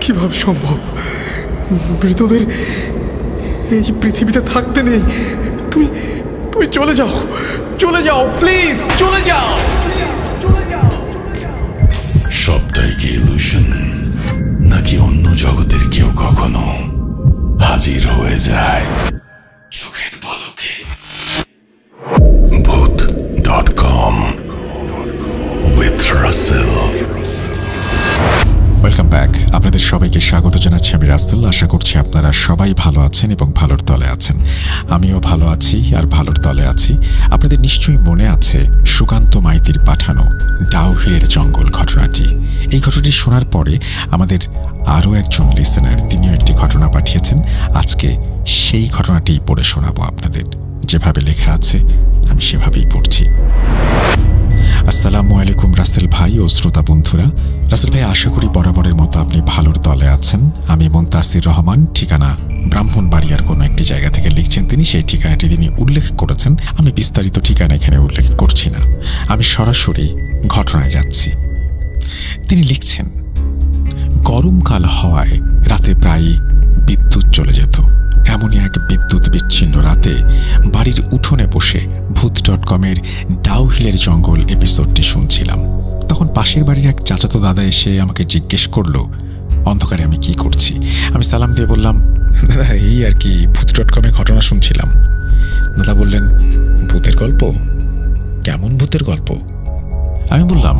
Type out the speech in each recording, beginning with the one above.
কিভাবে সম্ভব? মৃতদের এই পৃথিবীতে থাকতে নেই। তুমি তুমি চলে যাও, চলে যাও, প্লিজ চলে যাও। সবটাই কি ইলুশন, নাকি অন্য জগতের কেউ কখনো হাজির হয়ে যায় চোখের পলকে? ভূত.com with রাসেল। Welcome back. আপনাদের সবাইকে স্বাগত জানাচ্ছি আমি রাসেল। আশা করছি আপনারা সবাই ভালো আছেন এবং ভালোর তলে আছেন। আমিও ভালো আছি আর ভালোর তলে আছি। আপনাদের নিশ্চয়ই মনে আছে সুকান্ত মাইতির পাঠানো ডাউহিলের জঙ্গল ঘটনাটি। এই ঘটনাটি শোনার পরে আমাদের আরও একজন লিসেনার, তিনিও একটি ঘটনা পাঠিয়েছেন। আজকে সেই ঘটনাটি পড়ে শোনাবো আপনাদের। যেভাবে লেখা আছে আমি সেভাবেই পড়ছি। আসসালামু আলাইকুম রাসেল ভাই ও শ্রোতা বন্ধুরা। রাসেল ভাই, আশা করি বরাবরের মতো আপনি ভালোর তলে আছেন। আমি মুনতাসির রহমান, ঠিকানা ব্রাহ্মণবাড়িয়ার কোনো একটি জায়গা থেকে লিখছেন তিনি। সেই ঠিকানাটি তিনি উল্লেখ করেছেন। আমি বিস্তারিত ঠিকানা এখানে উল্লেখ করছি না, আমি সরাসরি ঘটনায় যাচ্ছি। তিনি লিখছেন, গরমকাল হওয়ায় রাতে প্রায় বিদ্যুৎ চলে যেত। এমনই এক বিদ্যুৎ বিচ্ছিন্ন রাতে বাড়ির উঠোনে বসে ভূত.com-এর ডাউহিলের জঙ্গল এপিসোডটি শুনছিলাম। তখন পাশের বাড়ির এক চাচাতো দাদা এসে আমাকে জিজ্ঞেস করলো অন্ধকারে আমি কি করছি। আমি সালাম দিয়ে বললাম, দাদা এই আর কি ভূত.com-এ ঘটনা শুনছিলাম। দাদা বললেন, ভূতের গল্প? কেমন ভূতের গল্প? আমি বললাম,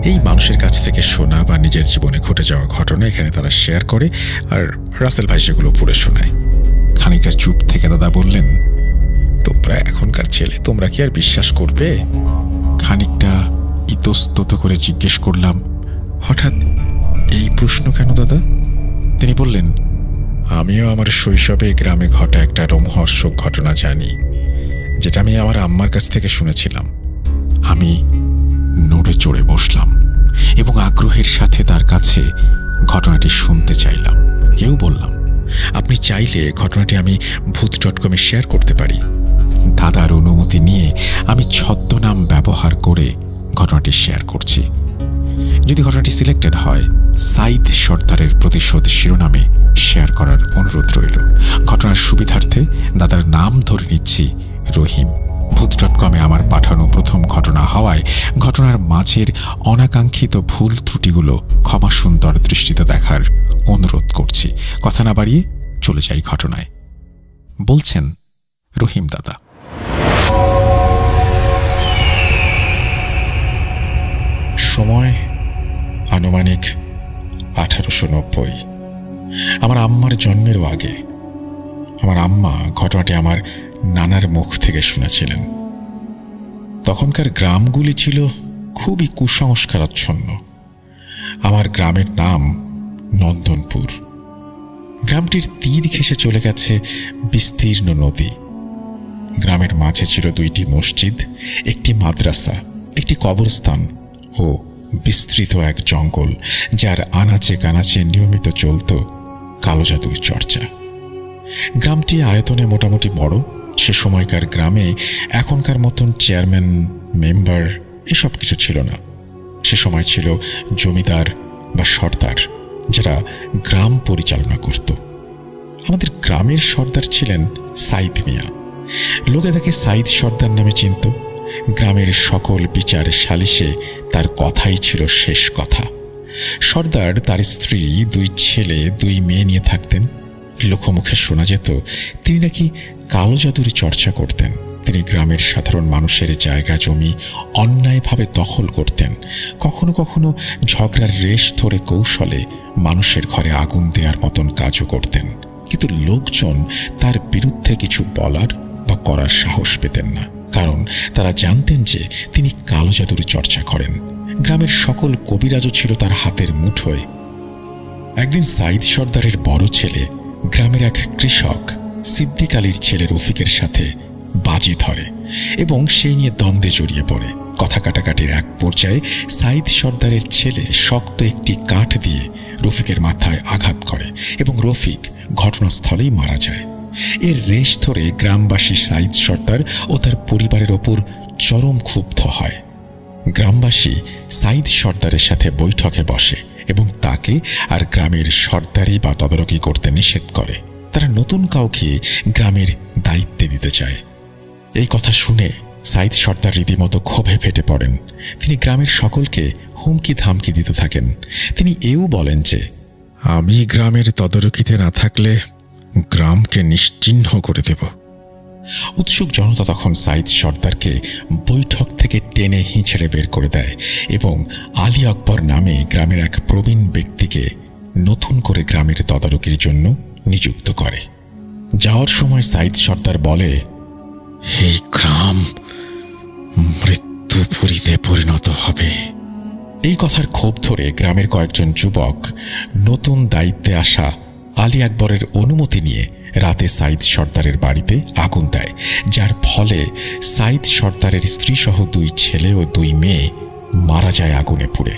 এই মানুষের কাছ থেকে শোনা বা নিজের জীবনে ঘটে যাওয়া ঘটনা এখানে তারা শেয়ার করে, আর রাসেল ভাই সেগুলো পড়ে শোনায়। খানিকটা চুপ থেকে দাদা বললেন, তোমরা এখনকার ছেলে, তোমরা কি আর বিশ্বাস করবে? খানিকটা ইতস্তত করে জিজ্ঞেস করলাম, হঠাৎ এই প্রশ্ন কেন দাদা? তিনি বললেন, আমিও আমার শৈশবে গ্রামে ঘটা একটা রোমহর্ষক ঘটনা জানি, যেটা আমি আমার আম্মার কাছ থেকে শুনেছিলাম। আমি নড়ে চড়ে বসলাম এবং আগ্রহের সাথে তার কাছে ঘটনাটি শুনতে চাইলাম। এও বললাম, আপনি চাইলে ঘটনাটি আমি ভূত.com-এ শেয়ার করতে পারি। দাদার অনুমতি নিয়ে আমি ছদ্মনাম ব্যবহার করে ঘটনাটি শেয়ার করছি। যদি ঘটনাটি সিলেক্টেড হয়, সাইদ সর্দারের প্রতিশোধ শিরোনামে শেয়ার করার অনুরোধ রইল। ঘটনার সুবিধার্থে দাদার নাম ধরে নিচ্ছি রহিম। ভূত.com-এ আমার পাঠানো প্রথম ঘটনা হওয়ায় ঘটনার মাঝের অনাকাঙ্ক্ষিত ভুল ত্রুটিগুলো ক্ষমা সুন্দর দৃষ্টিতে দেখার অনুরোধ করছি। কথা না বাড়িয়ে চলে যাই ঘটনায়। বলছেন রহিম দাদা। সময় আনুমানিক 1890। আমার আম্মার জন্মেরও আগে। আমার আম্মা ঘটনাটি আমার নানার মুখ থেকে শুনেছিলেন। তখনকার গ্রামগুলি ছিল খুবই কুসংস্কারাচ্ছন্ন। আমার গ্রামের নাম নন্দনপুর। গ্রামটির তীর ঘেঁষে চলে গেছে বিস্তীর্ণ নদী। গ্রামের মাঝে ছিল 2টি মসজিদ, একটি মাদ্রাসা, একটি কবরস্থান ও বিস্তৃত এক জঙ্গল, যার আনাচে কানাচে নিয়মিত চলত কালো জাদুর চর্চা। গ্রামটি আয়তনে মোটামুটি বড়। সে সময়কার গ্রামে এখনকার মতন চেয়ারম্যান, মেম্বার এসব কিছু ছিল না। সে সময় ছিল জমিদার বা সর্দার, যারা গ্রাম পরিচালনা করত। আমাদের গ্রামের সর্দার ছিলেন সাইদ মিয়া। লোকে তাকে সাইদ সর্দার নামে চিনত। গ্রামের সকল বিচার সালিশে তার কথাই ছিল শেষ কথা। সর্দার তার স্ত্রী, 2 ছেলে, 2 মেয়ে নিয়ে থাকতেন। লোকমুখে শোনা যেত তিনি নাকি কালো জাদুর চর্চা করতেন। তিনি গ্রামের সাধারণ মানুষের জায়গা জমি অন্যায়ভাবে দখল করতেন। কখনো কখনো ঝগড়ার রেশ ধরে কৌশলে মানুষের ঘরে আগুন দেওয়ার মতন কাজও করতেন। কিন্তু লোকজন তার বিরুদ্ধে কিছু বলার বা করার সাহস পেতেন না, কারণ তারা জানতেন যে তিনি কালো জাদুর চর্চা করেন। গ্রামের সকল কবিরাজও ছিল তার হাতের মুঠোয়। একদিন সাইদ সর্দারের বড় ছেলে গ্রামের এক কৃষক সিদ্দিক আলীর ছেলে রফিকের সাথে বাজি ধরে এবং সেই নিয়ে দ্বন্দ্বে জড়িয়ে পড়ে। কথা কাটাকাটির এক পর্যায়ে সাইদ সর্দারের ছেলে শক্ত একটি কাঠ দিয়ে রফিকের মাথায় আঘাত করে এবং রফিক ঘটনাস্থলেই মারা যায়। এর রেশ ধরে গ্রামবাসী সাইদ সর্দার ও তার পরিবারের ওপর চরম ক্ষুব্ধ হয়। গ্রামবাসী সাইদ সর্দারের সাথে বৈঠকে বসে এবং তাকে আর গ্রামের সর্দারি বা তদারকি করতে নিষেধ করে। তারা নতুন কাউকে গ্রামের দায়িত্বে দিতে চায়। এই কথা শুনে সাইদ সর্দার রীতিমতো ক্ষোভে ফেটে পড়েন। তিনি গ্রামের সকলকে হুমকি ধামকি দিতে থাকেন। তিনি এও বলেন যে, আমি গ্রামের তদারকিতে না থাকলে গ্রামকে নিশ্চিহ্ন করে দেব। উৎসুক জনতা তখন সাইদ সর্দারকে বৈঠক থেকে টেনে হিঁচড়ে বের করে দেয় এবং আলী আকবর নামে গ্রামের এক প্রবীণ ব্যক্তিকে নতুন করে গ্রামের তদারকির জন্য নিযুক্ত করে। যাওয়ার সময় সাইদ সর্দার বলে, এই গ্রাম মৃত্যুপুরীতে পরিণত হবে। এই কথার ক্ষোভ ধরে গ্রামের কয়েকজন যুবক নতুন দায়িত্বে আসা আলী আকবরের অনুমতি নিয়ে রাতে সাইদ সর্দারের বাড়িতে আগুন দেয়, যার ফলে সাইদ সর্দারের স্ত্রী সহ 2 ছেলে ও 2 মেয়ে মারা যায় আগুনে পুড়ে।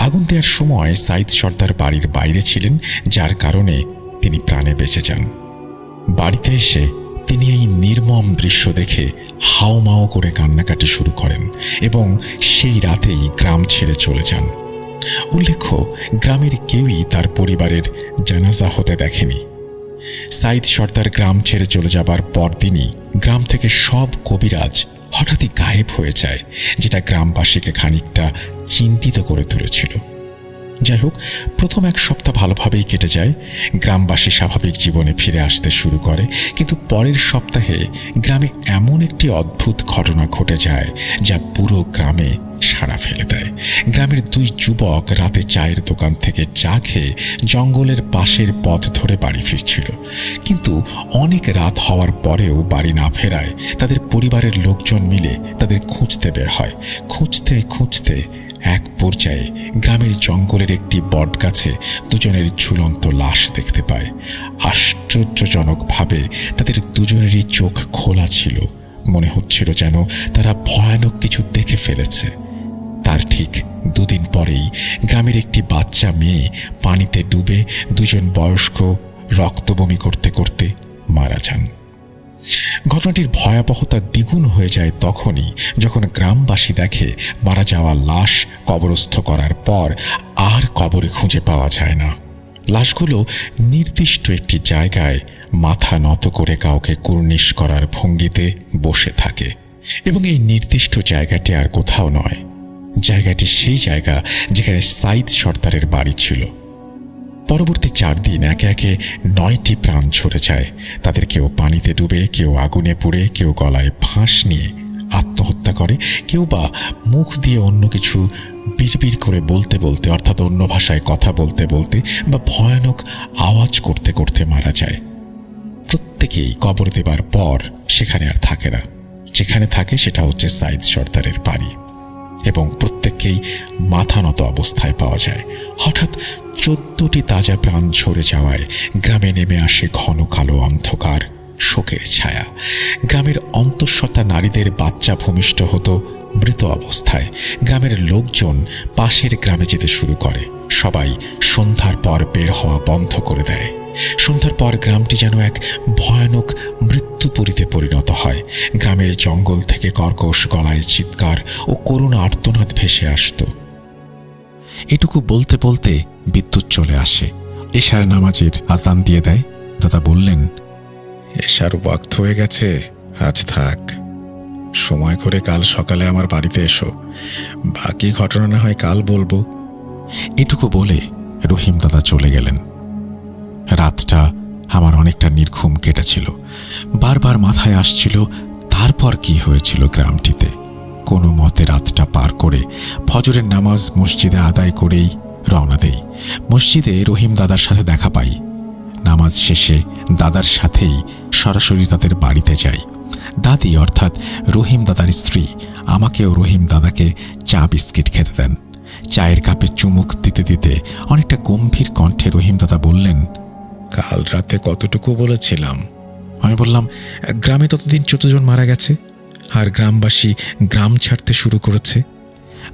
আগুন দেওয়ার সময় সাইদ সর্দার বাড়ির বাইরে ছিলেন, যার কারণে তিনি প্রাণে বেঁচে যান। বাড়িতে এসে তিনি এই নির্মম দৃশ্য দেখে হাউমাউ করে কান্নাকাটি শুরু করেন এবং সেই রাতেই গ্রাম ছেড়ে চলে যান। উল্লেখ্য, গ্রামের কেউই তার পরিবারের জানাজা হতে দেখেনি। সাইদ সর্দার গ্রাম ছেড়ে চলে যাবার পরদিনই গ্রাম থেকে সব কবিরাজ হঠাৎই গায়েব হয়ে যায়, যেটা গ্রামবাসীকে খানিকটা চিন্তিত করে তুলেছিল। যাই হোক, প্রথম 1 সপ্তাহ ভালোভাবেই কেটে যায়। গ্রামবাসী স্বাভাবিক জীবনে ফিরে আসতে শুরু করে, কিন্তু পরের সপ্তাহে গ্রামে এমন একটি অদ্ভুত ঘটনা ঘটে যায় যা পুরো গ্রামে সাড়া ফেলে দেয়। গ্রামের 2 যুবক রাতে চায়ের দোকান থেকে চা খেয়ে জঙ্গলের পাশের পথ ধরে বাড়ি ফিরছিল, কিন্তু অনেক রাত হওয়ার পরেও বাড়ি না ফেরায় তাদের পরিবারের লোকজন মিলে তাদের খুঁজতে বের হয়। খুঁজতে খুঁজতে এক পর্যায়ে গ্রামের জঙ্গলের একটি বটগাছে 2 জনের ঝুলন্ত লাশ দেখতে পায়। আশ্চর্যজনকভাবে তাদের 2 জনেরই চোখ খোলা ছিল। মনে হচ্ছিল যেন তারা ভয়ানক কিছু দেখে ফেলেছে। তার ঠিক 2 দিন পরেই গ্রামের একটি বাচ্চা মেয়ে পানিতে ডুবে 2 জন বয়স্ক রক্তবমি করতে করতে মারা যান। ঘটনাটির ভয়াবহতা দ্বিগুণ হয়ে যায় তখনই যখন গ্রামবাসী দেখে মারা যাওয়া লাশ কবরস্থ করার পর আর কবরে খুঁজে পাওয়া যায় না। লাশগুলো নির্দিষ্ট একটি জায়গায় মাথা নত করে কাউকে কুর্নিশ করার ভঙ্গিতে বসে থাকে, এবং এই নির্দিষ্ট জায়গাটি আর কোথাও নয়। জায়গাটি সেই জায়গা যেখানে সাইদ সর্দারের বাড়ি ছিল। পরবর্তী 4 দিন একে একে 9টি প্রাণ ঝরে যায়। তাদের কেউ পানিতে ডুবে, কেউ আগুনে পুড়ে, কেউ গলায় ফাঁস নিয়ে আত্মহত্যা করে, কেউ বা মুখ দিয়ে অন্য কিছু বিড়বিড় করে বলতে বলতে, অর্থাৎ অন্য ভাষায় কথা বলতে বলতে বা ভয়ানক আওয়াজ করতে করতে মারা যায়। প্রত্যেকেই কবর দেবার পর সেখানে আর থাকে না। যেখানে থাকে সেটা হচ্ছে সাইদ সর্দারের বাড়ি, এবং প্রত্যেককেই মাথা নত অবস্থায় পাওয়া যায়। হঠাৎ 14টি তাজা প্রাণ ঝরে যাওয়ায় গ্রামে নেমে আসে ঘন কালো অন্ধকার, শোকের ছায়া। গ্রামের অন্তঃসত্ত্বা নারীদের বাচ্চা ভূমিষ্ঠ হতো মৃত অবস্থায়। গ্রামের লোকজন পাশের গ্রামে যেতে শুরু করে। সবাই সন্ধ্যার পর বের হওয়া বন্ধ করে দেয়। সন্ধ্যার পর গ্রামটি যেন এক ভয়ানক মৃত্যুপুরীতে পরিণত হয়। গ্রামের জঙ্গল থেকে কর্কশ গলায় চিৎকার ও করুণ আর্তনাদ ভেসে আসত। এটুকু বলতে বলতে বিদ্যুৎ চলে আসে। এশার নামাজের আজান দিয়ে দেয়। দাদা বললেন, এশার ওয়াক্ত হয়ে গেছে, আজ থাক। সময় করে কাল সকালে আমার বাড়িতে এসো, বাকি ঘটনা না হয় কাল বলবো। এটুকু বলে রহিম দাদা চলে গেলেন। রাতটা আমার অনেকটা নির্ঘুম কেটেছিল। বারবার মাথায় আসছিল তারপর কি হয়েছিল গ্রামটিতে। কোনো মতে রাতটা পার করে ফজরের নামাজ মসজিদে আদায় করেই রওনা দেই। মসজিদে রহিম দাদার সাথে দেখা পাই। নামাজ শেষে দাদার সাথেই সরাসরি তাদের বাড়িতে যাই। দাদি অর্থাৎ রহিম দাদার স্ত্রী আমাকেও রহিম দাদাকে চা বিস্কিট খেতে দেন। চায়ের কাপে চুমুক দিতে দিতে অনেকটা গম্ভীর কণ্ঠে রহিম দাদা বললেন, কাল রাতে কতটুকু বলেছিলাম? আমি বললাম, গ্রামে ততদিন 14 জন মারা গেছে, আর গ্রামবাসী গ্রাম ছাড়তে শুরু করেছে।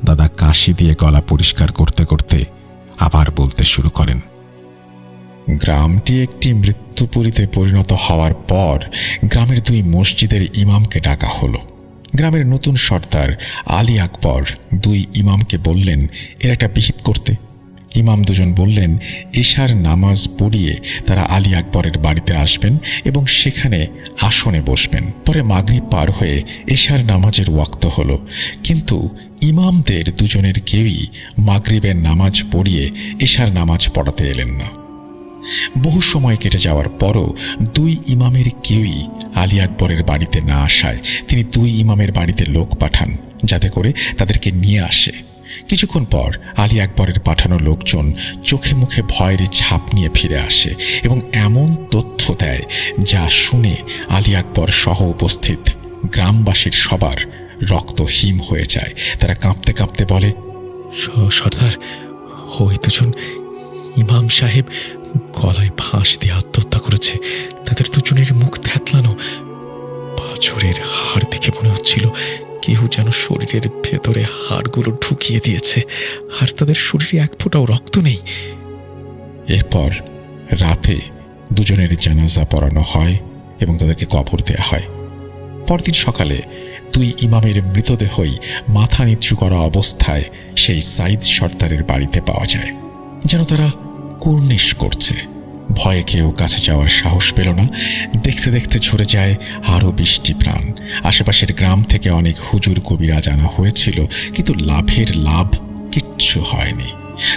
দাদা কাশি দিয়ে গলা পরিষ্কার করতে করতে আবার বলতে শুরু করেন, গ্রামটি একটি মৃত্যুপুরীতে পরিণত হওয়ার পর গ্রামের 2 মসজিদের ইমামকে ডাকা হলো। গ্রামের নতুন সর্দার আলী আকবর 2 ইমামকে বললেন এর একটা বিহিত করতে। ইমাম দুজন বললেন এশার নামাজ পড়িয়ে তারা আলী আকবরের বাড়িতে আসবেন এবং সেখানে আসনে বসবেন। পরে মাগরিব পার হয়ে এশার নামাজের ওয়াক্ত হলো, কিন্তু ইমামদের দুজনের কেউই মাগরিবের নামাজ পড়িয়ে এশার নামাজ পড়াতে এলেন না। বহু সময় কেটে যাওয়ার পরও দুই ইমামের কেউই আলী আকবরের বাড়িতে না আসায় তিনি দুই ইমামের বাড়িতে লোক পাঠান যাতে করে তাদেরকে নিয়ে আসে। কিছুক্ষণ পর আলী আকবরের পাঠানো লোকজন চোখে মুখে ভয়ের ছাপ নিয়ে ফিরে আসে এবং এমন তথ্য দেয় যা শুনে আলী আকবর সহ উপস্থিত গ্রামবাসীর সবার রক্ত হিম হয়ে যায়। তারা কাঁপতে কাঁপতে বলে, সর্দার, ওই দুজন ইমাম সাহেব গলায় ফাঁস দিয়ে আত্মহত্যা করেছে। তাদের দুজনের মুখ থ্যাতলানো, পাঁজরের হাড় দেখে মনে হচ্ছিল কেউ যেন শরীরের ভেতরে হাড়গুলো ঢুকিয়ে দিয়েছে, আর তাদের শরীরে এক ফোঁটাও রক্ত নেই। এরপর রাতে দুজনের জানাজা পড়ানো হয় এবং তাদেরকে কবর দেয়া হয়। পরদিন সকালে দুই ইমামের মৃতদেহই মাথা নিচু করা অবস্থায় সেই সাইদ সর্দারের বাড়িতে পাওয়া যায়, যেন তারা কুর্নিশ করছে। ভয়ে কেউ কাছে যাওয়ার সাহস পেল না। দেখতে দেখতে ঝরে যায় আরও 20টি প্রাণ। আশেপাশের গ্রাম থেকে অনেক হুজুর কবিরাজ আনা হয়েছিল, কিন্তু লাভের লাভ কিচ্ছু হয়নি।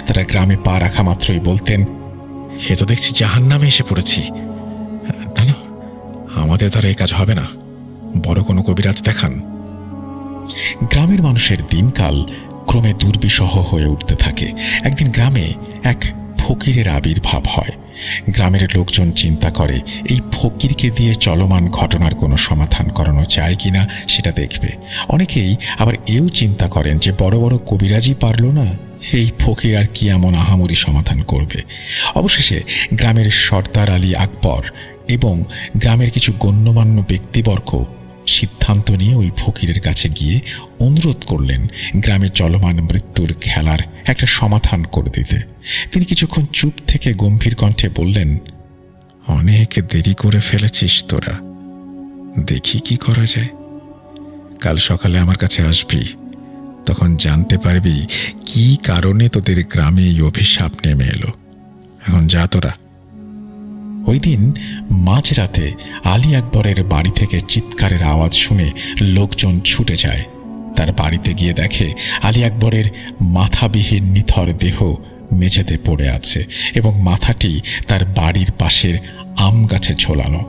তারা গ্রামে পা রাখা মাত্রই বলতেন, এ তো দেখছি জাহান্নামে এসে পড়েছি। না না, আমাদের দ্বারা এই কাজ হবে না, বড় কোনো কবিরাজ দেখান। গ্রামের মানুষের দিনকাল ক্রমে দুর্বিষহ হয়ে উঠতে থাকে। একদিন গ্রামে এক ফকিরের আবির্ভাব হয়। গ্রামের লোকজন চিন্তা করে এই ফকিরকে দিয়ে চলমান ঘটনার কোনো সমাধান করানো যায় কিনা সেটা দেখবে। অনেকেই আবার এও চিন্তা করেন যে বড় বড় কবিরাজই পারল না, এই ফকির আর কি এমন আহামরি সমাধান করবে। অবশেষে গ্রামের সর্দার আলী আকবর এবং গ্রামের কিছু গণ্যমান্য ব্যক্তিবর্গ সিদ্ধান্ত নিয়ে ওই ফকিরের কাছে গিয়ে অনুরোধ করলেন গ্রামে চলমান মৃত্যুর খেলার একটা সমাধান করে দিতে। তিনি কিছুক্ষণ চুপ থেকে গম্ভীর কণ্ঠে বললেন, অনেক দেরি করে ফেলেছিস তোরা, দেখি কি করা যায়। কাল সকালে আমার কাছে আসবি, তখন জানতে পারবি কি কারণে তোদের গ্রামে এই অভিশাপ নেমে এলো। এখন যা তোরা। ওই দিন মাঝরাতে আলী আকবরের বাড়ি থেকে চিৎকারের আওয়াজ শুনে লোকজন ছুটে যায়। তার বাড়িতে গিয়ে দেখে আলী আকবরের মাথাবিহীন নিথর দেহ মেঝেতে পড়ে আছে এবং মাথাটি তার বাড়ির পাশের আম গাছে ঝোলানো।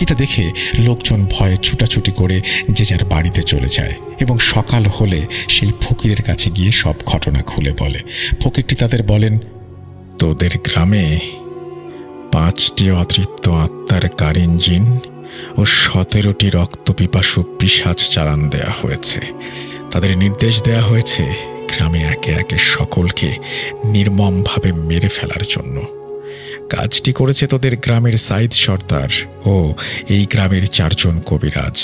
এটা দেখে লোকজন ভয়ে ছুটাছুটি করে যে যার বাড়িতে চলে যায় এবং সকাল হলে সেই ফকিরের কাছে গিয়ে সব ঘটনা খুলে বলে। ফকিরটি তাদের বলেন, তোদের গ্রামে 5টি অতৃপ্ত আত্মার কারিন জিন ও 17টি রক্তপিপাসু পিশাচ চালান দেয়া হয়েছে। তাদের নির্দেশ দেয়া হয়েছে গ্রামে একে একে সকলকে নির্মমভাবে মেরে ফেলার জন্য। কাজটি করেছে তোদের গ্রামের সাইদ সর্দার ও এই গ্রামের 4 জন কবিরাজ।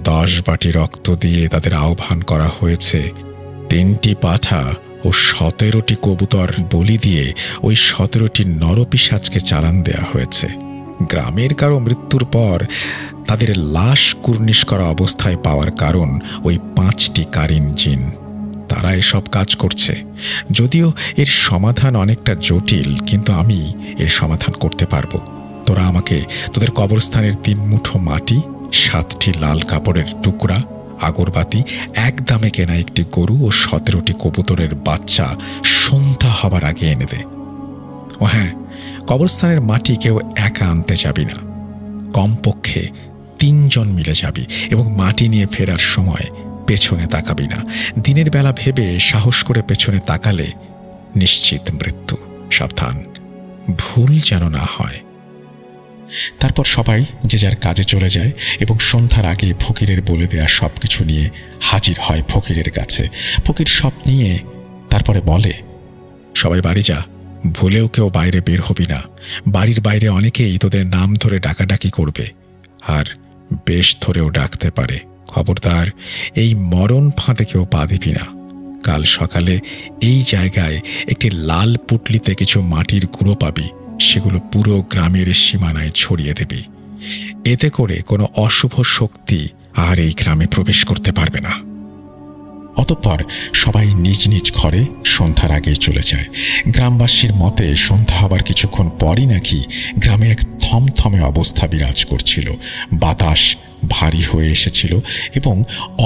10 বাটি রক্ত দিয়ে তাদের আহ্বান করা হয়েছে। 3টি পাঠা ও 17টি কবুতর বলি দিয়ে ওই 17টি নরপিশাচকে চালান দেয়া হয়েছে। গ্রামের কারো মৃত্যুর পর তাদের লাশ কুর্নিশ করা অবস্থায় পাওয়ার কারণ ওই 5টি কারিন জিন। তারা এসব কাজ করছে। যদিও এর সমাধান অনেকটা জটিল, কিন্তু আমি এর সমাধান করতে পারবো। তোরা আমাকে তোদের কবরস্থানের 3 মুঠো মাটি, 7টি লাল কাপড়ের টুকরা, আগরবাতি, এক দামে কেনা একটি গরু ও 17টি কবুতরের বাচ্চা সন্ধ্যা হবার আগে এনে দে। ও হ্যাঁ, কবরস্থানের মাটি কেউ একা আনতে যাবি না, কমপক্ষে 3 জন মিলে যাবি এবং মাটি নিয়ে ফেরার সময় পেছনে তাকাবি না। দিনের বেলা ভেবে সাহস করে পেছনে তাকালে নিশ্চিত মৃত্যু। সাবধান, ভুল যেন না হয়। তারপর সবাই যে যার কাজে চলে যায় এবং সন্ধ্যার আগে ফকিরের বলে দেয়া সবকিছু নিয়ে হাজির হয় ফকিরের কাছে। ফকির সব নিয়ে তারপরে বলে, সবাই বাড়ি যা, ভুলেও কেউ বাইরে বের হবি না। বাড়ির বাইরে অনেকেই তোদের নাম ধরে ডাকাডাকি করবে, আর বেশ ধরেও ডাকতে পারে। খবরদার, এই মরণ ফাঁদে কেউ পা দিবি না। কাল সকালে এই জায়গায় একটি লাল পুটলিতে কিছু মাটির গুঁড়ো পাবি, সেগুলো পুরো গ্রামের সীমানায় ছড়িয়ে দেবি। এতে করে কোনো অশুভ শক্তি আর এই গ্রামে প্রবেশ করতে পারবে না। অতঃপর সবাই নিজ নিজ ঘরে সন্ধ্যার আগেই চলে যায়। গ্রামবাসীর মতে সন্ধ্যা হবার কিছুক্ষণ পরই নাকি গ্রামে এক থমথমে অবস্থা বিরাজ করছিল। বাতাস ভারী হয়ে এসেছিল এবং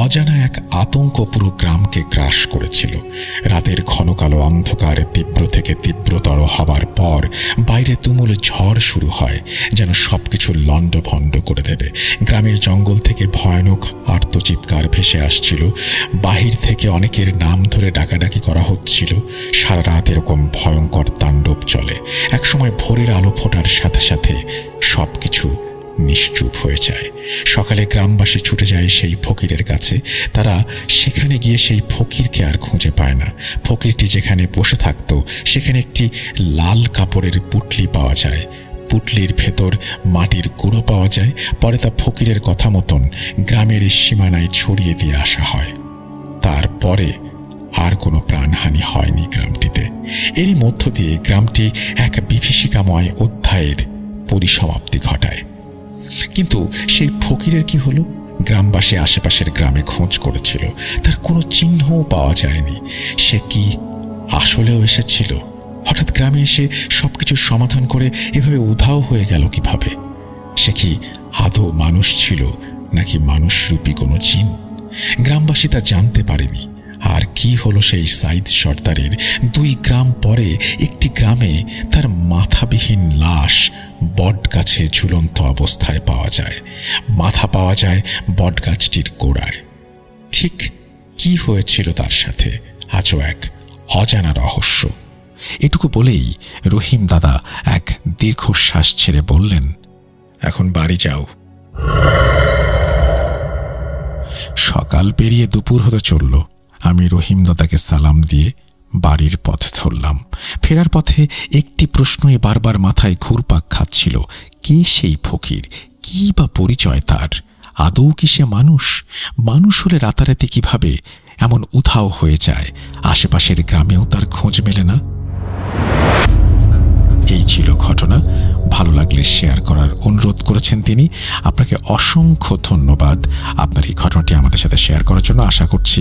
অজানা এক আতঙ্ক পুরো গ্রামকে গ্রাস করেছিল। রাতের ঘন কালো অন্ধকার তীব্র থেকে তীব্রতর হবার পর বাইরে তুমুল ঝড় শুরু হয়, যেন সবকিছু লণ্ডভণ্ড করে দেবে। গ্রামের জঙ্গল থেকে ভয়ানক আর্তচিৎকার ভেসে আসছিল। বাহির থেকে অনেকের নাম ধরে ডাকাডাকি করা হচ্ছিল। সারা রাত এরকম ভয়ঙ্কর তাণ্ডব চলে। একসময় ভোরের আলো ফোটার সাথে সাথে সবকিছু নিশ্চুপ হয়ে যায়। সকালে গ্রামবাসী ছুটে যায় সেই ফকিরের কাছে। তারা সেখানে গিয়ে সেই ফকিরকে আর খুঁজে পায় না। ফকিরটি যেখানে বসে থাকত সেখানে একটি লাল কাপড়ের পুটলি পাওয়া যায়। পুটলির ভেতর মাটির গুঁড়ো পাওয়া যায়। পরে তা ফকিরের কথা মতন গ্রামের সীমানায় ছড়িয়ে দিয়ে আসা হয়। তারপরে আর কোনো প্রাণহানি হয়নি গ্রামটিতে। এরই মধ্য দিয়ে গ্রামটি এক বিভীষিকাময় অধ্যায়ের পরিসমাপ্তি ঘটায়। কিন্তু সেই ফকিরের কি হলো? গ্রামবাসী আশেপাশের গ্রামে খোঁজ করেছিল, তার কোনো চিহ্নও পাওয়া যায়নি। সে কি আসলেও এসেছিল? হঠাৎ গ্রামে এসে সবকিছু সমাধান করে এভাবে উধাও হয়ে গেল কিভাবে? সে কি আদৌ মানুষ ছিল নাকি মানুষরূপী কোনো জিন? গ্রামবাসী তা জানতে পারেনি। আর কি হলো সেই সাইদ সর্দারের? 2 গ্রাম পরে একটি গ্রামে তার মাথাবিহীন লাশ বটগাছে ঝুলন্ত অবস্থায় পাওয়া যায়। মাথা পাওয়া যায় বটগাছটির গোড়ায়। ঠিক কি হয়েছিল তার সাথে আজও এক অজানা রহস্য। এটুকু বলেই রহিম দাদা এক দীর্ঘশ্বাস ছেড়ে বললেন, এখন বাড়ি যাও। সকাল পেরিয়ে দুপুর হতে চলল। আমি রহিম দাদাকে সালাম দিয়ে বাড়ির পথ ধরলাম। ফেরার পথে একটি প্রশ্নই বারবার মাথায় ঘুরপাক খাচ্ছিল, কে সেই ফকির? কি বা পরিচয় তার? আদৌ কি সে মানুষ? মানুষ হলে রাতারাতি কিভাবে এমন উধাও হয়ে যায়? আশেপাশের গ্রামেও তার খোঁজ মেলে না। এই ছিল ঘটনা। ভালো লাগলে শেয়ার করার অনুরোধ করেছেন তিনি। আপনাকে অসংখ্য ধন্যবাদ আপনার এই ঘটনাটি আমাদের সাথে শেয়ার করার জন্য। আশা করছি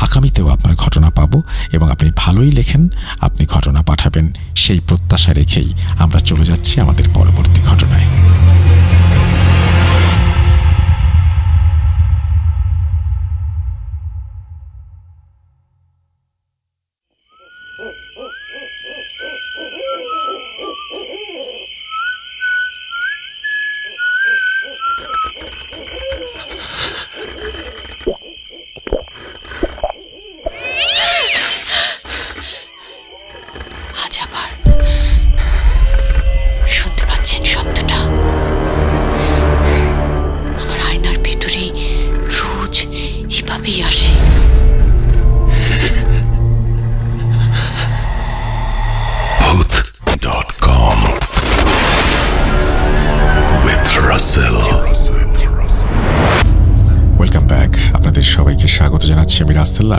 আগামীতেও আপনার ঘটনা পাবো এবং আপনি ভালোই লেখেন, আপনি ঘটনা পাঠাবেন সেই প্রত্যাশা রেখেই আমরা চলে যাচ্ছি আমাদের পরবর্তী ঘটনায়।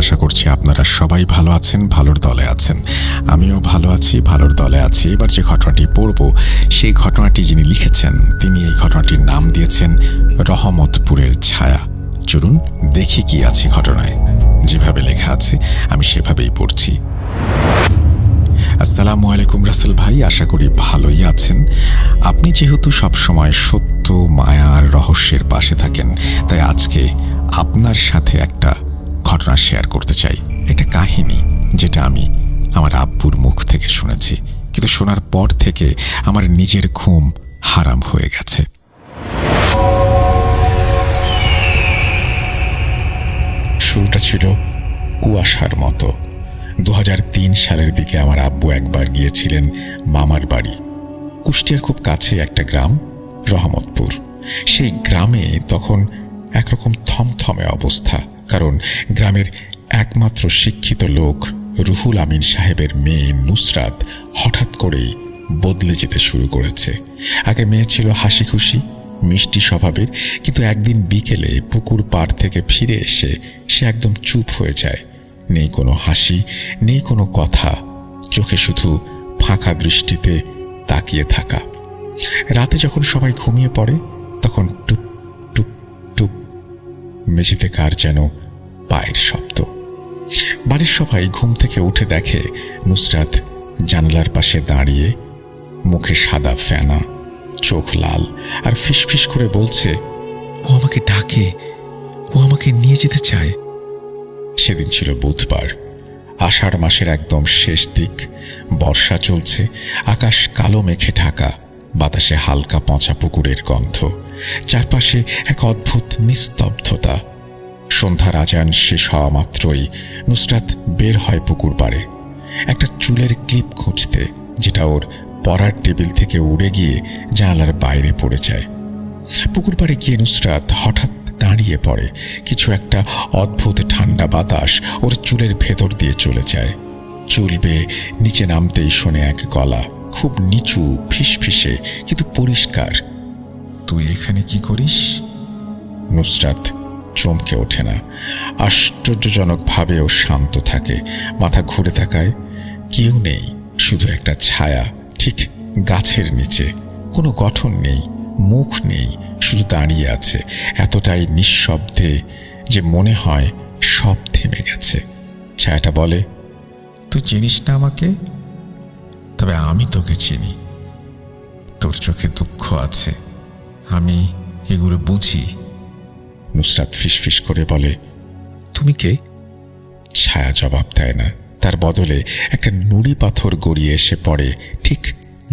আশা করছি আপনারা সবাই ভালো আছেন, ভালোর দলে আছেন। আমিও ভালো আছি, ভালোর দলে আছি। এবার যে ঘটনাটি পড়ব সেই ঘটনাটি যিনি লিখেছেন তিনি এই ঘটনাটির নাম দিয়েছেন রহমতপুরের ছায়া। চলুন দেখি কি আছে ঘটনায়। যেভাবে লেখা আছে আমি সেভাবেই পড়ছি। আসসালামু আলাইকুম রাসেল ভাই, আশা করি ভালোই আছেন। আপনি যেহেতু সবসময় সত্য, মায়া আর রহস্যের পাশে থাকেন, তাই আজকে আপনার সাথে একটা ঘটনা শেয়ার করতে চাই। একটা কাহিনী যেটা আমি আমার আব্বুর মুখ থেকে শুনেছি, কিন্তু শোনার পর থেকে আমার নিজের ঘুম হারাম হয়ে গেছে। শুরুটা ছিল কুয়াশার মতো। 2003 সালের দিকে আমার আব্বু একবার গিয়েছিলেন মামার বাড়ি। কুষ্টিয়ার খুব কাছে একটা গ্রাম রহমতপুর। সেই গ্রামে তখন একরকম থমথমে অবস্থা, কারণ গ্রামের একমাত্র শিক্ষিত লোক রুহুল আমিন সাহেবের মেয়ে নুসরাত হঠাৎ করেই বদলে যেতে শুরু করেছে। আগে মেয়ে ছিল হাসি খুশি, মিষ্টি স্বভাবের, কিন্তু একদিন বিকেলে পুকুর পাড় থেকে ফিরে এসে সে একদম চুপ হয়ে যায়। নেই কোনো হাসি, নেই কোনো কথা, চোখে শুধু ফাঁকা দৃষ্টিতে তাকিয়ে থাকা। রাতে যখন সবাই ঘুমিয়ে পড়ে তখন টুপ টুপ টুপ মেঝেতে কার যেন পায়ের শব্দ। বাড়ির সবাই ঘুম থেকে উঠে দেখে নুসরাত জানালার পাশে দাঁড়িয়ে, মুখে সাদা ফেনা, চোখ লাল, আর ফিসফিস করে বলছে, ও আমাকে ডাকে, ও আমাকে নিয়ে যেতে চায়। সেদিন ছিল বুধবার, আষাঢ় মাসের একদম শেষ দিক। বর্ষা চলছে, আকাশ কালো মেঘে ঢাকা, বাতাসে হালকা পচা পুকুরের গন্ধ, চারপাশে এক অদ্ভুত নিস্তব্ধতা। সন্ধ্যার আজান শেষ হওয়া মাত্রই নুসরাত বের হয় পুকুর পাড়ে, একটা চুলের ক্লিপ খুঁজতে, যেটা ওর পড়ার টেবিল থেকে উড়ে গিয়ে জানালার বাইরে পড়ে যায়। পুকুর পাড়ে গিয়ে নুসরাত হঠাৎ দাঁড়িয়ে পড়ে। কিছু একটা অদ্ভুত ঠান্ডা বাতাস ওর চুলের ভেতর দিয়ে চলে যায়। চুল বেয়ে নিচে নামতেই শোনে এক গলা, খুব নিচু, ফিসফিসে কিন্তু পরিষ্কার। তুই এখানে কি করিস? নুসরাত চমকে ওঠে না, আশ্চর্যজনকভাবে ও শান্ত থাকে। মাথা ঘুরে তাকায়, কেউ নেই, শুধু একটা ছায়া, ঠিক গাছের নিচে। কোনো গঠন নেই, মুখ নেই, শুধু দাঁড়িয়ে আছে, এতটাই নিঃশব্দে যে মনে হয় সব থেমে গেছে। ছায়াটা বলে, তুই চিনিস না আমাকে, তবে আমি তোকে চিনি। তোর চোখে দুঃখ আছে, আমি এগুলো বুঝি। নুসরাত ফিসফিস করে বলে, তুমি কে? ছায়া জবাব দেয় না। তার বদলে একটা নুড়ি পাথর গড়িয়ে এসে পড়ে ঠিক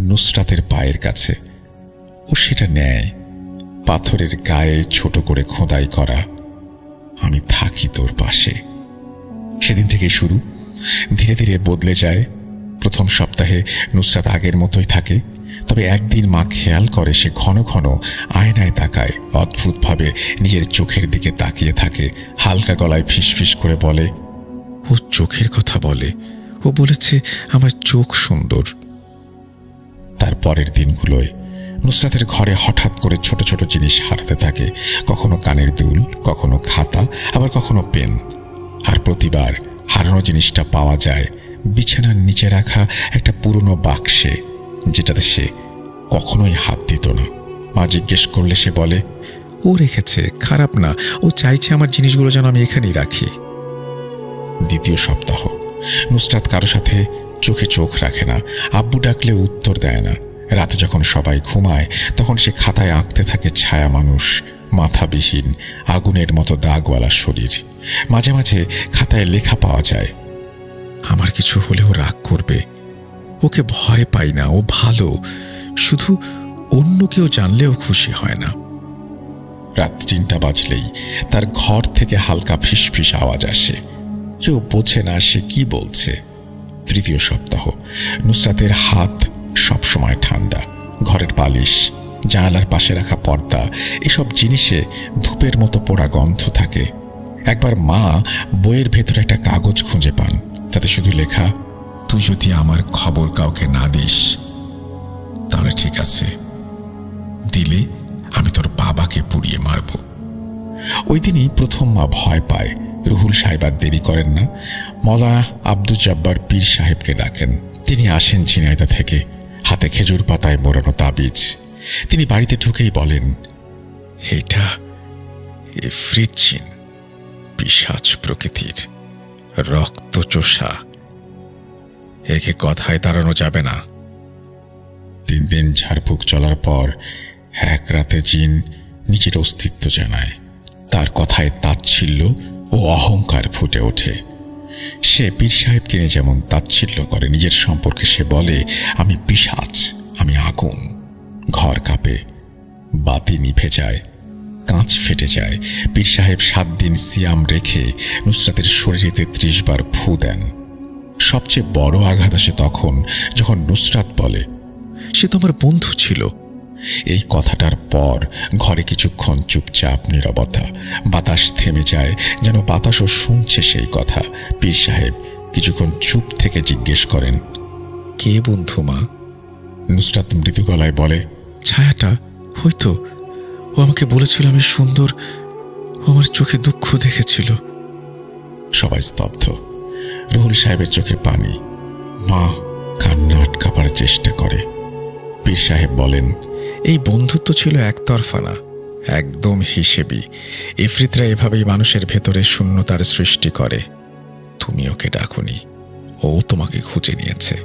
নুসরাতের পায়ের কাছে। ও সেটা নেয়। পাথরের গায়ে ছোট করে খোদাই করা, আমি থাকি তোর পাশে। সেদিন থেকে শুরু, ধীরে ধীরে বদলে যায়। প্রথম সপ্তাহে নুসরাত আগের মতোই থাকে, তবে একদিন মা খেয়াল করে সে ঘন ঘন আয়নায় তাকায়, অদ্ভুতভাবে নিজের চোখের দিকে তাকিয়ে থাকে। হালকা গলায় ফিসফিস করে বলে, ও চোখের কথা বলে, ও বলেছে আমার চোখ সুন্দর। তার পরের দিনগুলোয় নুসরাতের ঘরে হঠাৎ করে ছোট ছোট জিনিস হারাতে থাকে, কখনো কানের দুল, কখনো খাতা, আবার কখনো পেন। আর প্রতিবার হারানো জিনিসটা পাওয়া যায় বিছানার নিচে রাখা একটা পুরনো বাক্সে, যেটাতে সে কখনোই হাত দিত না। মা জিজ্ঞেস করলে সে বলে, ও রেখেছে, খারাপ না, ও চাইছে আমার জিনিসগুলো যেন আমি এখানেই রাখি। দ্বিতীয় সপ্তাহ, নুসরাত কারো সাথে চোখে চোখ রাখে না, আব্বু ডাকলে উত্তর দেয় না। রাতে যখন সবাই ঘুমায় তখন সে খাতায় আঁকতে থাকে ছায়া মানুষ, মাথাবিহীন, আগুনের মতো দাগওয়ালা শরীর। মাঝে মাঝে খাতায় লেখা পাওয়া যায়, আমার কিছু হলেও রাগ করবে, ওকে ভয় পাই না, ও ভালো, শুধু অন্য কেউ জানলেও খুশি হয় না। রাত ৩টা বাজলেই তার ঘর থেকে হালকা ফিসফিস আওয়াজ আসে, কেউ বোঝে না সে কি বলছে। তৃতীয় সপ্তাহ, নুসরাতের হাত সবসময় ঠান্ডা, ঘরের বালিশ, জানালার পাশে রাখা পর্দা, এসব জিনিসে ধূপের মতো পোড়া গন্ধ থাকে। একবার মা বইয়ের ভেতরে একটা কাগজ খুঁজে পান, তাতে শুধু লেখা, তুই যদি আমার খবর কাউকে না দিস তাহলে ঠিক আছে, দিলে আমি তোর বাবাকে পুড়িয়ে মারব। ওই দিনই প্রথম মা ভয় পায়। রুহুল সাহেব আর দেরি করেন না, মৌলানা আব্দুল জব্বার পীর সাহেবকে ডাকেন। তিনি আসেন ঝিনাইদহ থেকে, হাতে খেজুর পাতায় মোড়ানো তাবিজ। তিনি বাড়িতে ঢুকেই বলেন, এটা ইফরিত জিন, পিশাচ প্রকৃতির, রক্তচোষা, একে কথায় তাড়ানো যাবে না। ৩ দিন ঝাড়ফুঁক চলার পর এক রাতে জিন নিজের অস্তিত্ব জানায়। তার কথায় তাচ্ছিল্য ও অহংকার ফুটে ওঠে। সে পীর সাহেবকে নিয়ে যেমন তাচ্ছিল্য করে, নিজের সম্পর্কে সে বলে, আমি পিশাচ, আমি আগুন। ঘর কাঁপে, বাতি নিভে যায়, কাঁচ ফেটে যায়। পীর সাহেব ৭ দিন সিয়াম রেখে নুসরাতের শরীরে ৩৩ বার ফু দেন। সবচেয়ে বড় আঘাত আসে তখন যখন নুসরাত বলে, সে তো আমার বন্ধু ছিল। এই কথাটার পর ঘরে কিছুক্ষণ চুপচাপ নীরবতা। বাতাস থেমে যায়, যেন বাতাসও শুনছে সেই কথা। পীর সাহেব কিছুক্ষণ চুপ থেকে জিজ্ঞেস করেন, কে বন্ধু মা? নুসরাত মৃদু গলায় বলে, ছায়াটা, হয়তো ও আমাকে বলেছিল আমি সুন্দর, ও আমার চোখে দুঃখ দেখেছিল। সবাই স্তব্ধ। রুহুল সাহেবের চোখে পানি। মা কান্না আটকাবার চেষ্টা করে। পীর সাহেব বলেন, এই বন্ধুত্ব ছিল একতরফা না, একদম হিসেবি। ইফরিতরা এভাবেই মানুষের ভেতরে শূন্যতার সৃষ্টি করে। তুমি ওকে ডাকুনি, ও তোমাকে খুঁজে নিয়েছে।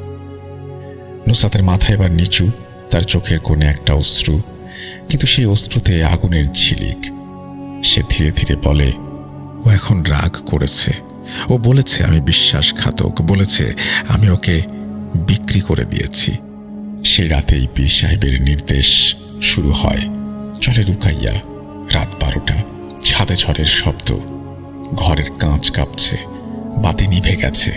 নুসরাতের মাথা এবার নিচু, তার চোখের কোণে একটা অশ্রু, কিন্তু সেই অশ্রুতে আগুনের ঝিলিক। সে ধীরে ধীরে বলে, ও এখন রাগ করেছে। ও বলেছে আমি বিশ্বাসঘাতক, বলেছে আমি ওকে বিক্রি করে দিয়েছি। সেই রাতেই পীর সাহেবের নির্দেশ শুরু হয়। চলে রুকাইয়া। রাত 12টা, ছাদে ঝড়ের শব্দ, ঘরের কাঁচ কাঁপছে, বাতি নিভে গেছে।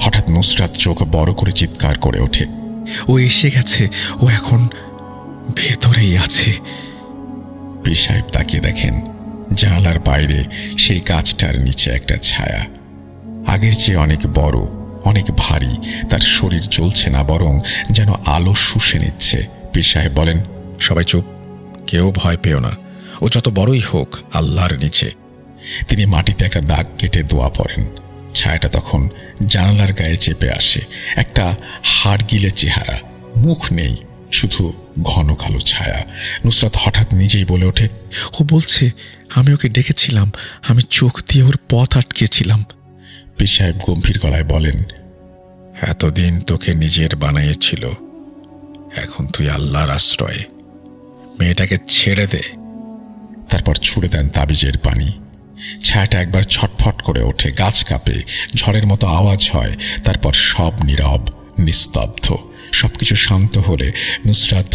হঠাৎ নুসরাত চোখ বড় করে চিৎকার করে ওঠে, ও এসে গেছে, ও এখন ভেতরেই আছে। পীর সাহেব তাকিয়ে দেখেন জানালার বাইরে সেই কাঁচটার নিচে একটা ছায়া, আগের চেয়ে অনেক বড়, অনেক ভারী। তার শরীর জ্বলছে না, বরং যেন আলো শুষে নিচ্ছে। পীর সাহেব বলেন, সবাই চুপ, কেউ ভয় পেও না, ও যত বড়ই হোক আল্লাহর নিচে। তিনি মাটিতে একটা দাগ কেটে দোয়া পড়েন। ছায়াটা তখন জানালার গায়ে চেপে আসে। একটা হাড়গিলে চেহারা, মুখ নেই, শুধু ঘন কালো ছায়া। নুসরাত হঠাৎ নিজেই বলে ওঠে, ও বলছে আমি ওকে ডেকেছিলাম, আমি চোখ দিয়ে ওর পথ আটকেছিলাম। পীর সাহেব গম্ভীর গলায় বলেন, এতদিন তোকে নিজের বানাইয়েছিল, এখন তুই আল্লাহর আশ্রয়ে, মেয়েটাকে ছেড়ে দে। তারপর ছুড়ে দেন তাবিজের পানি। ছায়াটা একবার ছটফট করে ওঠে, গাছ কাঁপে, ঝড়ের মতো আওয়াজ হয়। তারপর সব নীরব, নিস্তব্ধ। সবকিছু শান্ত হলে নুসরাত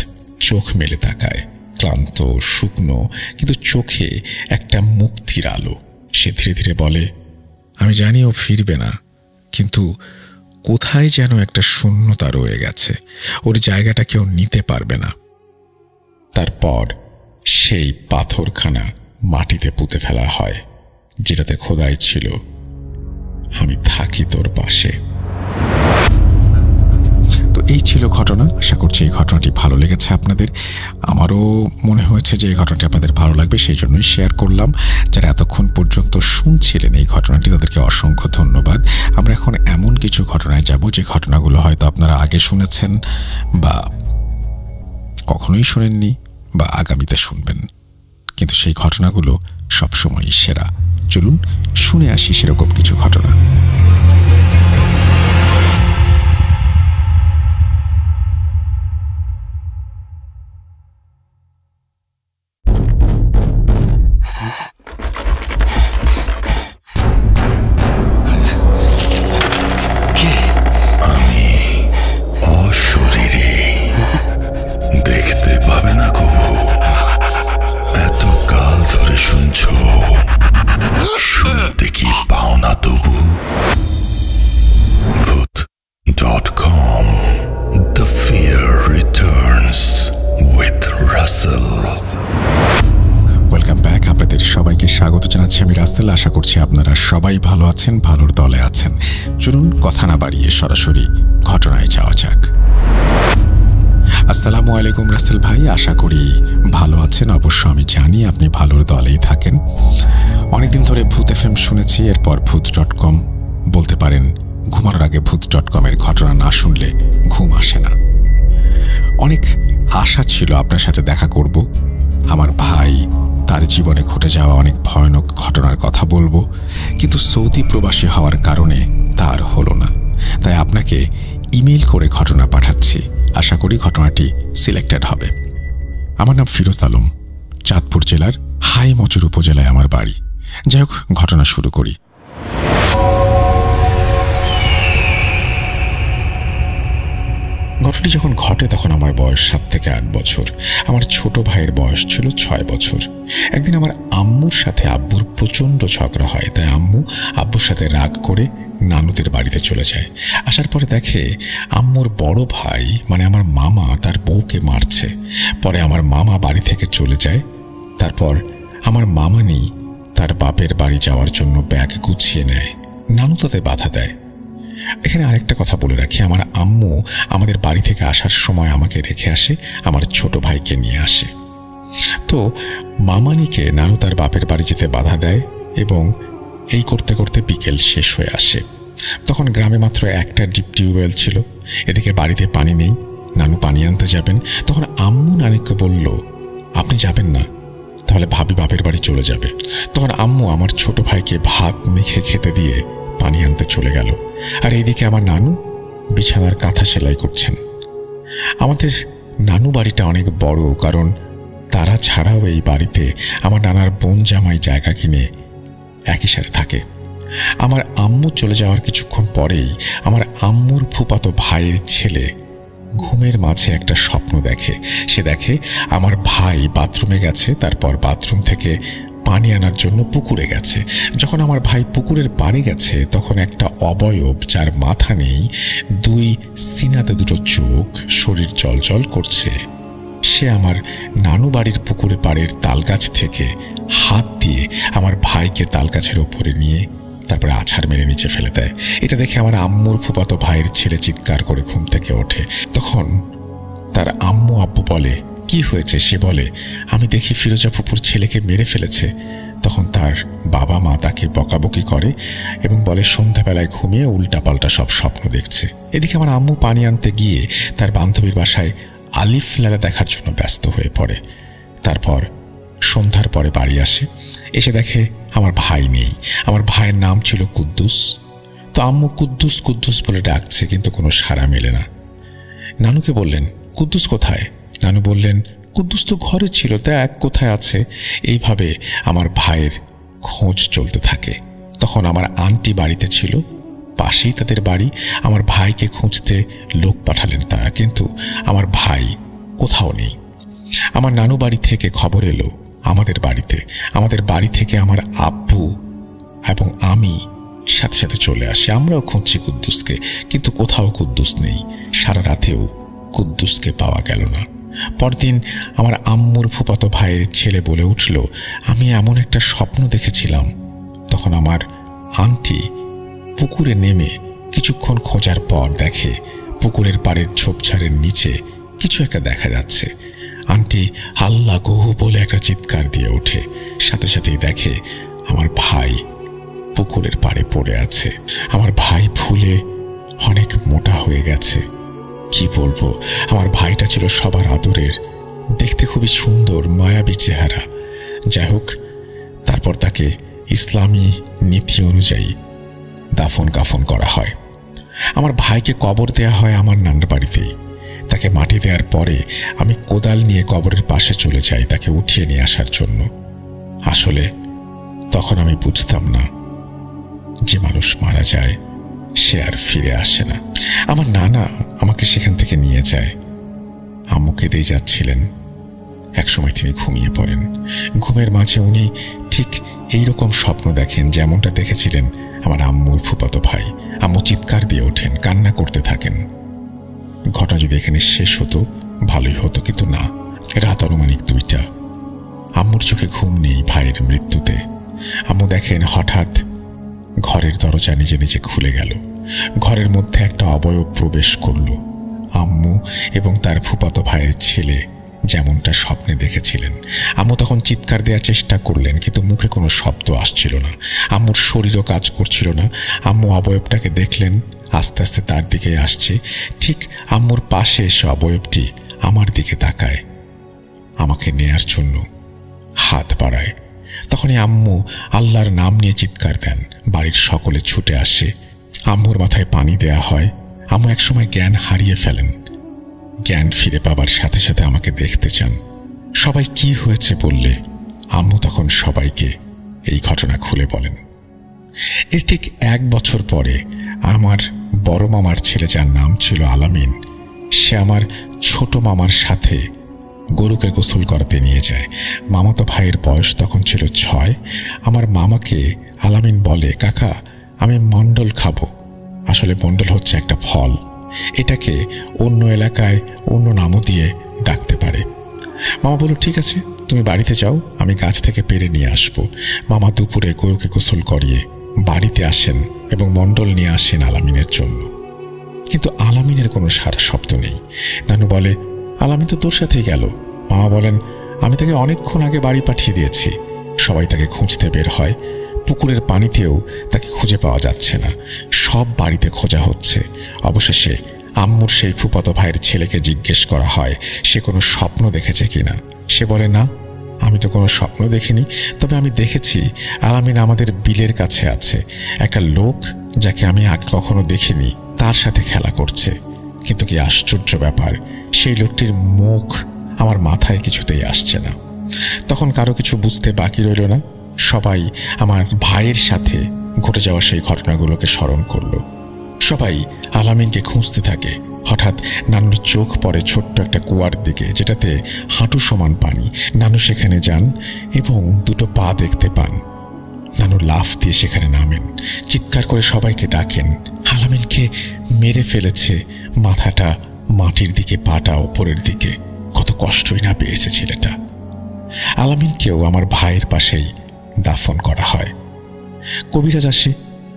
চোখ মেলে তাকায়, ক্লান্ত, শুকনো, কিন্তু চোখে একটা মুক্তির আলো। সে ধীরে ধীরে বলে, আমি জানি ও ফিরবে না, কিন্তু কোথায় যেন একটা শূন্যতা রয়ে গেছে, ওর জায়গাটা কেউ নিতে পারবে না। তারপর সেই পাথরখানা মাটিতে পুঁতে ফেলা হয়, যেটাতে খোদাই ছিল, আমি থাকি তোর পাশে। তো এই ছিল ঘটনা। আশা করছি এই ঘটনাটি ভালো লেগেছে আপনাদের। আমারও মনে হয়েছে যে এই ঘটনাটি আপনাদের ভালো লাগবে, সেই জন্যই শেয়ার করলাম। যারা এতক্ষণ পর্যন্ত শুনছিলেন এই ঘটনাটি, তাদেরকে অসংখ্য ধন্যবাদ। আমরা এখন এমন কিছু ঘটনায় যাব যে ঘটনাগুলো হয়তো আপনারা আগে শুনেছেন বা কখনোই শোনেননি বা আগামীতে শুনবেন, কিন্তু সেই ঘটনাগুলো সবসময়ই সেরা। চলুন শুনে আসি সেরকম কিছু ঘটনা। স্বাগত জানাচ্ছি আমি রাসেল। আশা করছি আপনারা সবাই ভালো আছেন, ভালোর দলে আছেন। চলুন কথা না বাড়িয়ে সরাসরি ঘটনায় যাওয়া যাক। আসসালামু আলাইকুম রাসেল ভাই, আশা করি ভালো আছেন। অবশ্য আমি জানি আপনি ভালোর দলেই থাকেন। অনেকদিন ধরে ভূত FM শুনেছি, এরপর ভূত.com, বলতে পারেন ঘুমানোর আগে ভূত.com-এর ঘটনা না শুনলে ঘুম আসে না। অনেক আশা ছিল আপনার সাথে দেখা করব, আমার ভাই তার জীবনে ঘটে যাওয়া অনেক ভয়ানক ঘটনার কথা বলবো, কিন্তু সৌদি প্রবাসী হওয়ার কারণে তার হলো না। তাই আপনাকে ইমেল করে ঘটনা পাঠাচ্ছি, আশা করি ঘটনাটি সিলেক্টেড হবে। আমার নাম ফিরোজ আলম, চাঁদপুর জেলার হাইমচুর উপজেলায় আমার বাড়ি। যাই হোক, ঘটনা শুরু করি। ঘটনাটি যখন ঘটে তখন আমার বয়স 7 থেকে 8 বছর। আমার ছোট ভাইয়ের বয়স ছিল 6 বছর। একদিন আমার আম্মুর সাথে আব্বুর প্রচণ্ড ঝগড়া হয়, তাই আম্মু আব্বুর সাথে রাগ করে নানুদের বাড়িতে চলে যায়। আসার পরে দেখে আম্মুর বড় ভাই মানে আমার মামা তার বউকে মারছে। পরে আমার মামা বাড়ি থেকে চলে যায়। তারপর আমার মামানি তার বাপের বাড়ি যাওয়ার জন্য ব্যাগ গুছিয়ে নেয়, নানু তাতে বাধা দেয়। এখানে আরেকটা কথা বলে রাখি, আমার আম্মু আমাদের বাড়ি থেকে আসার সময় আমাকে রেখে আসে, আমার ছোট ভাইকে নিয়ে আসে। তো মামানিকে নানু তার বাপের বাড়ি যেতে বাধা দেয় এবং এই করতে করতে বিকেল শেষ হয়ে আসে। তখন গ্রামে মাত্র একটা ডিপ টিউবওয়েল ছিল, এদিকে বাড়িতে পানি নেই। নানু পানি আনতে যাবেন, তখন আম্মু নানিকে বলল, আপনি যাবেন না, তাহলে ভাবি বাপের বাড়ি চলে যাবে। তখন আম্মু আমার ছোট ভাইকে ভাত মেখে খেতে দিয়ে পানি আনতে চলে গেল। আর এইদিকে আমার নানু বিছানার কাঁথা সেলাই করছেন। আমাদের নানু বাড়িটা অনেক বড়, কারণ তারা ছাড়াও এই বাড়িতে আমার নানার বোন জামাই জায়গা কিনে একই সাথে থাকে। আমার আম্মু চলে যাওয়ার কিছুক্ষণ পরেই আমার আম্মুর ফুফাতো ভাইয়ের ছেলে ঘুমের মাঝে একটা স্বপ্ন দেখে। সে দেখে আমার ভাই বাথরুমে গেছে, তারপর বাথরুম থেকে পানি আনার জন্য পুকুরে গেছে। যখন আমার ভাই পুকুরের পাড়ে গেছে, তখন একটা অবয়ব যার মাথা নেই, দুই সিনাতে দুটো চোখ, শরীর জলজল করছে, সে আমার নানু বাড়ির পুকুরে পাড়ের তালগাছ থেকে হাত দিয়ে আমার ভাইকে তালগাছের ওপরে নিয়ে তারপরে আছাড় মেরে নিচে ফেলে দেয়। এটা দেখে আমার আম্মুর ফুফাতো ভাইয়ের ছেলে চিৎকার করে ঘুম থেকে ওঠে। তখন তার আম্মু আব্বু বলে, কি হয়েছে? সে বলে, আমি দেখি ফিরোজা ফুপুর ছেলেকে মেরে ফেলেছে। তখন তার বাবা মা তাকে বকাবকি করে এবং বলে সন্ধ্যাবেলায় ঘুমিয়ে উল্টাপাল্টা সব স্বপ্ন দেখছে। এদিকে আমার আম্মু পানি আনতে গিয়ে তার বান্ধবীর বাসায় আলিফ লালা দেখার জন্য ব্যস্ত হয়ে পড়ে। তারপর সন্ধ্যার পরে বাড়ি আসে, এসে দেখে আমার ভাই নেই। আমার ভাইয়ের নাম ছিল কুদ্দুস। তো আম্মু কুদ্দুস কুদ্দুস বলে ডাকছে, কিন্তু কোনো সাড়া মেলে না। নানুকে বললেন, কুদ্দুস কোথায়? নানু বললেন, কুদ্দুস তো ঘরে ছিল, দেখ কোথায় আছে। এইভাবে আমার ভাইয়ের খোঁজ চলতে থাকে। তখন আমার আন্টি বাড়িতে ছিল, পাশেই তাদের বাড়ি। আমার ভাইকে খুঁজতে লোক পাঠালেন তারা, কিন্তু আমার ভাই কোথাও নেই। আমার নানু বাড়ি থেকে খবর এলো আমাদের বাড়ি থেকে আমার আব্বু এবং আমি সাথে সাথে চলে আসি। আমরাও খুঁজছি কুদ্দুসকে, কিন্তু কোথাও কুদ্দুস নেই। সারা রাতেও কুদ্দুসকে পাওয়া গেল না। পরদিন আমার আম্মুর ফুফাতো ভাইয়ের ছেলে বলে উঠল, আমি এমন একটা স্বপ্ন দেখেছিলাম। তখন আমার আন্টি পুকুরে নেমে কিছুক্ষণ খোঁজার পর দেখে পুকুরের পাড়ের ঝোপঝাড়ের নিচে কিছু একটা দেখা যাচ্ছে। আন্টি আল্লাহ গো বলে একটা চিৎকার দিয়ে ওঠে। সাথে সাথেই দেখে আমার ভাই পুকুরের পাড়ে পড়ে আছে। আমার ভাই ফুলে অনেক মোটা হয়ে গেছে। কি বলবো, আমার ভাইটা ছিল সবার আদরের, দেখতে খুবই সুন্দর, মায়াবী চেহারা। যাই হোক, তারপর তাকে ইসলামী নীতি অনুযায়ী দাফন কাফন করা হয়। আমার ভাইকে কবর দেয়া হয় আমার নানার বাড়িতেই। তাকে মাটি দেওয়ার পরে আমি কোদাল নিয়ে কবরের পাশে চলে যাই তাকে উঠিয়ে নিয়ে আসার জন্য। আসলে তখন আমি বুঝতাম না যে মানুষ মারা যায় সে আর ফিরে আসে না। আমার নানা আমাকে সেখান থেকে নিয়ে যায়। আম্মু কেঁদেই যাচ্ছিলেন। একসময় তিনি ঘুমিয়ে পড়েন। ঘুমের মাঝে উনি ঠিক এইরকম স্বপ্ন দেখেন যেমনটা দেখেছিলেন আমার আম্মুর ফুফাতো ভাই। আম্মু চিৎকার দিয়ে ওঠেন, কান্না করতে থাকেন। ঘটনা যদি এখানে শেষ হতো ভালোই হতো, কিন্তু না। রাত আনুমানিক 2টা। আম্মুর চোখে ঘুম নেই ভাইয়ের মৃত্যুতে। আম্মু দেখেন হঠাৎ ঘরের দরজা নিজে নিজে খুলে গেল। ঘরের মধ্যে একটা অবয়ব প্রবেশ করল। আম্মু এবং তার ফুফাতো ভাইয়ের ছেলে যেমনটা স্বপ্নে দেখেছিলেন। আম্মু তখন চিৎকার দেওয়ার চেষ্টা করলেন, কিন্তু মুখে কোনো শব্দ আসছিল না। আম্মুর শরীরও কাজ করছিল না। আম্মু অবয়বটাকে দেখলেন, আস্তে আস্তে তার দিকে আসছে। ঠিক আম্মুর পাশে এসে অবয়বটি আমার দিকে তাকায়, আমাকে নেয়ার জন্য হাত বাড়ায়। তখনই আম্মু আল্লাহর নাম নিয়ে চিৎকার দেন। বাড়ির সকলে ছুটে আসে। আম্মুর মাথায় পানি দেয়া হয়। আম্মু একসময় জ্ঞান হারিয়ে ফেলেন। জ্ঞান ফিরে পাবার সাথে সাথে আমাকে দেখতে চান। সবাই কি হয়েছে বললে আম্মু তখন সবাইকে এই ঘটনা খুলে বলেন। এর ঠিক 1 বছর পরে আমার বড় মামার ছেলে, যার নাম ছিল আলামিন, সে আমার ছোট মামার সাথে গরুকে গোসল করাতে নিয়ে যায়। মামাতো ভাইয়ের বয়স তখন ছিল 6। আমার মামাকে আলামিন বলে, কাকা আমি মণ্ডল খাবো। আসলে মণ্ডল হচ্ছে একটা ফল। এটাকে অন্য এলাকায় অন্য নামও দিয়ে ডাকতে পারে। মামা বলল, ঠিক আছে তুমি বাড়িতে যাও, আমি গাছ থেকে পেরে নিয়ে আসবো। মামা দুপুরে গরুকে গোসল করিয়ে বাড়িতে আসেন এবং মণ্ডল নিয়ে আসেন আলামিনের জন্য। কিন্তু আলামিনের কোনো সারা শব্দ নেই। নানু বলে, আলামিন তো তোর সাথেই গেল। মামা বলেন, আমি তাকে অনেকক্ষণ আগে বাড়ি পাঠিয়ে দিয়েছি। সবাই তাকে খুঁজতে বের হয়। পুকুরের পানিতেও তাকে খুঁজে পাওয়া যাচ্ছে না। সব বাড়িতে খোঁজা হচ্ছে। অবশেষে আম্মুর সেই ফুফাতো ভাইয়ের ছেলেকে জিজ্ঞেস করা হয় সে কোনো স্বপ্ন দেখেছে কিনা। সে বলে, না আমি তো কোনো স্বপ্ন দেখিনি, তবে আমি দেখেছি আলামিন আমাদের বিলের কাছে আছে। একটা লোক যাকে আমি আগে কখনো দেখিনি তার সাথে খেলা করছে। কিন্তু কি আশ্চর্য ব্যাপার, সেই লোকটির মুখ আমার মাথায় কিছুতেই আসছে না। তখন কারো কিছু বুঝতে বাকি রইল না। সবাই আমার ভাইয়ের সাথে ঘটে যাওয়া সেই ঘটনাগুলোকে স্মরণ করল। সবাই আলামিনকে খুঁজতে থাকে। হঠাৎ নানুর চোখ পড়ে ছোট্ট একটা কুয়ার দিকে, যেটাতে হাঁটু সমান পানি। নানু সেখানে যান এবং দুটো পা দেখতে পান। নানু লাফ দিয়ে সেখানে নামেন, চিৎকার করে সবাইকে ডাকেন, আলামিনকে মেরে ফেলেছে। মাথাটা মাটির দিকে, পাটা ওপরের দিকে। কত কষ্টই না পেয়েছে ছেলেটা। আলামিনকেও আমার ভাইয়ের পাশেই দাফন করা হয়। কবিরাজ আসে,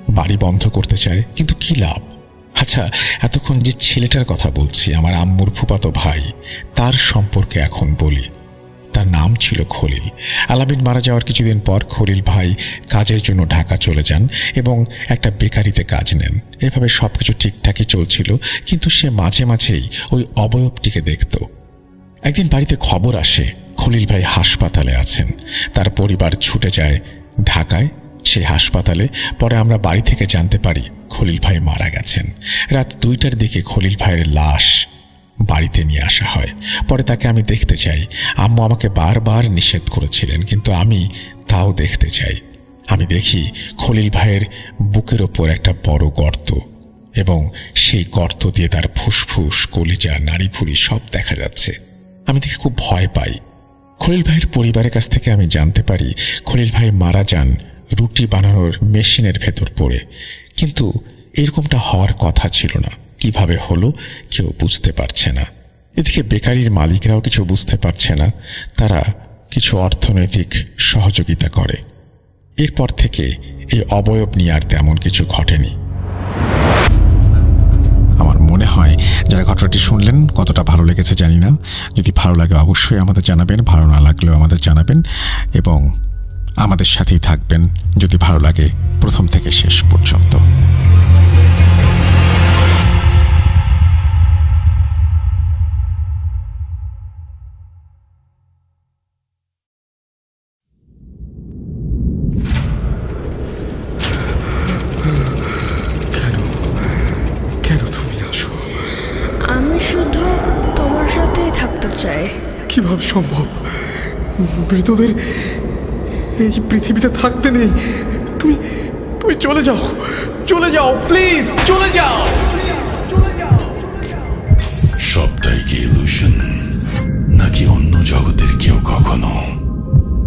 বাড়ি বন্ধ করতে চায়, কিন্তু কি লাভ? আচ্ছা, এতক্ষণ যে ছেলেটার কথা বলছি, আমার আম্মুর ফুফাতো ভাই, তার সম্পর্কে এখন বলি। তার নাম ছিল খলিল। আলামিন মারা যাওয়ার কিছুদিন পর খলিল ভাই কাজের জন্য ঢাকা চলে যান এবং একটা বেকারিতে কাজ নেন। এভাবে সবকিছু ঠিকঠাকই চলছিল, কিন্তু সে মাঝে মাঝেই ওই অবয়বটিকে দেখত। একদিন বাড়িতে খবর আসে খলিল ভাই হাসপাতালে আছেন। তার পরিবার ছুটে যায় ঢাকায় সেই হাসপাতালে। পরে আমরা বাড়ি থেকে জানতে পারি খলিল ভাই মারা গেছেন। রাত 2টার দিকে খলিল ভাইয়ের লাশ বাড়িতে নিয়ে আসা হয়। পরে তাকে আমি দেখতে চাই। আম্মু আমাকে বারবার নিষেধ করেছিলেন, কিন্তু আমি তাও দেখতে চাই। আমি দেখি খলিল ভাইয়ের বুকের ওপর একটা বড় গর্ত, এবং সেই গর্ত দিয়ে তার ফুসফুস, কলিজা, নাড়িভুড়ি সব দেখা যাচ্ছে। আমি দেখে খুব ভয় পাই। খলিল ভাইয়ের পরিবারের কাছ থেকে আমি জানতে পারি খলিল ভাই মারা যান রুটি বানানোর মেশিনের ভেতর পড়ে। কিন্তু এরকমটা হওয়ার কথা ছিল না। কিভাবে হলো কেউ বুঝতে পারছে না। এদিকে বেকারির মালিকরাও কিছু বুঝতে পারছে না। তারা কিছু অর্থনৈতিক সহযোগিতা করে। এরপর থেকে এই অবয়ব নিয়ে আর তেমন কিছু ঘটেনি। আমার মনে হয় যারা ঘটনাটি শুনলেন কতটা ভালো লেগেছে জানি না। যদি ভালো লাগে অবশ্যই আমাদের জানাবেন, ভালো না লাগলেও আমাদের জানাবেন, এবং আমাদের সাথেই থাকবেন যদি ভালো লাগে প্রথম থেকে শেষ পর্যন্ত। কেন তুমি আসো? আমি শুধু তোমার সাথেই থাকতে চাই। কিভাবে সম্ভব? মৃতদের এই পৃথিবীতে থাকতে নেই। তুমি তুমি চলে যাও, চলে যাও, প্লিজ চলে যাও। সবটাই কি ইলুশন, নাকি অন্য জগতের কেউ কখনো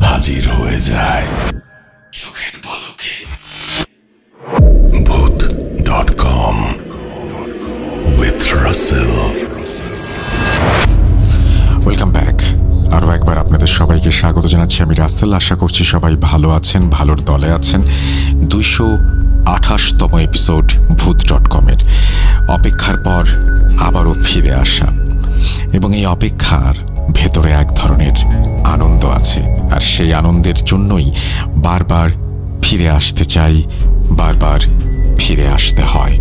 হাজির হয়ে যায় চোখের পলকে? Bhoot.com with Russell। Welcome back. আরও একবার আপনাদের সবাইকে স্বাগত জানাচ্ছি। আমি রাসেল। আশা করছি সবাই ভালো আছেন, ভালোর দলে আছেন। 228তম এপিসোড Bhoot.com-এর অপেক্ষার পর আবারও ফিরে আসা, এবং এই অপেক্ষার ভেতরে এক ধরনের আনন্দ আছে। আর সেই আনন্দের জন্যই বারবার ফিরে আসতে চাই, বারবার ফিরে আসতে হয়।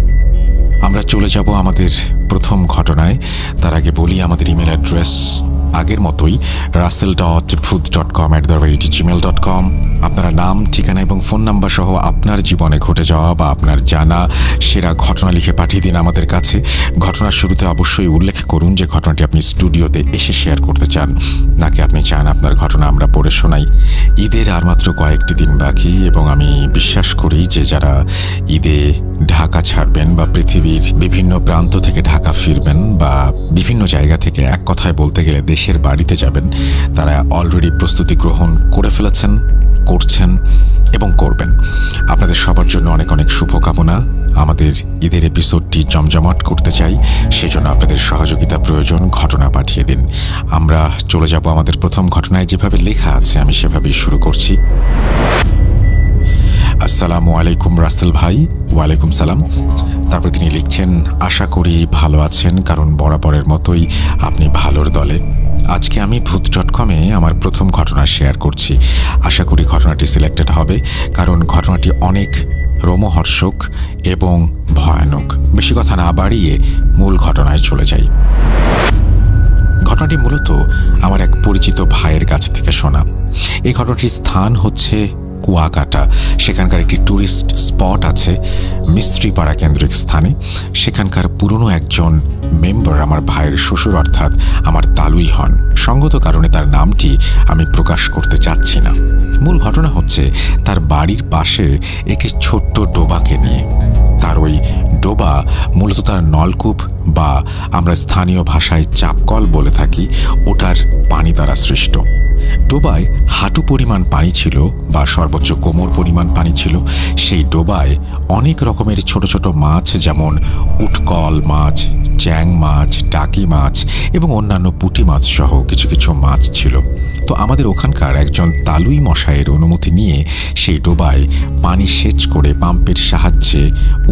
আমরা চলে যাব আমাদের প্রথম ঘটনায়। তার আগে বলি আমাদের ইমেল অ্যাড্রেস আগের মতোই russell.bhoot.com@gmail.com। আপনারা নাম, ঠিকানা এবং ফোন নাম্বার সহ আপনার জীবনে ঘটে যাওয়া বা আপনার জানা সেরা ঘটনা লিখে পাঠিয়ে দিন আমাদের কাছে। ঘটনার শুরুতে অবশ্যই উল্লেখ করুন যে ঘটনাটি আপনি স্টুডিওতে এসে শেয়ার করতে চান, নাকি আপনি চান আপনার ঘটনা আমরা পড়ে শোনাই। ঈদের আর মাত্র কয়েকটি দিন বাকি, এবং আমি বিশ্বাস করি যে যারা ঈদে ঢাকা ছাড়বেন বা পৃথিবীর বিভিন্ন প্রান্ত থেকে ঢাকা ফিরবেন বা বিভিন্ন জায়গা থেকে এক কথায় বলতে গেলে দেশের বাড়িতে যাবেন, তারা অলরেডি প্রস্তুতি গ্রহণ করে ফেলেছেন, করছেন এবং করবেন। আপনাদের সবার জন্য অনেক অনেক শুভকামনা। আমাদের ঈদের এপিসোডটি জমজমাট করতে চাই, সেজন্য আপনাদের সহযোগিতা প্রয়োজন। ঘটনা পাঠিয়ে দিন। আমরা চলে যাব আমাদের প্রথম ঘটনায়। যেভাবে লেখা আছে আমি সেভাবেই শুরু করছি। আসসালামু আলাইকুম রাসেল ভাই। ওয়ালাইকুম সালাম। তারপর তিনি লিখছেন, আশা করি ভালো আছেন, কারণ বরাবরের মতোই আপনি ভালোর দলে। আজকে আমি Bhoot.com-এ আমার প্রথম ঘটনা শেয়ার করছি। আশা করি ঘটনাটি সিলেক্টেড হবে, কারণ ঘটনাটি অনেক রোমহর্ষক এবং ভয়ানক। বেশি কথা না বাড়িয়ে মূল ঘটনায় চলে যাই। ঘটনাটি মূলত আমার এক পরিচিত ভাইয়ের কাছ থেকে শোনা। এই ঘটনাটির স্থান হচ্ছে কুয়াকাটা, সেখানকার একটি ট্যুরিস্ট স্পট আছে মিস্ত্রিপাড়া কেন্দ্রিক স্থানে। সেখানকার পুরনো একজন মেম্বার আমার ভাইয়ের শ্বশুর অর্থাৎ আমার তালুই হন। সঙ্গত কারণে তার নামটি আমি প্রকাশ করতে চাচ্ছি না। মূল ঘটনা হচ্ছে তার বাড়ির পাশে একটি ছোট্ট ডোবাকে নিয়ে। তার ওই ডোবা মূলত তার নলকূপ বা আমরা স্থানীয় ভাষায় চাপকল বলে থাকি, ওটার পানি দ্বারা সৃষ্ট। ডোবায় হাঁটু পরিমাণ পানি ছিল বা সর্বোচ্চ কোমর পরিমাণ পানি ছিল। সেই ডোবায় অনেক রকমের ছোট ছোট মাছ, যেমন উটকল মাছ, চ্যাং মাছ, টাকি মাছ এবং অন্যান্য পুঁটি মাছ সহ কিছু কিছু মাছ ছিল। তো আমাদের ওখানকার একজন তালুই মশাইয়ের অনুমতি নিয়ে সেই ডোবায় পানি সেচ করে পাম্পের সাহায্যে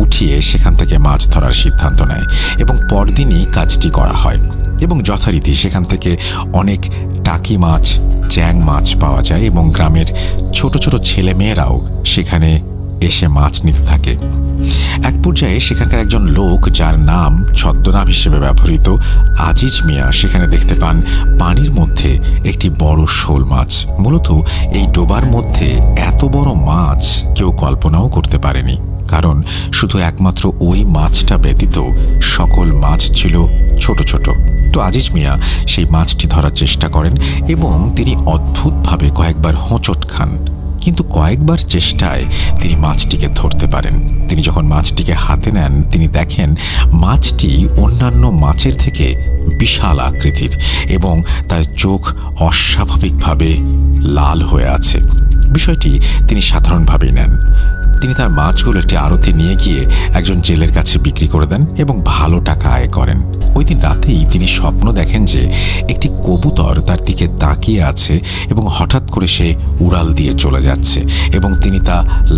উঠিয়ে সেখান থেকে মাছ ধরার সিদ্ধান্ত নেয় এবং পরদিনই কাজটি করা হয়। এবং যথারীতি সেখান থেকে অনেক টাকি মাছ, চ্যাং মাছ পাওয়া যায় এবং গ্রামের ছোট ছোট ছেলেমেয়েরাও সেখানে এসে মাছ নিতে থাকে। এক পর্যায়ে সেখানকার একজন লোক, যার নাম ছদ্মনাম হিসেবে ব্যবহৃত আজিজ মিয়া, সেখানে দেখতে পান পানির মধ্যে একটি বড় শোল মাছ। মূলত এই ডোবার মধ্যে এত বড় মাছ কেউ কল্পনাও করতে পারেনি, কারণ শুধু একমাত্র ওই মাছটা ব্যতীত সকল মাছ ছিল ছোট ছোট। তো আজিজ মিয়া সেই মাছটি ধরার চেষ্টা করেন এবং তিনি অদ্ভুতভাবে কয়েকবার হোঁচট খান, কিন্তু কয়েকবার চেষ্টায় তিনি মাছটিকে ধরতে পারেন। তিনি যখন মাছটিকে হাতে নেন, তিনি দেখেন মাছটি অন্যান্য মাছের থেকে বিশাল আকৃতির এবং তার চোখ অস্বাভাবিকভাবে লাল হয়ে আছে। বিষয়টি তিনি সাধারণভাবেই নেন। তিনি তার মাছগুলো একটি আড়তে নিয়ে গিয়ে একজন জেলের কাছে বিক্রি করে দেন এবং ভালো টাকা আয় করেন। ওই দিন রাতেই তিনি স্বপ্ন দেখেন যে একটি কবুতর তার দিকে তাকিয়ে আছে এবং হঠাৎ করে সে উড়াল দিয়ে চলে যাচ্ছে এবং তিনি তা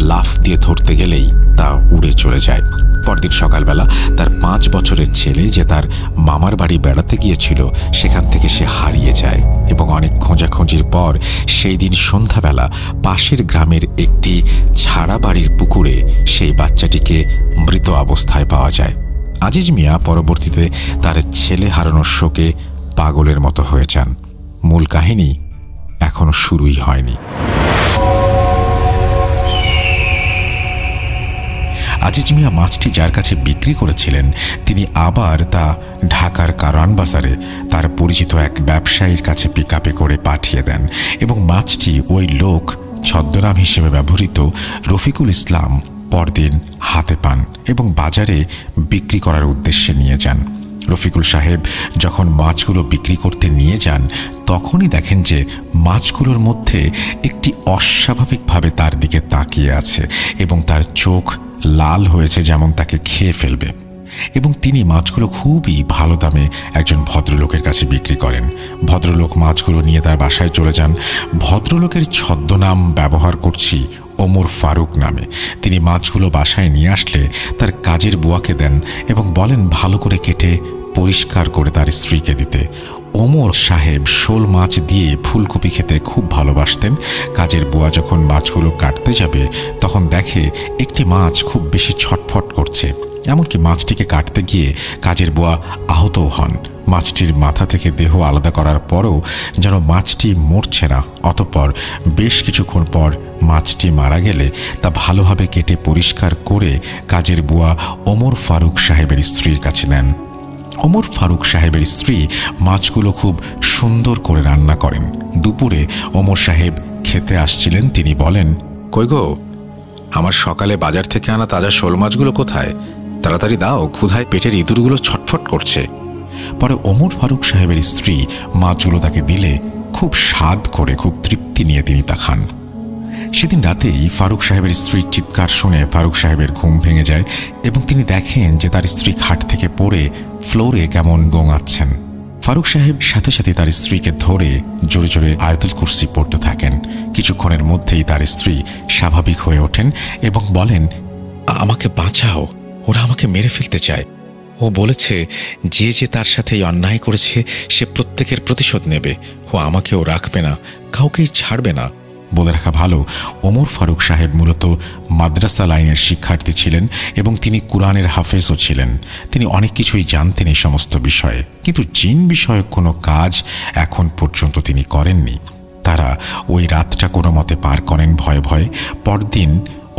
লাফ দিয়ে ধরতে গেলেই তা উড়ে চলে যায়। পরদিন সকালবেলা তার 5 বছরের ছেলে, যে তার মামার বাড়ি বেড়াতে গিয়েছিল, সেখান থেকে সে হারিয়ে যায় এবং অনেক খোঁজাখুঁজির পর সেই দিন সন্ধ্যাবেলা পাশের গ্রামের একটি ছাড়া বাড়ির পুকুরে সেই বাচ্চাটিকে মৃত অবস্থায় পাওয়া যায়। আজিজ মিয়া পরবর্তীতে তার ছেলে হারানোর শোকে পাগলের মতো হয়ে যান। মূল কাহিনী এখনো শুরুই হয়নি। আজিজ মিয়া মাছটি যার কাছে বিক্রি করেছিলেন, তিনি আবার তা ঢাকার কারওয়ান বাজারে তার পরিচিত এক ব্যবসায়ীর কাছে পিকআপে করে পাঠিয়ে দেন এবং মাছটি ওই লোক ছদ্মনাম হিসেবে ব্যবহৃত রফিকুল ইসলাম পরদিন হাতে পান এবং বাজারে বিক্রি করার উদ্দেশ্যে নিয়ে যান। রফিকুল সাহেব যখন মাছগুলো বিক্রি করতে নিয়ে যান, তখনই দেখেন যে মাছগুলোর মধ্যে একটি অস্বাভাবিকভাবে তার দিকে তাকিয়ে আছে এবং তার চোখ লাল হয়েছে, যেমন তাকে খেয়ে ফেলবে। এবং তিনি মাছগুলো খুবই ভালো দামে একজন ভদ্রলোকের কাছে বিক্রি করেন। ভদ্রলোক মাছগুলো নিয়ে তার বাসায় চলে যান। ভদ্রলোকের ছদ্মনাম ব্যবহার করছি ওমর ফারুক নামে। তিনি মাছগুলো বাসায় নিয়ে আসলে তার কাজের বুয়াকে দেন এবং বলেন ভালো করে কেটে পরিষ্কার করে তার স্ত্রীকে দিতে। ওমর সাহেব শোল মাছ দিয়ে ফুলকপি খেতে খুব ভালোবাসতেন। কাজের বুয়া যখন মাছগুলো কাটতে যাবে, তখন দেখে একটি মাছ খুব বেশি ছটফট করছে। এমনকি মাছটিকে কাটতে গিয়ে কাজের বুয়া আহতও হন। মাছটির মাথা থেকে দেহ আলাদা করার পরও যেন মাছটি মরছে না। অতঃপর বেশ কিছুক্ষণ পর মাছটি মারা গেলে তা ভালোভাবে কেটে পরিষ্কার করে কাজের বুয়া ওমর ফারুক সাহেবের স্ত্রীর কাছে নেন। ওমর ফারুক সাহেবের স্ত্রী মাছগুলো খুব সুন্দর করে রান্না করেন। দুপুরে ওমর সাহেব খেতে আসছিলেন। তিনি বলেন, কই গো, আমার সকালে বাজার থেকে আনা তাজা শোল মাছগুলো কোথায়? তাড়াতাড়ি দাও, ক্ষুধায় পেটের ইঁদুরগুলো ছটফট করছে। পরে ওমর ফারুক সাহেবের স্ত্রী মাছগুলো তাকে দিলে খুব স্বাদ করে, খুব তৃপ্তি নিয়ে তিনি তা খান। সেদিন রাতেই ফারুক সাহেবের স্ত্রীর চিৎকার শুনে ফারুক সাহেবের ঘুম ভেঙে যায় এবং তিনি দেখেন যে তার স্ত্রী খাট থেকে পড়ে ফ্লোরে কেমন গোঙাচ্ছেন। ফারুক সাহেব সাথে সাথে তার স্ত্রীকে ধরে জোরে জোরে আয়াতুল কুরসি পড়তে থাকেন। কিছুক্ষণের মধ্যেই তার স্ত্রী স্বাভাবিক হয়ে ওঠেন এবং বলেন, আমাকে বাঁচাও, ওরা আমাকে মেরে ফেলতে চায়। ও বলেছে যে যে তার সাথে এই অন্যায় করেছে সে প্রত্যেকের প্রতিশোধ নেবে। ও আমাকেও রাখবে না, কাউকেই ছাড়বে না। বলে রাখা ভালো, ওমর ফারুক সাহেব মূলত মাদ্রাসা লাইনের শিক্ষার্থী ছিলেন এবং তিনি কুরআনের হাফেজও ছিলেন। তিনি অনেক কিছুই জানতেন এই সমস্ত বিষয়ে, কিন্তু জিন বিষয়ক কোনো কাজ এখন পর্যন্ত তিনি করেননি। তারা ওই রাতটা কোনো মতে পার করেন ভয়ে ভয়ে। পরদিন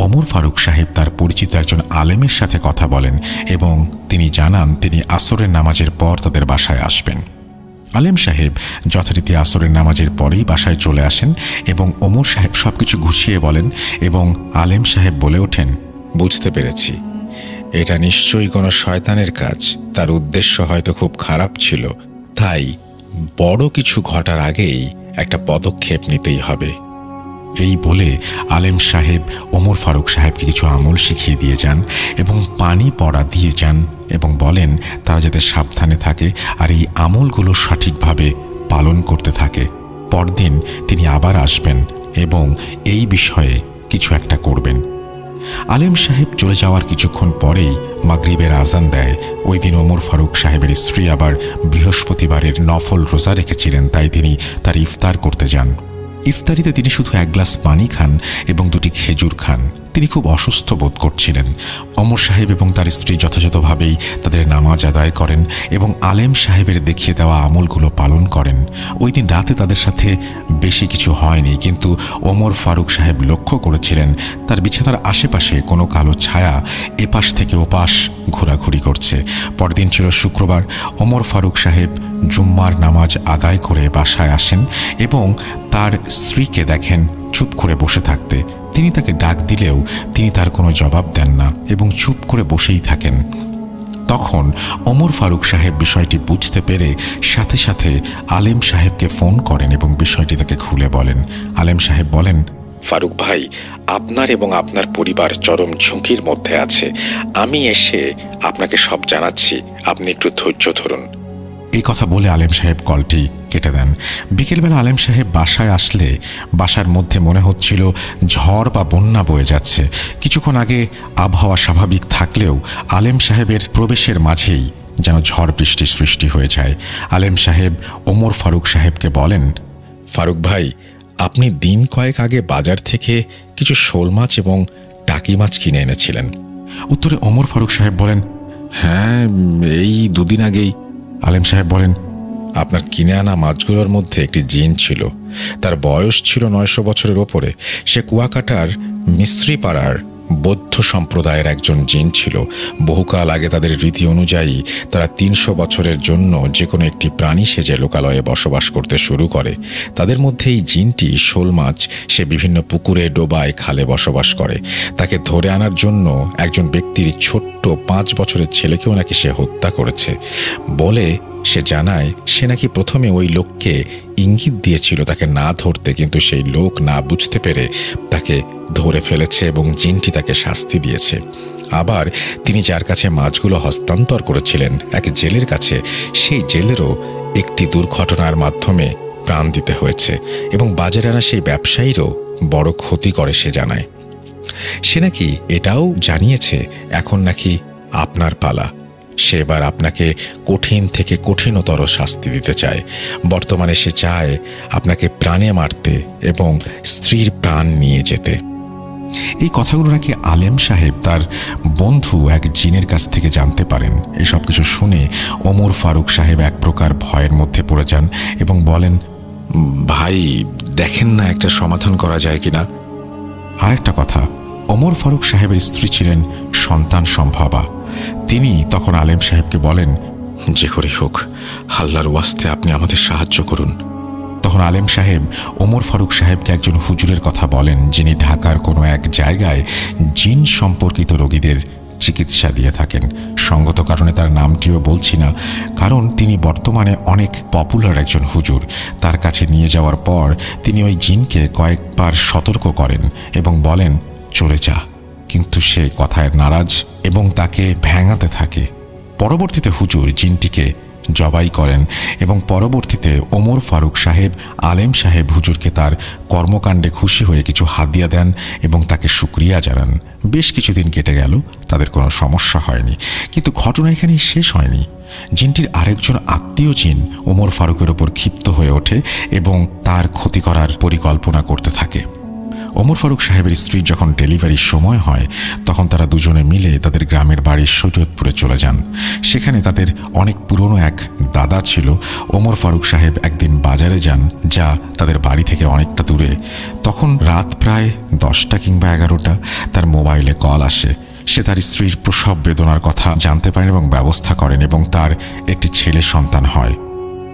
ওমর ফারুক সাহেব তার পরিচিত একজন আলেমের সাথে কথা বলেন এবং তিনি জানান তিনি আসরের নামাজের পর তাদের বাসায় আসবেন। আলেম সাহেব যথারীতি আসরের নামাজের পরেই বাসায় চলে আসেন এবং ওমর সাহেব সবকিছু গুছিয়ে বলেন এবং আলেম সাহেব বলে ওঠেন, বুঝতে পেরেছি, এটা নিশ্চয়ই কোনো শয়তানের কাজ। তার উদ্দেশ্য হয়তো খুব খারাপ ছিল, তাই বড় কিছু ঘটার আগেই একটা পদক্ষেপ নিতেই হবে। এই বলে আলেম সাহেব ওমর ফারুক সাহেবকে কিছু আমল শিখিয়ে দিয়ে যান এবং পানি পড়া দিয়ে যান এবং বলেন তারা যাতে সাবধানে থাকে আর এই আমলগুলো সঠিকভাবে পালন করতে থাকে। পরদিন তিনি আবার আসবেন এবং এই বিষয়ে কিছু একটা করবেন। আলেম সাহেব চলে যাওয়ার কিছুক্ষণ পরেই মাগরিবের আজান দেয়। ওই দিন ওমর ফারুক সাহেবের স্ত্রী আবার বৃহস্পতিবারের নফল রোজা রেখেছিলেন, তাই তিনি তার ইফতার করতে যান। ইফতারিতে তিনি শুধু এক গ্লাস পানি খান এবং 2টি খেজুর খান। তিনি খুব অসুস্থ বোধ করছিলেন। ওমর সাহেব এবং তার স্ত্রী যথাযথভাবেই তাদের নামাজ আদায় করেন এবং আলেম সাহেবের দেখিয়ে দেওয়া আমলগুলো পালন করেন। ওই দিন রাতে তাদের সাথে বেশি কিছু হয়নি, কিন্তু ওমর ফারুক সাহেব লক্ষ্য করেছিলেন তার বিছানার আশেপাশে কোনো কালো ছায়া এপাশ থেকে ওপাশ ঘোরাঘুরি করছে। পরদিন ছিল শুক্রবার। ওমর ফারুক সাহেব জুম্মার নামাজ আদায় করে বাসায় আসেন এবং তার স্ত্রীকে দেখেন চুপ করে বসে থাকতে। তিনি তাকে ডাক দিলেও তিনি তার কোনো জবাব দেন না এবং চুপ করে বসেই থাকেন। তখন ওমর ফারুক সাহেব বিষয়টি বুঝতে পেরে সাথে সাথে আলেম সাহেবকে ফোন করেন এবং বিষয়টি তাকে খুলে বলেন। আলেম সাহেব বলেন, ফারুক ভাই, আপনার এবং আপনার পরিবার চরম ঝুঁকির মধ্যে আছে। আমি এসে আপনাকে সব জানাচ্ছি, আপনি একটু ধৈর্য ধরুন। এই কথা বলে আলেম সাহেব কলটি কেটে দেন। বিকেলবেলা আলেম সাহেব বাসায় আসলে বাসার মধ্যে মনে হচ্ছিল ঝড় বা বন্যা বয়ে যাচ্ছে। কিছুক্ষণ আগে আবহাওয়া স্বাভাবিক থাকলেও আলেম সাহেবের প্রবেশের মাঝেই যেন ঝড় বৃষ্টির সৃষ্টি হয়ে যায়। আলেম সাহেব ওমর ফারুক সাহেবকে বলেন, ফারুক ভাই, আপনি দিন কয়েক আগে বাজার থেকে কিছু শোল মাছ এবং টাকি মাছ কিনে এনেছিলেন। উত্তরে ওমর ফারুক সাহেব বলেন, হ্যাঁ, এই 2 দিন আগেই। আলেম সাহেব বলেন, আপনার কিনে আনা মাছগুলোর মধ্যে একটি জিন ছিল। তার বয়স ছিল 900 বছরের ওপরে। সে কুয়াকাটার মিস্ত্রি পাড়ার বৌদ্ধ সম্প্রদায়ের একজন জিন ছিল। বহুকাল আগে তাদের রীতি অনুযায়ী তারা 300 বছরের জন্য যে কোনো একটি প্রাণী সেজে লোকালয়ে বসবাস করতে শুরু করে। তাদের মধ্যে এই জিনটি শোল মাছ, সে বিভিন্ন পুকুরে, ডোবায়, খালে বসবাস করে। তাকে ধরে আনার জন্য একজন ব্যক্তির ছোট্ট 5 বছরের ছেলেকেও নাকি সে হত্যা করেছে বলে সে জানায়। সে নাকি প্রথমে ওই লোককে ইঙ্গিত দিয়েছিল তাকে না ধরতে, কিন্তু সেই লোক না বুঝতে পেরে তাকে ধরে ফেলেছে এবং জিনটি তাকে শাস্তি দিয়েছে। আবার তিনি যার কাছে মাছগুলো হস্তান্তর করেছিলেন, এক জেলের কাছে, সেই জেলেরও একটি দুর্ঘটনার মাধ্যমে প্রাণ দিতে হয়েছে এবং বাজারে আনা সেই ব্যবসায়ীরও বড় ক্ষতি করে সে জানায়। সে নাকি এটাও জানিয়েছে এখন নাকি আপনার পালা। সে এবার আপনাকে কঠিন থেকে কঠিনতর শাস্তি দিতে চায়। বর্তমানে সে চায় আপনাকে প্রাণে মারতে এবং স্ত্রীর প্রাণ নিয়ে যেতে। এই কথাগুলো নাকি আলেম সাহেব তার বন্ধু এক জিনের কাছ থেকে জানতে পারেন। এসব কিছু শুনে ওমর ফারুক সাহেব এক প্রকার ভয়ের মধ্যে পড়ে যান এবং বলেন, ভাই, দেখেন না একটা সমাধান করা যায় কিনা। আরেকটা কথা, ওমর ফারুক সাহেবের স্ত্রী ছিলেন সন্তান সম্ভবা। তিনি তখন আলেম সাহেবকে বলেন, যে করে হোক আল্লাহর ওয়াস্তে আপনি আমাদের সাহায্য করুন। তখন আলেম সাহেব ওমর ফারুক সাহেবকে একজন হুজুরের কথা বলেন, যিনি ঢাকার কোনো এক জায়গায় জিন সম্পর্কিত রোগীদের চিকিৎসা দিয়ে থাকেন। সঙ্গত কারণে তার নামটিও বলছি না, কারণ তিনি বর্তমানে অনেক পপুলার একজন হুজুর। তার কাছে নিয়ে যাওয়ার পর তিনি ওই জিনকে কয়েকবার সতর্ক করেন এবং বলেন, চলে যা, কিন্তু সে কথায় নারাজ এবং তাকে ভেঙাতে থাকে। পরবর্তীতে হুজুর জিনটিকে জবাই করেন এবং পরবর্তীতে ওমর ফারুক সাহেব আলেম সাহেব হুজুরকে তার কর্মকাণ্ডে খুশি হয়ে কিছু হাদিয়া দেন এবং তাকে শুকরিয়া জানান। বেশ কিছুদিন কেটে গেল, তাদের কোনো সমস্যা হয়নি। কিন্তু ঘটনা এখানেই শেষ হয়নি। জিনটির আরেকজন আত্মীয় জিন ওমর ফারুকের ওপর ক্ষিপ্ত হয়ে ওঠে এবং তার ক্ষতি করার পরিকল্পনা করতে থাকে। ওমর ফারুক সাহেবের স্ত্রী যখন ডেলিভারির সময় হয় তখন তারা দুজনে মিলে তাদের গ্রামের বাড়ির সৈয়দপুরে চলে যান। সেখানে তাদের অনেক পুরনো এক দাদা ছিল। ওমর ফারুক সাহেব একদিন বাজারে যান, যা তাদের বাড়ি থেকে অনেকটা দূরে। তখন রাত প্রায় 10টা কিংবা 11টা। তার মোবাইলে কল আসে। সে তার স্ত্রীর প্রসব বেদনার কথা জানতে পারেন এবং ব্যবস্থা করেন এবং তার একটি ছেলে সন্তান হয়।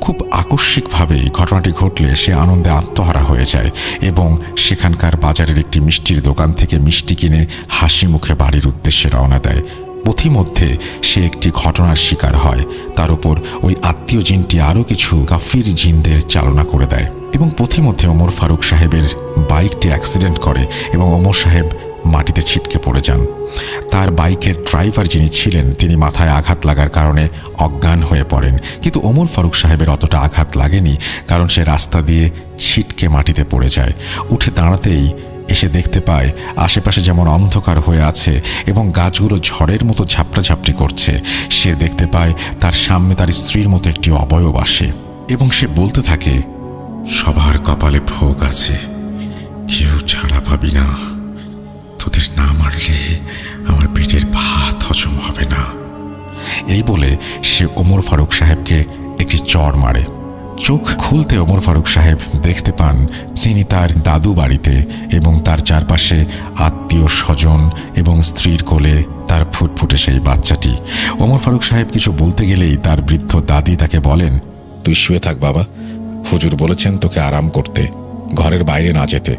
খুব আকস্মিকভাবে ঘটনাটি ঘটলে সে আনন্দে আত্মহারা হয়ে যায় এবং সেখানকার বাজারের একটি মিষ্টির দোকান থেকে মিষ্টি কিনে হাসি মুখে বাড়ির উদ্দেশ্যে রওনা দেয়। পথিমধ্যে সে একটি ঘটনার শিকার হয়। তার উপর ওই আত্মীয় জিনটি আরও কিছু কাফির জিনদের চালনা করে দেয় এবং পথিমধ্যে ওমর ফারুক সাহেবের বাইকটি অ্যাক্সিডেন্ট করে এবং ওমর সাহেব মাটিতে ছিটকে পড়ে যান। তার বাইকের ড্রাইভার যিনি ছিলেন তিনি মাথায় আঘাত লাগার কারণে অজ্ঞান হয়ে পড়েন, কিন্তু ওমর ফারুক সাহেবের অতটা আঘাত লাগেনি, কারণ সে রাস্তা দিয়ে ছিটকে মাটিতে পড়ে যায়। উঠে দাঁড়াতেই এসে দেখতে পায় আশেপাশে যেমন অন্ধকার হয়ে আছে এবং গাছগুলো ঝড়ের মতো ঝাপটাঝাপটি করছে। সে দেখতে পায় তার সামনে তার স্ত্রীর মতো একটি অবয়ব আসে এবং সে বলতে থাকে, সবার কপালে ভোগ আছে, কেউ ছাড়া পাবি না। তোদের না মারলে আমার পেটের ভাত হজম হবে না। এই বলে সে ওমর ফারুক সাহেবকে একটি চড় মারে। চোখ খুলতে ওমর ফারুক সাহেব দেখতে পান তিনি তার দাদু বাড়িতে এবং তার চারপাশে আত্মীয় স্বজন এবং স্ত্রীর কোলে তার ফুটফুটে সেই বাচ্চাটি। ওমর ফারুক সাহেব কিছু বলতে গেলেই তার বৃদ্ধ দাদি তাকে বলেন, তুই শুয়ে থাক বাবা, হুজুর বলেছেন তোকে আরাম করতে, ঘরের বাইরে না যেতে।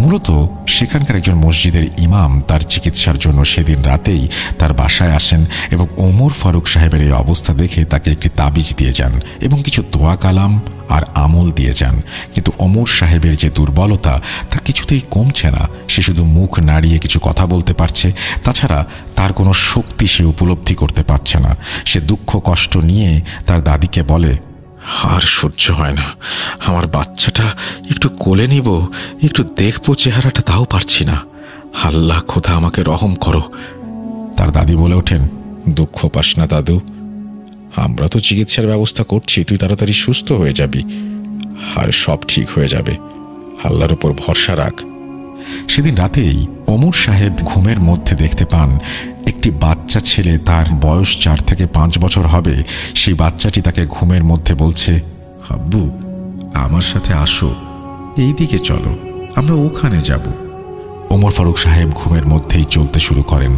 মূলত সেখানকার একজন মসজিদের ইমাম তার চিকিৎসার জন্য সেদিন রাতেই তার বাসায় আসেন এবং ওমর ফারুক সাহেবের এই অবস্থা দেখে তাকে একটি তাবিজ দিয়ে যান এবং কিছু দোয়া কালাম আর আমল দিয়ে যান। কিন্তু ওমর সাহেবের যে দুর্বলতা তা কিছুতেই কমছে না। সে শুধু মুখ নাড়িয়ে কিছু কথা বলতে পারছে, তাছাড়া তার কোনো শক্তি সে উপলব্ধি করতে পারছে না। সে দুঃখ কষ্ট নিয়ে তার দাদিকে বলে, আর সহ্য হয় না, আমার বাচ্চাটা একটু কোলে নিব, একটু দেখবো চেহারাটা, তাও পারছি না। আল্লাহ খোদা আমাকে রহম করো। তার দাদি বলে ওঠেন, দুঃখ পাস না দাদু, আমরা তো চিকিৎসার ব্যবস্থা করছি, তুই তাড়াতাড়ি সুস্থ হয়ে যাবি আর সব ঠিক হয়ে যাবে, আল্লাহর উপর ভরসা রাখ। সেদিন রাতেই ওমর সাহেব ঘুমের মধ্যে দেখতে পান একটি বাচ্চা ছেলে, তার বয়স 4 থেকে 5 বছর হবে। সেই বাচ্চাটি তাকে ঘুমের মধ্যে বলছে, আব্বু আমার সাথে আসো, এই দিকে চলো, আমরা ওখানে যাব। ওমর ফারুক সাহেব ঘুমের মধ্যেই চলতে শুরু করেন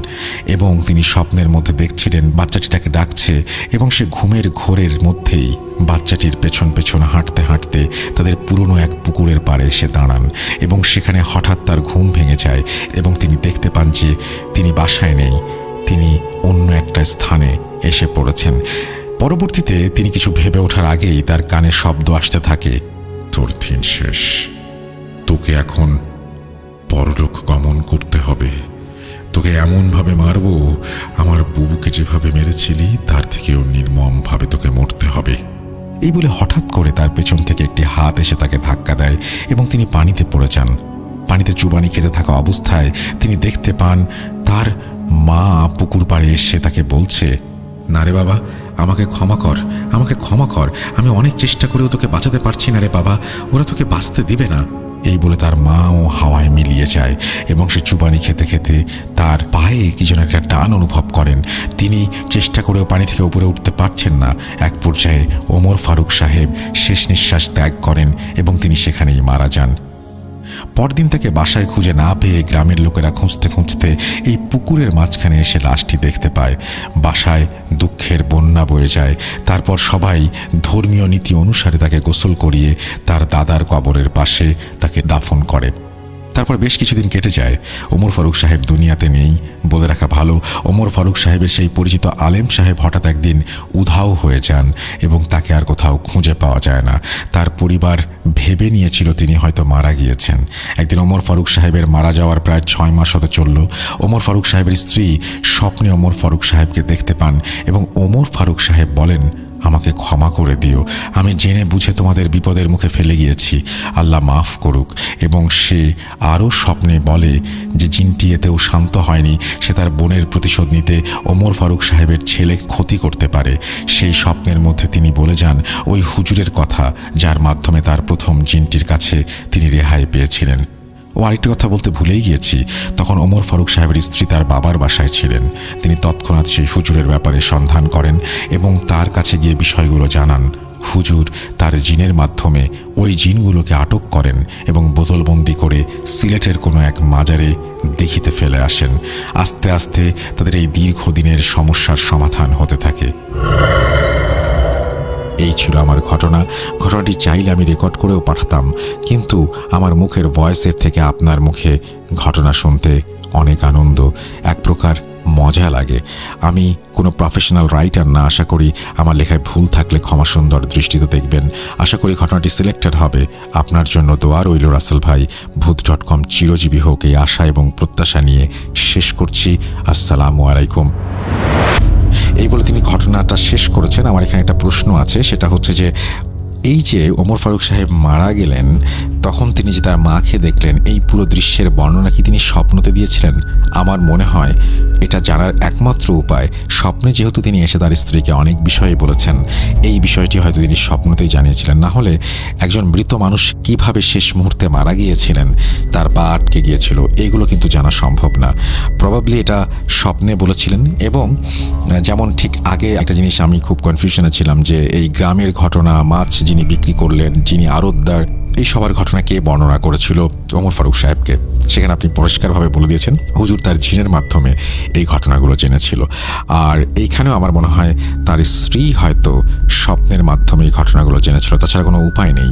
এবং তিনি স্বপ্নের মধ্যে দেখছিলেন বাচ্চাটি তাকে ডাকছে এবং সে ঘুমের ঘোরের মধ্যেই বাচ্চাটির পেছন পেছন হাঁটতে হাঁটতে তাদের পুরনো এক পুকুরের পাড়ে এসে দাঁড়ান এবং সেখানে হঠাৎ তার ঘুম ভেঙে যায় এবং তিনি দেখতে পান যে তিনি বাসায় নেই, তিনি অন্য একটা স্থানে এসে পড়েছেন। পরবর্তীতে তিনি কিছু ভেবে ওঠার আগেই তার কানে শব্দ আসতে থাকে, তোর দিন শেষ, তোকে এখন পরলোক গমন করতে হবে, তোকে এমনভাবে মারব আমার বুবুকে যেভাবে মেরেছিলি তার থেকেও নির্মমভাবে তোকে মরতে হবে। এই বলে হঠাৎ করে তার পেছন থেকে একটি হাত এসে তাকে ধাক্কা দেয় এবং তিনি পানিতে পড়ে যান। পানিতে চুবানি খেতে থাকা অবস্থায় তিনি দেখতে পান তার মা পুকুর পাড়ে এসে তাকে বলছে, না রে বাবা, আমাকে ক্ষমা কর, আমাকে ক্ষমা কর, আমি অনেক চেষ্টা করেও তোকে বাঁচাতে পারছি না রে বাবা, ওরা তোকে বাঁচতে দিবে না। এই বলে তার মাও হাওয়ায় মিলিয়ে যায় এবং সে চুবানি খেতে খেতে তার পায়ে কি যেন একটা টান অনুভব করেন। তিনি চেষ্টা করেও পানি থেকে উপরে উঠতে পারছেন না। এক পর্যায়ে ওমর ফারুক সাহেব শেষ নিঃশ্বাস ত্যাগ করেন এবং তিনি সেখানেই মারা যান। পরদিন থেকে বাসায় খুঁজে না পেয়ে গ্রামের লোকেরা খুঁজতে খুঁজতে এই পুকুরের মাঝখানে এসে লাশটি দেখতে পায়। বাসায় দুঃখের বন্যা বয়ে যায়। তারপর সবাই ধর্মীয় নীতি অনুসারে তাকে গোসল করিয়ে তার দাদার কবরের পাশে তাকে দাফন করে। তারপর বেশ কিছুদিন কেটে যায়। ওমর ফারুক সাহেব দুনিয়াতে নেই। বলে রাখা ভালো, ওমর ফারুক সাহেবের সেই পরিচিত আলেম সাহেব হঠাৎ একদিন উধাও হয়ে যান এবং তাকে আর কোথাও খুঁজে পাওয়া যায় না। তার পরিবার ভেবে নিয়েছিল তিনি হয়তো মারা গিয়েছেন। একদিন ওমর ফারুক সাহেবের মারা যাওয়ার প্রায় 6 মাস হতে চলল। ওমর ফারুক সাহেবের স্ত্রী স্বপ্নে ওমর ফারুক সাহেবকে দেখতে পান এবং ওমর ফারুক সাহেব বলেন, আমাকে ক্ষমা করে দিও, আমি জেনে বুঝে তোমাদের বিপদের মুখে ফেলে গিয়েছি, আল্লাহ মাফ করুক। এবং সে আরও স্বপ্নে বলে যে জিনটি এতেও শান্ত হয়নি, সে তার বোনের প্রতিশোধ নিতে ওমর ফারুক সাহেবের ছেলে ক্ষতি করতে পারে। সেই স্বপ্নের মধ্যে তিনি বলে যান ওই হুজুরের কথা যার মাধ্যমে তার প্রথম জিনটির কাছে তিনি রেহাই পেয়েছিলেন। ও আরেকটি কথা বলতে ভুলেই গিয়েছি, তখন ওমর ফারুক সাহেবের স্ত্রী তার বাবার বাসায় ছিলেন। তিনি তৎক্ষণাৎ সেই হুজুরের ব্যাপারে সন্ধান করেন এবং তার কাছে গিয়ে বিষয়গুলো জানান। হুজুর তার জিনের মাধ্যমে ওই জিনগুলোকে আটক করেন এবং বোতলবন্দি করে সিলেটের কোনো এক মাজারে দেখিতে ফেলে আসেন। আস্তে আস্তে তাদের এই দীর্ঘদিনের সমস্যার সমাধান হতে থাকে। এই ছিল আমার ঘটনাটি চাইলে আমি রেকর্ড করেও পাঠাতাম, কিন্তু আমার মুখের ভয়েসের থেকে আপনার মুখে ঘটনা শুনতে অনেক আনন্দ, এক প্রকার মজা লাগে। আমি কোনো প্রফেশনাল রাইটার না, আশা করি আমার লেখায় ভুল থাকলে ক্ষমা সুন্দর দৃষ্টিতে দেখবেন। আশা করি ঘটনাটি সিলেক্টেড হবে। আপনার জন্য দোয়া রইল রাসেল ভাই। ভূত.com চিরজীবী হোক এই আশা এবং প্রত্যাশা নিয়ে শেষ করছি। আসসালামু আলাইকুম। এই বলে তিনি ঘটনাটা শেষ করেছেন। আমার এখানে একটা প্রশ্ন আছে, সেটা হচ্ছে যে এই যে ওমর ফারুক সাহেব মারা গেলেন, তখন তিনি যে তার মাকে দেখলেন, এই পুরো দৃশ্যের বর্ণনা কি তিনি স্বপ্নতে দিয়েছিলেন? আমার মনে হয় এটা জানার একমাত্র উপায়, স্বপ্নে যেহেতু তিনি এসে তার স্ত্রীকে অনেক বিষয়ে বলেছেন, এই বিষয়টি হয়তো তিনি স্বপ্নতেই জানিয়েছিলেন। না হলে একজন মৃত মানুষ কিভাবে শেষ মুহূর্তে মারা গিয়েছিলেন, তার পা আটকে গিয়েছিল, এইগুলো কিন্তু জানা সম্ভব না। প্রবাবলি এটা স্বপ্নে বলেছিলেন। এবং যেমন ঠিক আগে একটা জিনিস আমি খুব কনফিউশনে ছিলাম যে এই গ্রামের ঘটনা, মাছ যিনি বিক্রি করলেন, যিনি আড়তদার, এই সবার ঘটনা কে বর্ণনা করেছিল? ওমর ফারুক সাহেবকে। সেখানে আপনি পরিষ্কারভাবে বলে দিয়েছেন হুজুর তার জিনের মাধ্যমে এই ঘটনাগুলো জেনেছিল। আর এইখানেও আমার মনে হয় তার স্ত্রী হয়তো স্বপ্নের মাধ্যমে এই ঘটনাগুলো জেনেছিল, তাছাড়া কোনো উপায় নেই।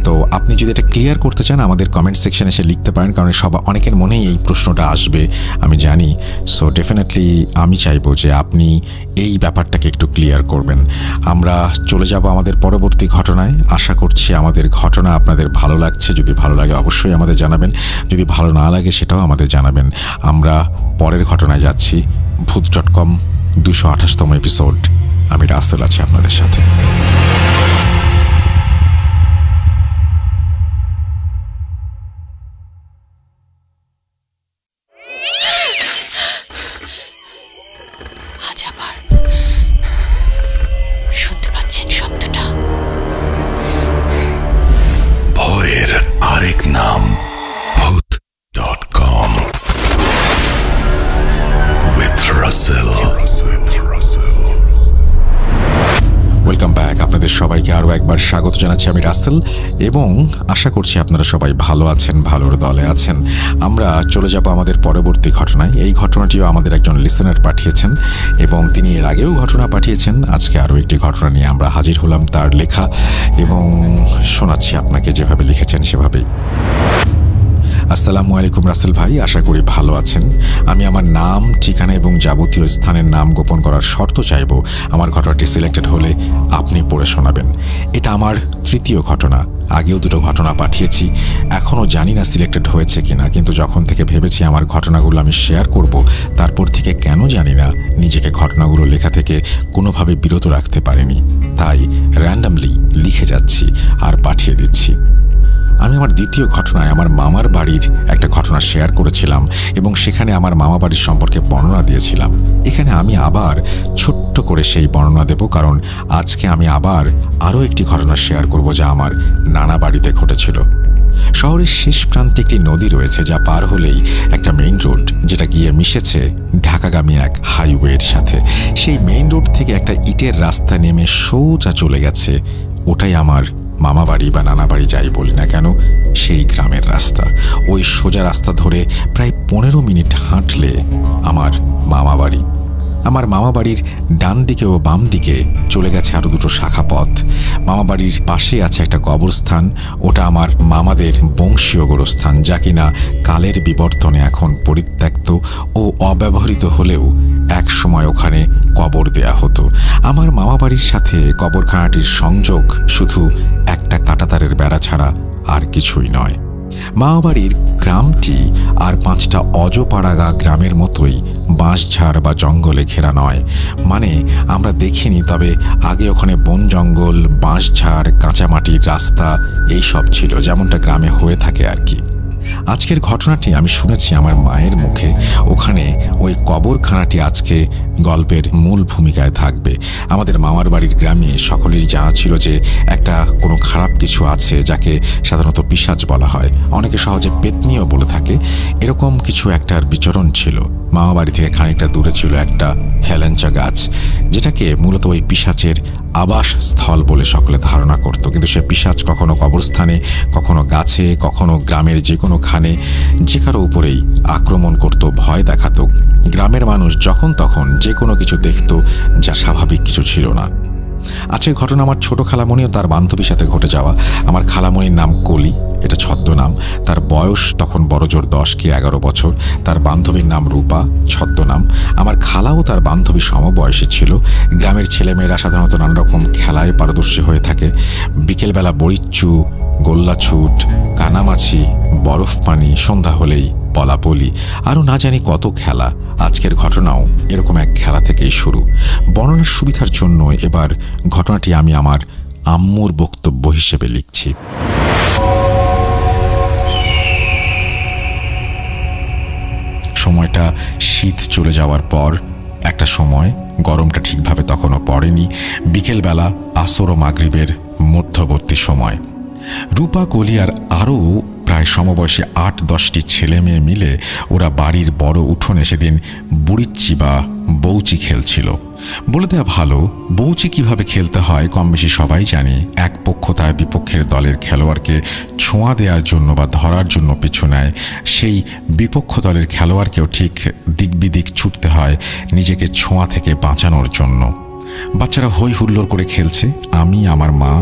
তো আপনি যদি এটা ক্লিয়ার করতে চান আমাদের কমেন্ট সেকশনে এসে লিখতে পারেন, কারণ অনেকের মনেই এই প্রশ্নটা আসবে আমি জানি। সো ডেফিনেটলি আমি চাইবো যে আপনি এই ব্যাপারটাকে একটু ক্লিয়ার করবেন। আমরা চলে যাব আমাদের পরবর্তী ঘটনায়। আশা করছি আমাদের ঘটনা আপনাদের ভালো লাগছে। যদি ভালো লাগে অবশ্যই আমাদের জানাবেন, যদি ভালো না লাগে সেটাও আমাদের জানাবেন। আমরা পরের ঘটনায় যাচ্ছি। ভূত.com 228তম এপিসোড। আমি রাসেল আছি আপনাদের সাথে। ভয়ের আরেক নাম ভূত.com with Russell। Welcome back. আপনাদের সবাইকে আরও একবার স্বাগত জানাচ্ছি। আমি রাসেল এবং আশা করছি আপনারা সবাই ভালো আছেন, ভালোর দলে আছেন। আমরা চলে যাব আমাদের পরবর্তী ঘটনায়। এই ঘটনাটিও আমাদের একজন লিসেনার পাঠিয়েছেন এবং তিনি এর আগেও ঘটনা পাঠিয়েছেন। আজকে আরও একটি ঘটনা নিয়ে আমরা হাজির হলাম, তার লেখা, এবং শোনাচ্ছি আপনাকে যেভাবে লিখেছেন সেভাবেই। আসসালামু আলাইকুম রাসেল ভাই, আশা করি ভালো আছেন। আমি আমার নাম, ঠিকানা এবং যাবতীয় স্থানের নাম গোপন করার শর্ত চাইব। আমার ঘটনাটি সিলেক্টেড হলে আপনি পড়ে শোনাবেন। এটা আমার তৃতীয় ঘটনা। আগেও দুটো ঘটনা পাঠিয়েছি, এখনও জানি না সিলেক্টেড হয়েছে কিনা, কিন্তু যখন থেকে ভেবেছি আমার ঘটনাগুলো আমি শেয়ার করব, তারপর থেকে কেন জানি না নিজেকে ঘটনাগুলো লেখা থেকে কোনোভাবে বিরত রাখতে পারিনি। তাই র্যান্ডামলি লিখে যাচ্ছি আর পাঠিয়ে দিচ্ছি। আমি আমার দ্বিতীয় ঘটনায় আমার মামার বাড়ির একটা ঘটনা শেয়ার করেছিলাম এবং সেখানে আমার মামা বাড়ির সম্পর্কে বর্ণনা দিয়েছিলাম। এখানে আমি আবার ছোট্ট করে সেই বর্ণনা দেব, কারণ আজকে আমি আবার আরও একটি ঘটনা শেয়ার করব যা আমার নানা বাড়িতে ঘটেছিল। শহরের শেষ প্রান্তে একটি নদী রয়েছে, যা পার হলেই একটা মেইন রোড, যেটা গিয়ে মিশেছে ঢাকাগামী এক হাইওয়ের সাথে। সেই মেইন রোড থেকে একটা ইটের রাস্তা নেমে সোজা চলে গেছে। ওটাই আমার মামা বাড়ি বা নানা বাড়ি যাই বলি না কেন, সেই গ্রামের রাস্তা। ওই সোজা রাস্তা ধরে প্রায় 15 মিনিট হাঁটলে আমার মামা বাড়ি। আমার মামা বাড়ির ডান দিকে ও বাম দিকে চলে গেছে আরও দুটো শাখা পথ। মামা বাড়ির পাশে আছে একটা কবরস্থান, ওটা আমার মামাদের বংশীয় গোরস্থান, যা কিনা কালের বিবর্তনে এখন পরিত্যক্ত ও অব্যবহৃত হলেও এক সময় ওখানে কবর দেয়া হতো। আমার মামা বাড়ির সাথে কবরখানাটির সংযোগ শুধু একটা কাঁটাতারের বেড়া ছাড়া আর কিছুই নয়। মামাবাড়ির গ্রামটি আর 5টা অজপাড়াগা গ্রামের মতোই বাঁশঝাড় বা জঙ্গলে ঘেরা নয়। মানে আমরা দেখিনি, তবে আগে ওখানে বন জঙ্গল, বাঁশঝাড়, কাঁচামাটির রাস্তা এইসব ছিল, যেমনটা গ্রামে হয়ে থাকে আর কি। আজকের ঘটনাটি আমি শুনেছি আমার মায়ের মুখে। ওখানে ওই কবরখানাটি আজকে গল্পের মূল ভূমিকায় থাকবে। আমাদের মামার বাড়ির গ্রামে সকলেরই জানা ছিল যে একটা কোনো খারাপ কিছু আছে, যাকে সাধারণত পিশাচ বলা হয়, অনেকে সহজে পেতনিও বলে থাকে। এরকম কিছু একটার বিচরণ ছিল। মামা বাড়ি থেকে খানিকটা দূরে ছিল একটা হেলেঞ্চা গাছ, যেটাকে মূলত ওই পিশাচের আবাস স্থল বলে সকলে ধারণা করত। কিন্তু সে পিশাচ কখনো কবরস্থানে, কখনো গাছে, কখনো গ্রামের যে কোনো খানে যে কারো উপরেই আক্রমণ করত, ভয় দেখাত। গ্রামের মানুষ যখন তখন যে কোনো কিছু দেখত, যা স্বাভাবিক কিছু ছিল না। আজকের ঘটনা আমার ছোট খালামণি ও তার বান্ধবীর সাথে ঘটে যাওয়া। আমার খালামণির নাম কলি, এটা ছদ্মনাম। তার বয়স তখন বড়জোর 10 কি 11 বছর। তার বান্ধবীর নাম রূপা, ছদ্মনাম। আমার খালাও তার বান্ধবী সমবয়সী ছিল। গ্রামের ছেলেমেয়েরা সাধারণত নানা রকম খেলায় পারদর্শী হয়ে থাকে। বিকেলবেলা বড়িচ্চু, গোল্লাছুট, কানামাছি, বরফ পানি, সন্ধ্যা হলেই পলাপলি, আরও না জানি কত খেলা। আজকের ঘটনাও এরকম এক খেলা থেকেই শুরু। বর্ণনার সুবিধার জন্য এবার ঘটনাটি আমি আমার আম্মুর বক্তব্য হিসেবে লিখছি। সময়টা শীত চলে যাওয়ার পর একটা সময়, গরমটা ঠিকভাবে তখনও পড়েনি। বিকেলবেলা আসর ও মাগরিবের মধ্যবর্তী সময়। রূপা, কলি আর আরও প্রায় সমবয়সী 8-10টি ছেলে মেয়ে মিলে ওরা বাড়ির বড় উঠোনে সেদিন বুড়িচ্চি বা বৌচি খেলছিল। বলে দেওয়া ভালো, বৌচি কিভাবে খেলতে হয় কম বেশি সবাই জানি। এক পক্ষ তার বিপক্ষের দলের খেলোয়াড়কে ছোঁয়া দেওয়ার জন্য বা ধরার জন্য পিছু নেয়, সেই বিপক্ষ দলের খেলোয়াড়কেও ঠিক দিক বিদিক ছুটতে হয় নিজেকে ছোঁয়া থেকে বাঁচানোর জন্য। বাচ্চারা হই হুল্লোড় করে খেলছে। আমি, আমার মা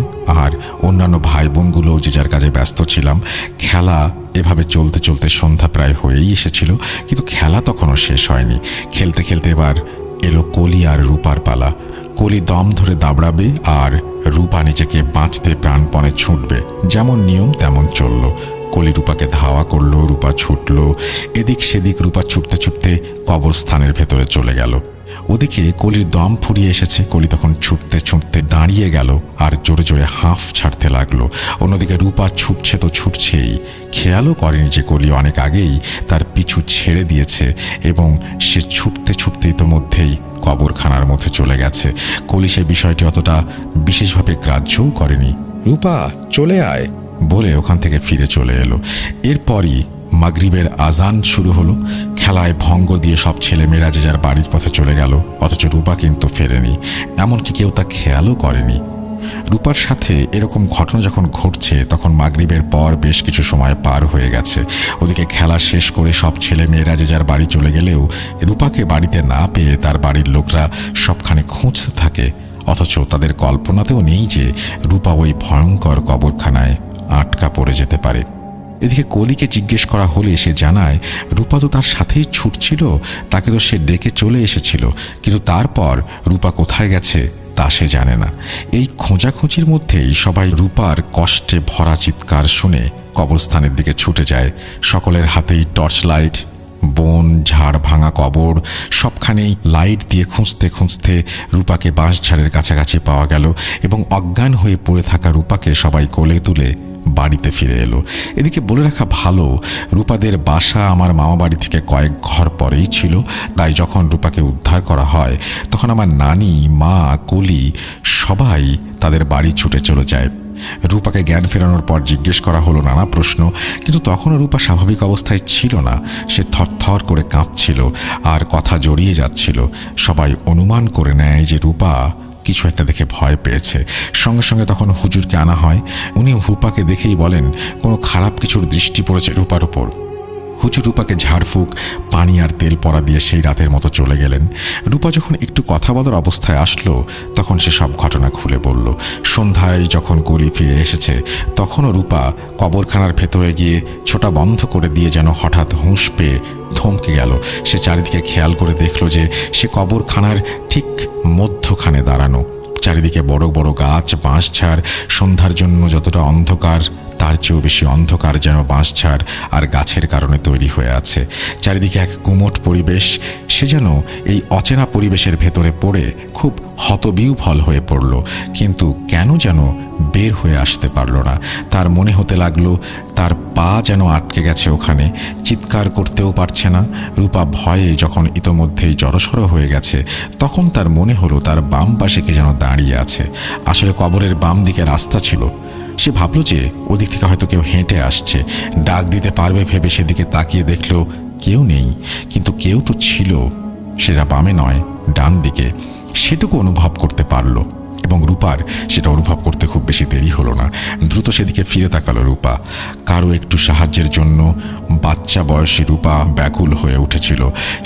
আর অন্যান্য ভাই বোনগুলো যে যার কাজে ব্যস্ত ছিলাম। খেলা এভাবে চলতে চলতে সন্ধ্যা প্রায় হয়েই এসেছিল, কিন্তু খেলা তখনও শেষ হয়নি। খেলতে খেলতে এবার এলো কলি আর রূপার পালা। কলি দম ধরে দাবড়াবে আর রূপা নিজেকে বাঁচতে প্রাণপণে ছুটবে। যেমন নিয়ম তেমন চলল। কলি রূপাকে ধাওয়া করলো, রূপা ছুটল এদিক সেদিক। রূপা ছুটতে ছুটতে কবরস্থানের ভেতরে চলে গেল। ওদিকে কলির দম ফুরিয়ে এসেছে। কলি তখন ছুটতে ছুটতে দাঁড়িয়ে গেল আর জোরে জোরে হাঁফ ছাড়তে লাগলো। অন্যদিকে রূপা ছুটছে তো ছুটছেই, খেয়ালও করেনি যে কলি অনেক আগেই তার পিছু ছেড়ে দিয়েছে এবং সে ছুটতে ছুটতে ইতোমধ্যেই কবরখানার মধ্যে চলে গেছে। কলি সে বিষয়টি অতটা বিশেষভাবে গ্রাহ্যও করেনি। রূপা চলে আয় বলে ওখান থেকে ফিরে চলে এলো। এরপরই মাগরিবের আজান শুরু হলো। খেলায় ভঙ্গ দিয়ে সব ছেলেমেয়েরা যে যার বাড়ির পথে চলে গেল, অথচ রূপা কিন্তু ফেরেনি। এমনকি কেউ তা খেয়ালও করেনি। রূপার সাথে এরকম ঘটনা যখন ঘটছে তখন মাগরিবের পর বেশ কিছু সময় পার হয়ে গেছে। ওদিকে খেলা শেষ করে সব ছেলেমেয়েরা যে যার বাড়ি চলে গেলেও রূপাকে বাড়িতে না পেয়ে তার বাড়ির লোকরা সবখানে খুঁজতে থাকে। অথচ তাদের কল্পনাতেও নেই যে রূপা ওই ভয়ঙ্কর কবরখানায় আটকা পড়ে যেতে পারে। এদিকে কলিকে জিজ্ঞেস করা হলে সে জানায় রূপা তো তার সাথেই ছুটছিল, তাকে তো সে ডেকে চলে এসেছিল, কিন্তু তারপর রূপা কোথায় গেছে তা সে জানে না। এই খোঁজাখুঁজির মধ্যেই সবাই রূপার কষ্টে ভরা চিৎকার শুনে কবরস্থানের দিকে ছুটে যায়। সকলের হাতেই টর্চ লাইট, বন ঝাড় ভাঙা কবর, সবখানেই লাইট দিয়ে খুঁজতে খুঁজতে রূপাকে বাঁশঝাড়ের কাছাকাছি পাওয়া গেল এবং অজ্ঞান হয়ে পড়ে থাকা রূপাকে সবাই কোলে তুলে বাড়িতে ফিরে এলো। এদিকে বলে রাখা ভালো, রূপাদের বাসা আমার মামা বাড়ি থেকে কয়েক ঘর পরেই ছিল। তাই যখন রূপাকে উদ্ধার করা হয় তখন আমার নানি, মা, কলি সবাই তাদের বাড়ি ছুটে চলে যায়। রূপাকে জ্ঞান ফেরানোর পর জিজ্ঞেস করা হলো নানা প্রশ্ন, কিন্তু তখনও রূপা স্বাভাবিক অবস্থায় ছিল না। সে থরথর করে কাঁপছিল আর কথা জড়িয়ে যাচ্ছিল। সবাই অনুমান করে নেয় যে রূপা কিছু একটা দেখে ভয় পেয়েছে। সঙ্গে সঙ্গে তখন হুজুরকে আনা হয়। উনি রূপাকে দেখেই বলেন কোনো খারাপ কিছুর দৃষ্টি পড়েছে রূপার ওপর। হুজুর রূপাকে ঝাড়ফুঁক, পানি আর তেল পরা দিয়ে সেই রাতের মতো চলে গেলেন। রূপা যখন একটু কথা বলার অবস্থায় আসলো তখন সে সব ঘটনা খুলে বলল। সন্ধ্যায় যখন কলি ফিরে এসেছে তখনও রূপা কবরখানার ভেতরে গিয়ে ছোটা বন্ধ করে দিয়ে যেন হঠাৎ হুঁশ পেয়ে থমকে গেল। সে চারিদিকে খেয়াল করে দেখল যে সে কবরখানার ঠিক মধ্যখানে দাঁড়ানো। চারিদিকে বড় বড় গাছ, বাঁশঝাড়। সন্ধ্যার জন্য যতটা অন্ধকার তার চেয়েও বেশি অন্ধকার যেন বাঁশঝাড় আর গাছের কারণে তৈরি হয়ে আছে। চারিদিকে এক গুমট পরিবেশ। সে যেন এই অচেনা পরিবেশের ভেতরে পড়ে খুব হতবিহ্বল হয়ে পড়ল, কিন্তু কেন যেন বের হয়ে আসতে পারল না। তার মনে হতে লাগলো তার পা যেন আটকে গেছে ওখানে, চিৎকার করতেও পারছে না। রূপা ভয়ে যখন ইতোমধ্যেই জড়সড় হয়ে গেছে, তখন তার মনে হলো তার বাম পাশে কে যেন দাঁড়িয়ে আছে। আসলে কবরের বাম দিকে রাস্তা ছিল। সে ভাবল যে ওদিক থেকে হয়তো কেউ হেঁটে আসছে, ডাক দিতে পারবে ভেবে সেদিকে তাকিয়ে দেখল কেউ নেই, কিন্তু কেউ তো ছিল, সেটা বামে নয় ডান দিকে। সেটুকু অনুভব করতে পারল এবং রূপার সেটা অনুভব করতে খুব বেশি দেরি হলো না। দ্রুত সেদিকে ফিরে তাকালো রূপা। কারো একটু সাহায্যের জন্য বাচ্চা বয়সী রূপা ব্যাকুল হয়ে উঠেছিল।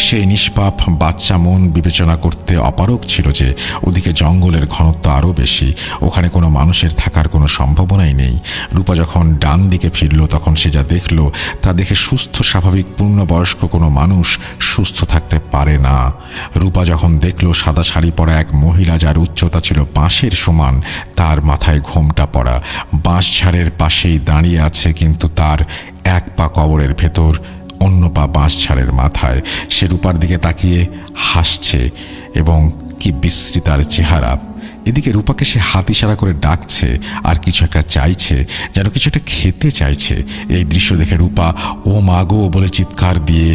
সেই নিষ্পাপ বাচ্চা মন বিবেচনা করতে অপারগ ছিল যে ওদিকে জঙ্গলের ঘনত্ব আরও বেশি, ওখানে কোনো মানুষের থাকার কোনো সম্ভাবনাই নেই। রূপা যখন ডান দিকে ফিরল তখন সে যা দেখল তা দেখে সুস্থ স্বাভাবিক পূর্ণবয়স্ক কোনো মানুষ সুস্থ থাকতে পারে না। রূপা যখন দেখল সাদা শাড়ি পরা এক মহিলা, যার উচ্চতা ছিল বাঁশের সমান, তার মাথায় ঘোমটা পরা, বাঁশঝাড়ের পাশেই দাঁড়িয়ে আছে, কিন্তু তার এক পা কবরের ভেতর, অন্য পা বাঁশঝাড়ের মাথায়। সে রূপার দিকে তাকিয়ে হাসছে এবং কি বিশ্রী তার চেহারা। এদিকে রূপাকে সে হাত ইশারা করে ডাকছে আর কিছু একটা চাইছে, যেন কিছু একটা খেতে চাইছে। এই দৃশ্য দেখে রূপা ও মা গো বলে চিৎকার দিয়ে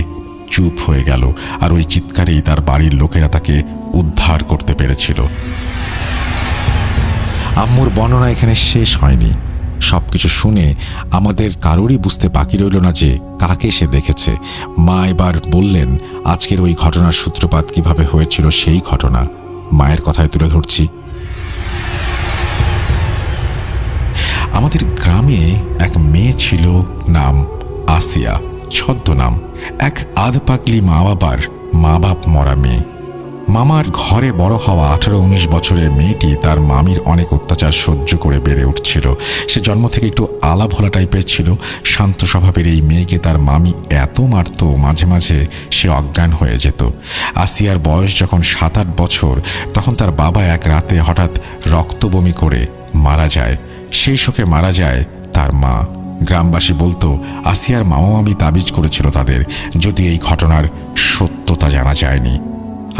চুপ হয়ে গেল, আর ওই চিৎকারেই তার বাড়ির লোকেরা তাকে উদ্ধার করতে পেরেছিল। আম্মুর বর্ণনা এখানে শেষ হয়নি। সবকিছু শুনে আমাদের কারোরই বুঝতে বাকি রইল না যে কাকে সে দেখেছে। মা এবার বললেন আজকের ওই ঘটনার সূত্রপাত কিভাবে হয়েছিল সেই ঘটনা। মায়ের কথায় তুলে ধরছি। আমাদের গ্রামে এক মেয়ে ছিল, নাম আসিয়া, ছদ্মনাম। এক আধপাগলি মা বাবার মা বাপ মরা মেয়ে। মামার ঘরে বড় হওয়া 18-19 বছরের মেয়েটি তার মামির অনেক অত্যাচার সহ্য করে বেড়ে উঠছিল। সে জন্ম থেকে একটু আলাভোলা টাইপের ছিল। শান্ত স্বভাবের এই মেয়েকে তার মামি এত মারত, মাঝে মাঝে সে অজ্ঞান হয়ে যেত। আসিয়ার বয়স যখন 7-8 বছর, তখন তার বাবা এক রাতে হঠাৎ রক্তবমি করে মারা যায়। সেই শোকে মারা যায় তার মা। গ্রামবাসী বলতো আসিয়ার মামা মামি তাবিজ করেছিল তাদের, যদি এই ঘটনার সত্যতা জানা যায়নি।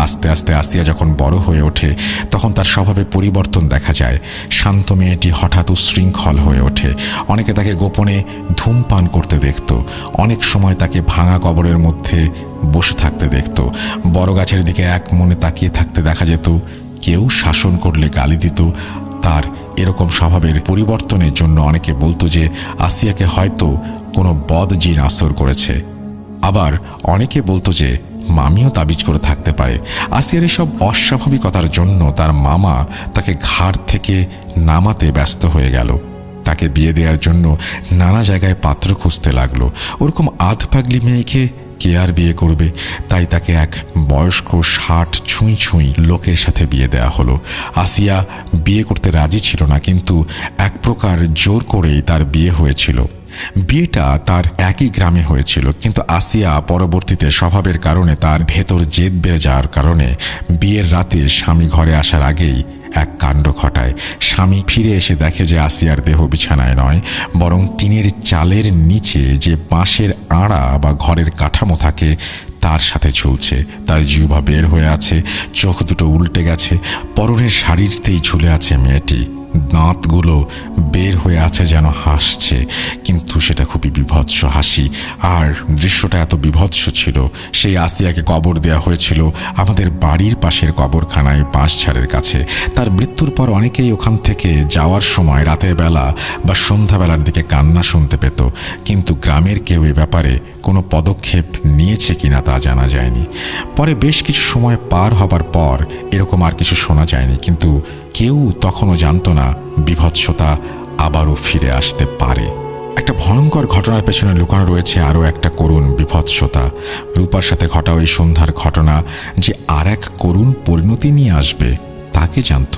আস্তে আস্তে আসিয়া যখন বড় হয়ে ওঠে তখন তার স্বভাবে পরিবর্তন দেখা যায়। শান্ত মেয়েটি হঠাৎ উশৃঙ্খল হয়ে ওঠে। অনেকে তাকে গোপনে ধূমপান করতে দেখত, অনেক সময় তাকে ভাঙা কবরের মধ্যে বসে থাকতে দেখত, বড় গাছের দিকে এক মনে তাকিয়ে থাকতে দেখা যেত। কেউ শাসন করলে গালি দিত। তার এরকম স্বভাবের পরিবর্তনের জন্য অনেকে বলতো যে আসিয়াকে হয়তো কোনো বদ জিন আসর করেছে। আবার অনেকে বলতো যে মামিও তাবিজ করে থাকতে পারে। আসিয়ার এসব অস্বাভাবিকতার জন্য তার মামা তাকে ঘাট থেকে নামাতে ব্যস্ত হয়ে গেল। তাকে বিয়ে দেওয়ার জন্য নানা জায়গায় পাত্র খুঁজতে লাগলো। ওরকম আধপাগলি মেয়েকে কে আর বিয়ে করবে? তাই তাকে এক বয়স্ক 60 ছুঁই লোকের সাথে বিয়ে দেয়া হলো। আসিয়া বিয়ে করতে রাজি ছিল না, কিন্তু এক প্রকার জোর করেই তার বিয়ে হয়েছিল। বিয়েটা তার একই গ্রামে হয়েছিল, কিন্তু আসিয়া পরবর্তীতে স্বভাবের কারণে তার ভেতর জেদ বেড়ে যাওয়ার কারণে বিয়ের রাতে স্বামী ঘরে আসার আগেই এক কাণ্ড ঘটায়। স্বামী ফিরে এসে দেখে যে আসিয়ার দেহ বিছানায় নয়, বরং টিনের চালের নিচে যে বাঁশের আড়া বা ঘরের কাঠামো থাকে তার সাথে ঝুলছে। তার জিহ্বা বের হয়ে আছে, চোখ দুটো উল্টে গেছে, পরনের শাড়িতেই ঝুলে আছে মেয়েটি। দাঁতগুলো বের হয়ে আছে, যেন হাসছে, কিন্তু সেটা খুবই বিভৎস হাসি। আর দৃশ্যটা এত বিভৎস ছিল, সেই আসিয়াকে কবর দেয়া হয়েছিল আমাদের বাড়ির পাশের কবরখানায় বাঁশঝাড়ের কাছে। তার মৃত্যুর পর অনেকেই ওখান থেকে যাওয়ার সময় রাতের বেলা বা সন্ধ্যাবেলার দিকে কান্না শুনতে পেত, কিন্তু গ্রামের কেউ এ ব্যাপারে কোনো পদক্ষেপ নিয়েছে কিনা তা জানা যায়নি। পরে বেশ কিছু সময় পার হবার পর এরকম আর কিছু শোনা যায়নি, কিন্তু কেউ তখনও জানত না বিভৎসতা আবারও ফিরে আসতে পারে। একটা ভয়ঙ্কর ঘটনার পেছনে লুকানো রয়েছে আরও একটা করুণ বিভৎসতা। রূপার সাথে ঘটা ওই সন্ধ্যার ঘটনা যে আর এক করুণ পরিণতি নিয়ে আসবে তাকে জানত।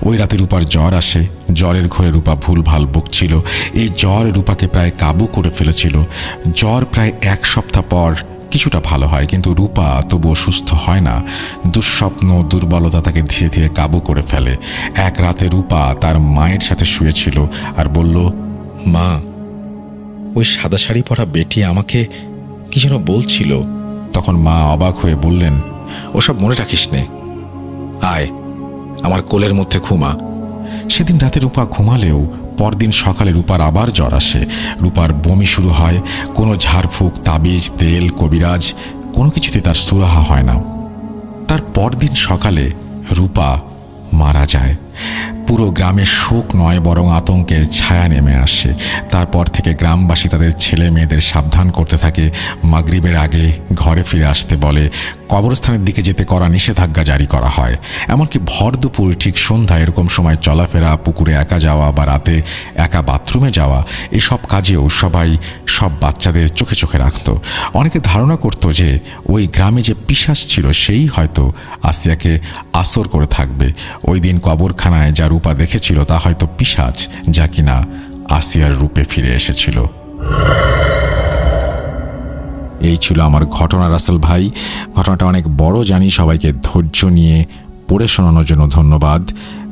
ওই রাতে রূপার জ্বর আসে। জ্বরের ঘরে রূপা ভুলভাল বকছিল। এই জ্বর রূপাকে প্রায় কাবু করে ফেলেছিল। জ্বর প্রায় 1 সপ্তাহ পর কিছুটা ভালো হয়, কিন্তু রূপা তবুও সুস্থ হয় না। দুঃস্বপ্ন, দুর্বলতা তাকে ধীরে ধীরে কাবু করে ফেলে। এক রাতে রূপা তার মায়ের সাথে শুয়েছিল আর বলল, মা, ওই সাদা শাড়ি পরা বেটি আমাকে কি যেন বলছিল। তখন মা অবাক হয়ে বললেন, ওসব মনে রাখিস নে। আয় আমার কোলের মধ্যে ঘুমা। সেদিন রাতে রূপা ঘুমালেও পরদিন সকালে রূপার আবার জ্বর আসে। রূপার বমি শুরু হয়। কোনো ঝাড়ফুঁক, তাবিজ, তেল, কবিরাজ কোনো কিছুতে তার সুরাহা হয় না। তার পরদিন সকালে রূপা মারা যায়। পুরো গ্রামে শোক নয় বরং আতঙ্কের ছায়া নেমে আসে। তারপর থেকে গ্রামবাসী তাদের ছেলে মেয়েদের সাবধান করতে থাকে। মাগরিবের আগে ঘরে ফিরে আসতে বলে। কবরস্থানের দিকে যেতে করা নিষেধাজ্ঞা জারি করা হয়। এমনকি ভর দুপুর ঠিক সন্ধ্যা এরকম সময় চলাফেরা, পুকুরে একা যাওয়া বা রাতে একা বাথরুমে যাওয়া, এসব কাজেও সবাই সব বাচ্চাদের চোখে চোখে রাখত। অনেকে ধারণা করত যে ওই গ্রামে যে পিশাচ ছিল সেই হয়তো আসিয়াকে আসর করে থাকবে। ওই দিন কবরখানায় যা রূপা দেখেছিল তা হয়তো পিশাচ, যা কিনা আসিয়ার রূপে ফিরে এসেছিল। এই ছিল আমার ঘটনা রাসেল ভাই। ঘটনাটা অনেক বড় জানি, সবাইকে ধৈর্য নিয়ে পড়ে শোনানোর জন্য ধন্যবাদ।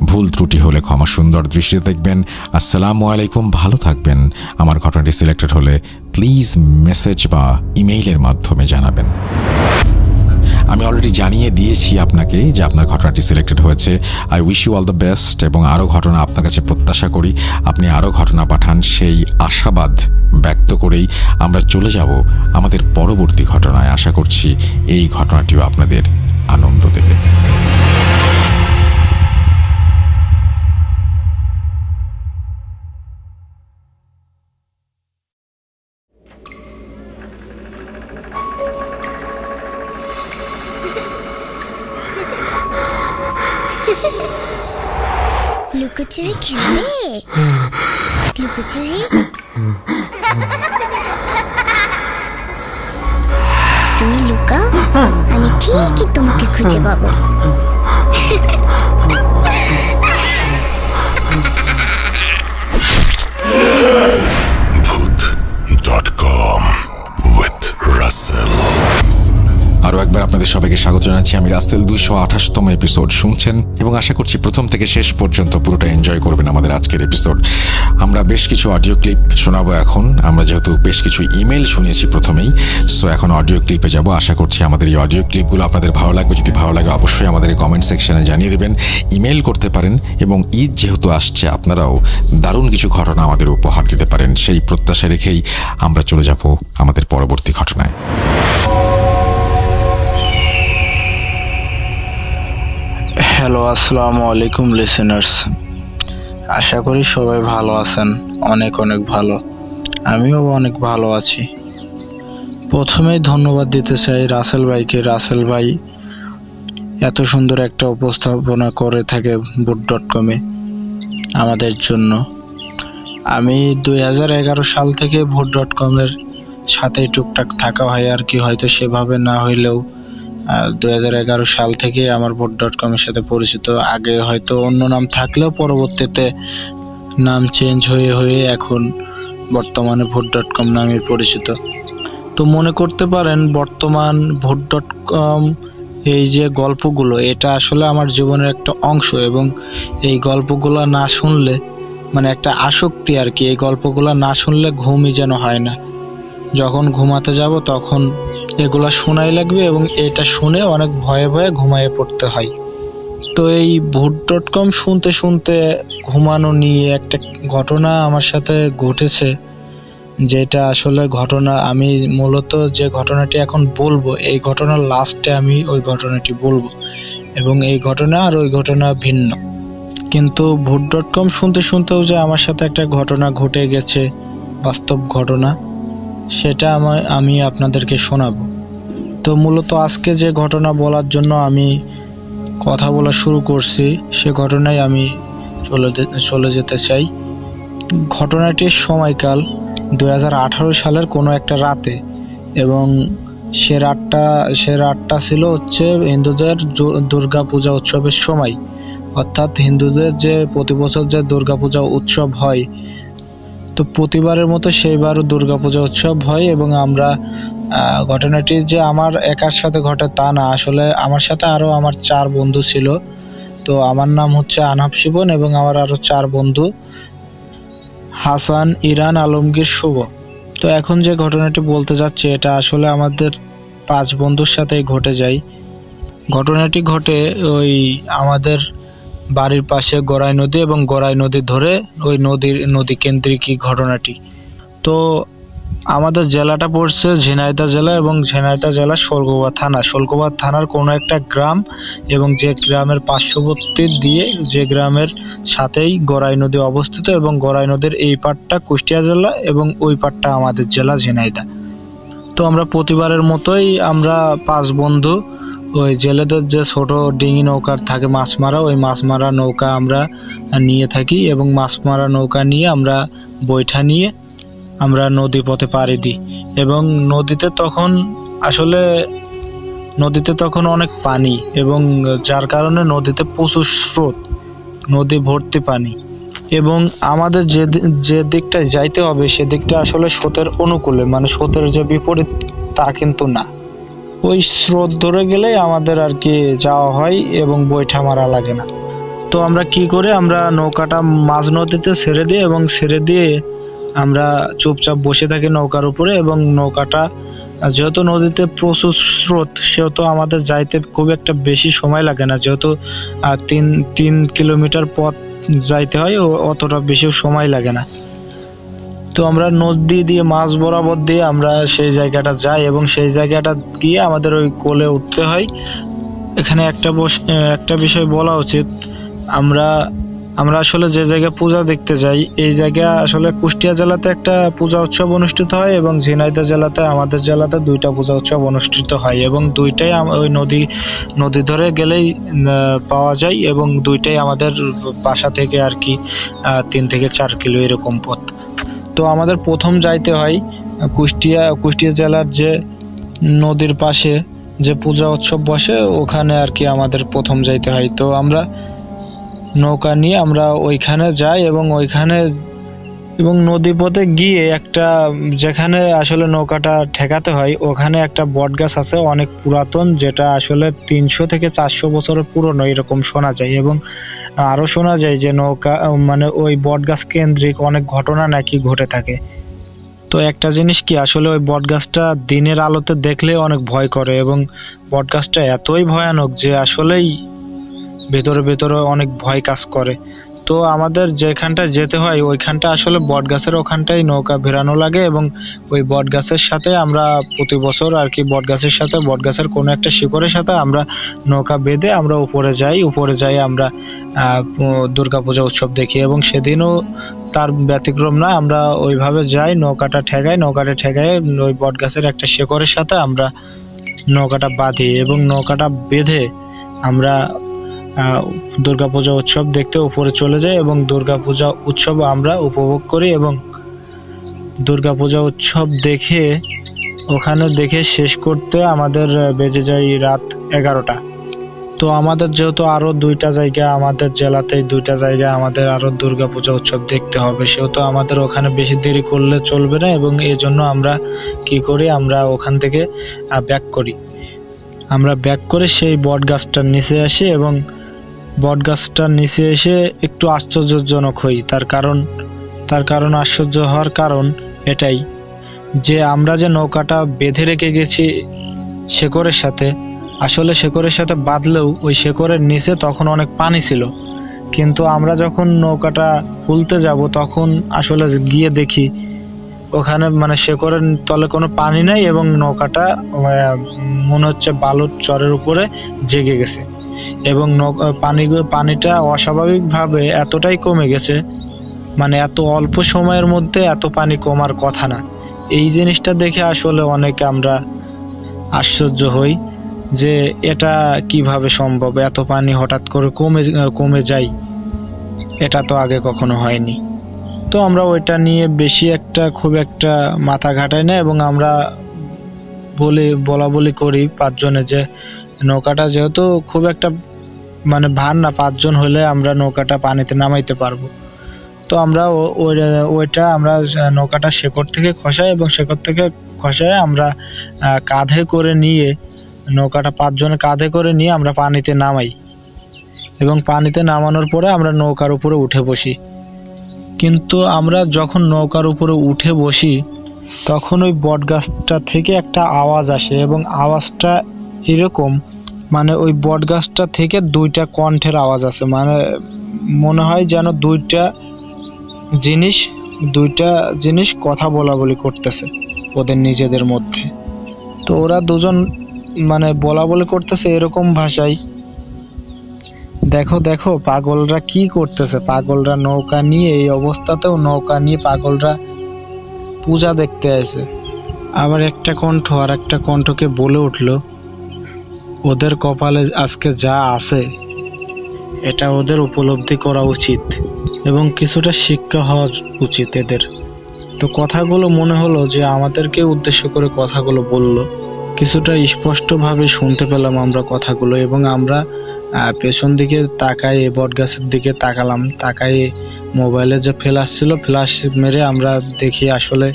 ভুল ত্রুটি হলে ক্ষমা সুন্দর দৃষ্টিতে দেখবেন। আসসালামু আলাইকুম, ভালো থাকবেন। আমার ঘটনাটি সিলেক্টেড হলে প্লিজ মেসেজ বা ইমেইলের মাধ্যমে জানাবেন। আমি অলরেডি জানিয়ে দিয়েছি আপনাকে যে আপনার ঘটনাটি সিলেক্টেড হয়েছে। I wish you all the best এবং আরও ঘটনা আপনার কাছে প্রত্যাশা করি। আপনি আরও ঘটনা পাঠান, সেই আশাবাদ ব্যক্ত করেই আমরা চলে যাব আমাদের পরবর্তী ঘটনায়। আশা করছি এই ঘটনাটিও আপনাদের আনন্দ দেবে। লুকোচুরি খেলবে? লুকোচুরি তুমি লুকাও, আমি ঠিকই তোমাকে খুঁজে পাবো। Bhoot.com with Russell. আরও একবার আপনাদের সবাইকে স্বাগত জানাচ্ছি। আমি রাসেল 228তম এপিসোড শুনছেন এবং আশা করছি প্রথম থেকে শেষ পর্যন্ত পুরোটা এনজয় করবেন আমাদের আজকের এপিসোড। আমরা বেশ কিছু অডিও ক্লিপ শোনাবো এখন। আমরা যেহেতু বেশ কিছু ইমেল শুনিয়েছি প্রথমেই, সো এখন অডিও ক্লিপে যাব। আশা করছি আমাদের এই অডিও ক্লিপগুলো আপনাদের ভালো লাগবে। যদি ভালো লাগে অবশ্যই আমাদের এই কমেন্ট সেকশনে জানিয়ে দেবেন, ইমেল করতে পারেন এবং ঈদ যেহেতু আসছে আপনারাও দারুণ কিছু ঘটনা আমাদের উপহার দিতে পারেন। সেই প্রত্যাশা রেখেই আমরা চলে যাব আমাদের পরবর্তী ঘটনায়। হ্যালো, আসসালামু আলাইকুম লিসেনার্স। আশা করি সবাই ভালো আছেন, অনেক অনেক ভালো। আমিও অনেক ভালো আছি। প্রথমেই ধন্যবাদ দিতে চাই রাসেল ভাইকে। রাসেল ভাই এত সুন্দর একটা উপস্থাপনা করে থাকে ভোট.কমে আমাদের জন্য। আমি 2011 সাল থেকে ভোট.কমের সাথে টুকটাক থাকা হয় আর কি, হয়তো সেভাবে না হইলেও 2011 সাল থেকে আমার ভোট.কমের সাথে পরিচিত। আগে হয়তো অন্য নাম থাকলেও পরবর্তীতে নাম চেঞ্জ হয়ে এখন বর্তমানে ভোট.কম নামে পরিচিত। তো মনে করতে পারেন বর্তমান ভোট.কম এই যে গল্পগুলো, এটা আসলে আমার জীবনের একটা অংশ এবং এই গল্পগুলো না শুনলে মানে একটা আসক্তি আর কি। এই গল্পগুলো না শুনলে ঘুমই যেন হয় না। যখন ঘুমাতে যাব তখন এগুলা শোনাই লাগবে এবং এটা শুনে অনেক ভয়ে ভয়ে ঘুমায়ে পড়তে হয়। তো এই ভোট.কম শুনতে শুনতে ঘুমানো নিয়ে একটা ঘটনা আমার সাথে ঘটেছে, যেটা আসলে ঘটনা আমি মূলত যে ঘটনাটি এখন বলবো, এই ঘটনার লাস্টে আমি ওই ঘটনাটি বলবো এবং এই ঘটনা আর ওই ঘটনা ভিন্ন। কিন্তু ভোট.কম শুনতে শুনতেও যে আমার সাথে একটা ঘটনা ঘটে গেছে, বাস্তব ঘটনা, সেটা আমি আপনাদেরকে শোনাবো। তো মূলত আজকে যে ঘটনা বলার জন্য আমি কথা বলা শুরু করছি, সে ঘটনায় আমি চলে যেতে চাই। ঘটনাটির সময়কাল 2018 সালের কোনো একটা রাতে এবং সে রাতটা ছিল হচ্ছে হিন্দুদের দুর্গা পূজা উৎসবের সময়। অর্থাৎ হিন্দুদের যে প্রতি বছর যে দুর্গা পূজা উৎসব হয়, তো প্রতিবারের মতো সেইবারও দুর্গাপূজা উৎসব হয় এবং আমরা ঘটনাটি যে আমার একার সাথে ঘটে তা না, আসলে আমার সাথে আরও আমার 4 বন্ধু ছিল। তো আমার নাম হচ্ছে আনাফ শিবন এবং আমার আরও 4 বন্ধু হাসান, ইরান, আলমগীর, শুভ। তো এখন যে ঘটনাটি বলতে যাচ্ছি এটা আসলে আমাদের 5 বন্ধুর সাথেই ঘটে যায়। ঘটনাটি ঘটে ওই আমাদের বাড়ির পাশে গড়াই নদী এবং গড়াই নদী ধরে ওই নদী কেন্দ্রিক ঘটনাটি। তো আমাদের জেলাটা পড়ছে ঝিনাইদহ জেলা এবং ঝিনাইদহ জেলা শোলকোপা থানার কোনো একটা গ্রাম এবং যে গ্রামের পার্শ্ববর্তী দিয়ে যে গ্রামের সাথেই গড়াই নদী অবস্থিত এবং গড়াই নদীর এই পাড়টা কুষ্টিয়া জেলা এবং ওই পাড়টা আমাদের জেলা ঝিনাইদহ। তো আমরা প্রতিবারের মতোই আমরা 5 বন্ধু ওই জেলেদের যে ছোট ডিঙি নৌকার থাকে মাছ মারা, ওই মাছ মারা নৌকা আমরা নিয়ে থাকি এবং মাছ মারা নৌকা নিয়ে আমরা বৈঠা নিয়ে আমরা নদী পথে পাড়ি দিই এবং নদীতে তখন অনেক পানি এবং যার কারণে নদীতে প্রচুর স্রোত, নদী ভর্তি পানি এবং আমাদের যে দিকটায় যাইতে হবে সেদিকটা আসলে স্রোতের অনুকূলে, মানে স্রোতের যে বিপরীত তা কিন্তু না। ওই স্রোত ধরে গেলেই আমাদের আর কি যাওয়া হয় এবং বৈঠা মারা লাগে না। তো আমরা কি করে, আমরা নৌকাটা মাঝ নদীতে ছেড়ে দিই এবং ছেড়ে দিয়ে আমরা চুপচাপ বসে থাকি নৌকার উপরে এবং নৌকাটা যেহেতু নদীতে প্রচুর স্রোত সেহেতু আমাদের যাইতে খুব একটা বেশি সময় লাগে না, যেহেতু 3 কিলোমিটার পথ যাইতে হয়, অতটা বেশি সময় লাগে না। তো আমরা নদী দিয়ে মাছ বরাবর দিয়ে আমরা সেই জায়গাটা যাই এবং সেই জায়গাটা গিয়ে আমাদের ওই কোলে উঠতে হয়। এখানে একটা বিষয় বলা উচিত, আমরা আসলে যে জায়গায় পূজা দেখতে যাই এই জায়গা আসলে কুষ্টিয়া জেলাতে একটা পূজা উৎসব অনুষ্ঠিত হয় এবং ঝিনাইদহ জেলাতে আমাদের জেলাতে 2টা পূজা উৎসব অনুষ্ঠিত হয় এবং 2টাই ওই নদী ধরে গেলেই পাওয়া যায় এবং 2টাই আমাদের বাসা থেকে আর কি 3 থেকে 4 কিলো এরকম পথ। তো আমাদের প্রথম যাইতে হয় কুষ্টিয়া জেলার যে নদীর পাশে যে পূজা উৎসব বসে ওখানে আর কি আমাদের প্রথম যাইতে হয়। তো আমরা নৌকা নিয়ে আমরা ওইখানে যাই এবং নদী পথে গিয়ে একটা যেখানে আসলে নৌকাটা ঠেকাতে হয় ওখানে একটা বটগাছ আছে অনেক পুরাতন, যেটা আসলে 300 থেকে 400 বছরের পুরনো এরকম শোনা যায় এবং আরও শোনা যায় যে নৌকা মানে ওই বটগাছ কেন্দ্রিক অনেক ঘটনা নাকি ঘটে থাকে। তো একটা জিনিস কি, আসলে ওই বটগাছটা দিনের আলোতে দেখলে অনেক ভয় করে এবং বটগাছটা এতই ভয়ানক যে আসলেই ভেতরে অনেক ভয় কাজ করে। তো আমাদের যেখানটা যেতে হয় ওইখানটা আসলে বটগাছের ওখানটাই নৌকা ভেড়ানো লাগে এবং ওই বটগাছের সাথে আমরা প্রতি বছর আর কি বটগাছের কোনো একটা শিকড়ের সাথে আমরা নৌকা বেঁধে আমরা উপরে যাই আমরা দুর্গাপূজা উৎসব দেখি এবং সেদিনও তার ব্যতিক্রম না, আমরা ওইভাবে যাই, নৌকাটা ঠেকাই ওই বটগাছের একটা শিকড়ের সাথে আমরা নৌকাটা বাঁধি এবং নৌকাটা বেঁধে আমরা দুর্গাপূজা উৎসব দেখতে উপরে চলে যাই এবং দুর্গাপূজা উৎসব আমরা উপভোগ করি এবং দুর্গাপূজা উৎসব দেখে শেষ করতে আমাদের বেজে যায় রাত 11টা। তো আমাদের যেহেতু আরও 2টা জায়গা আমাদের জেলাতেই 2টা জায়গা আমাদের আরও দুর্গাপূজা উৎসব দেখতে হবে, সেহেতু আমাদের ওখানে বেশি দেরি করলে চলবে না এবং এই জন্য আমরা কি করি, আমরা ওখান থেকে ব্যাক করে সেই বটগাছটার নিচে আসি এবং বটগাছটার নিচে এসে একটু আশ্চর্যজনক হই। তার কারণ আশ্চর্য হওয়ার কারণ এটাই যে আমরা যে নৌকাটা বেঁধে রেখে গেছি শেকড়ের সাথে, আসলে শেকড়ের সাথে বাঁধলেও ওই শেকড়ের নিচে তখন অনেক পানি ছিল, কিন্তু আমরা যখন নৌকাটা খুলতে যাব তখন আসলে গিয়ে দেখি ওখানে মানে শেকড়ের তলে কোনো পানি নাই এবং নৌকাটা মনে হচ্ছে বালুর চরের উপরে জেগে গেছে এবং পানিটা অস্বাভাবিকভাবে এতটাই কমে গেছে, মানে এত অল্প সময়ের মধ্যে এত পানি কমার কথা না। এই জিনিসটা দেখে আসলে অনেকে আমরা আশ্চর্য হই যে এটা কিভাবে সম্ভব, এত পানি হঠাৎ করে কমে যায়, এটা তো আগে কখনো হয়নি। তো আমরা ওইটা নিয়ে খুব একটা মাথা ঘাটাই না এবং আমরা বলা বলি করি 5 জনে যে নৌকাটা যেহেতু খুব একটা মানে ভার না, 5 জন হলে আমরা নৌকাটা পানিতে নামাইতে পারবো। তো আমরা আমরা নৌকাটা শেকড় থেকে খসাই এবং শেকড় থেকে খসায় আমরা কাঁধে করে নিয়ে নৌকাটা 5 জনে কাঁধে করে নিয়ে আমরা পানিতে নামাই এবং পানিতে নামানোর পরে আমরা নৌকার উপরে উঠে বসি। কিন্তু আমরা যখন নৌকার উপরে উঠে বসি তখন ওই বটগাছটা থেকে একটা আওয়াজ আসে এবং আওয়াজটা এরকম মানে ওই বট গাছটা থেকে দুইটা কণ্ঠের আওয়াজ আছে, মানে মনে হয় যেন দুইটা জিনিস কথা বলা বলি করতেছে ওদের নিজেদের মধ্যে। তো ওরা দুজন মানে বলা বলি করতেছে এরকম ভাষায়, দেখো দেখো পাগলরা কি করতেছে, পাগলরা নৌকা নিয়ে, এই অবস্থাতেও নৌকা নিয়ে পাগলরা পূজা দেখতে আসে। আবার একটা কণ্ঠ আর একটা কণ্ঠকে বলে উঠল, ওদের কপালে আজকে যা আছে এটা ওদের উপলব্ধি করা উচিত এবং কিছুটা শিক্ষা হওয়া উচিত এদের। তো কথাগুলো মনে হলো যে আমাদেরকে উদ্দেশ্য করে কথাগুলো বলল, কিছুটা স্পষ্টভাবে শুনতে পেলাম আমরা কথাগুলো। এবং আমরা পেছন দিকে তাকাই, বট গাছের দিকে তাকালাম, তাকাই মোবাইলে যে ফ্ল্যাশ ছিল ফ্ল্যাশ মেরে আমরা দেখি আসলে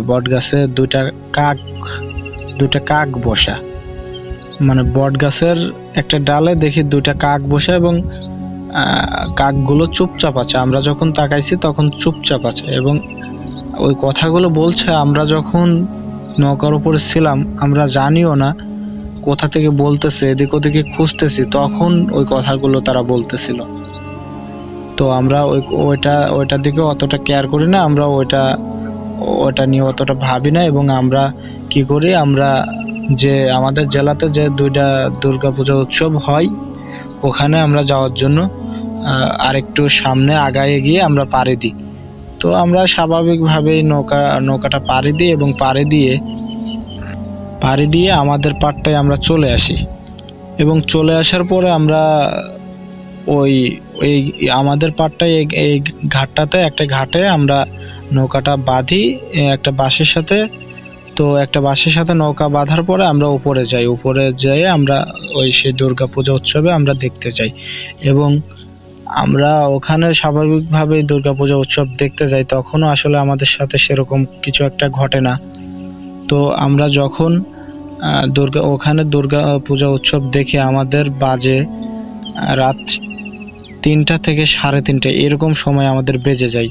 বট গাছে দুইটা কাক বসা, মানে বট গাছের একটা ডালে দেখি দুইটা কাক বসা এবং কাকগুলো চুপচাপ আছে। আমরা যখন তাকাইছি তখন চুপচাপ আছে এবং ওই কথাগুলো বলছে। আমরা যখন নৌকার উপরে ছিলাম আমরা জানিও না কোথা থেকে বলতেছে, এদিক ওদিকে খুঁজতেছি, তখন ওই কথাগুলো তারা বলতেছিল। তো আমরা ওইটার দিকে অতটা কেয়ার করি না, আমরা ওইটা নিয়ে অতটা ভাবি না। এবং আমরা কি করি, আমরা যে আমাদের জেলাতে যে দুইটা দুর্গাপূজা উৎসব হয় ওখানে আমরা যাওয়ার জন্য আরেকটু সামনে আগায় গিয়ে আমরা পাড়ি দিই। তো আমরা স্বাভাবিকভাবেই নৌকাটা পাড়ি দিই এবং পাড়ি দিয়ে আমাদের পাড়টায় আমরা চলে আসি। এবং চলে আসার পরে আমরা ওই আমাদের পাড়টায় এই ঘাটটাতে একটা ঘাটে আমরা নৌকাটা বাঁধি একটা বাঁশের সাথে। তো একটা বাঁশের সাথে নৌকা বাঁধার পরে আমরা উপরে যাই আমরা ওই সেই দুর্গাপূজা উৎসবে আমরা দেখতে যাই। এবং আমরা ওখানে স্বাভাবিকভাবেই দুর্গাপূজা উৎসব দেখতে যাই, তখনও আসলে আমাদের সাথে সেরকম কিছু একটা ঘটে না। তো আমরা যখন ওখানে দুর্গাপূজা উৎসব দেখে আমাদের বাজে রাত 3টা থেকে 3:30 এরকম সময় আমাদের বেজে যায়,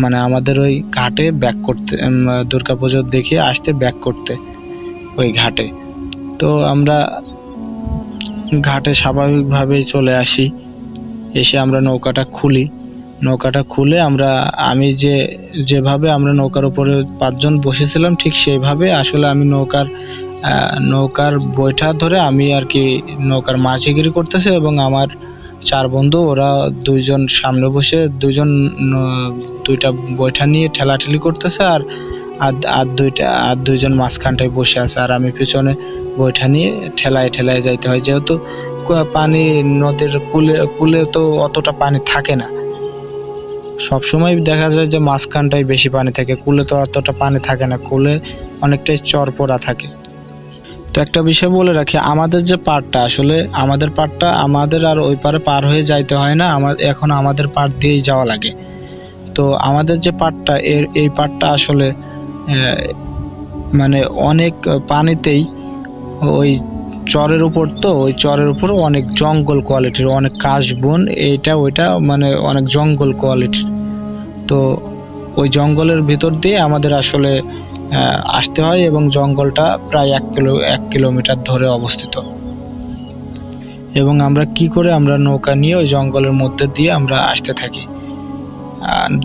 মানে আমাদের ওই ঘাটে ব্যাক করতে, দুর্গাপুজো দেখে আসতে ব্যাক করতে ওই ঘাটে। তো আমরা ঘাটে স্বাভাবিকভাবেই চলে আসি, এসে আমরা নৌকাটা খুলে আমি যেভাবে আমরা নৌকার উপরে 5 জন বসেছিলাম ঠিক সেইভাবে আসলে আমি নৌকার বৈঠা ধরে আমি আর কি নৌকার মাঝিগিরি করতেছি এবং আমার 4 বন্ধু ওরা 2 জন সামনে বসে 2টা বৈঠা নিয়ে ঠেলাঠেলি করতেছে আর 2 জন মাঝখানটায় বসে আছে আর আমি পিছনে বৈঠা নিয়ে ঠেলায় যাইতে হয়, যেহেতু পানি নদীর কুলে তো অতটা পানি থাকে না, সবসময় দেখা যায় যে মাঝখানটায় বেশি পানি থাকে, কুলে তো অতটা পানি থাকে না, কুলে অনেকটাই চরপড়া থাকে। তো একটা বিষয় বলে রাখি, আমাদের যে পাড়টা আসলে আমাদের পাড়টা আমাদের আর ওই পারে পার হয়ে যাইতে হয় না, এখন আমাদের পাড় দিয়েই যাওয়া লাগে। তো আমাদের যে পাড়টা এই পাড়টা আসলে মানে অনেক পানিতেই ওই চরের উপর, তো ওই চরের উপর অনেক জঙ্গল কোয়ালিটির, অনেক কাশবন এইটা ওইটা মানে অনেক জঙ্গল কোয়ালিটির। তো ওই জঙ্গলের ভিতর দিয়ে আমাদের আসলে আসতে হয় এবং জঙ্গলটা প্রায় 1 কিলোমিটার ধরে অবস্থিত। এবং আমরা কি করে আমরা নৌকা নিয়ে ওই জঙ্গলের মধ্যে দিয়ে আমরা আসতে থাকি।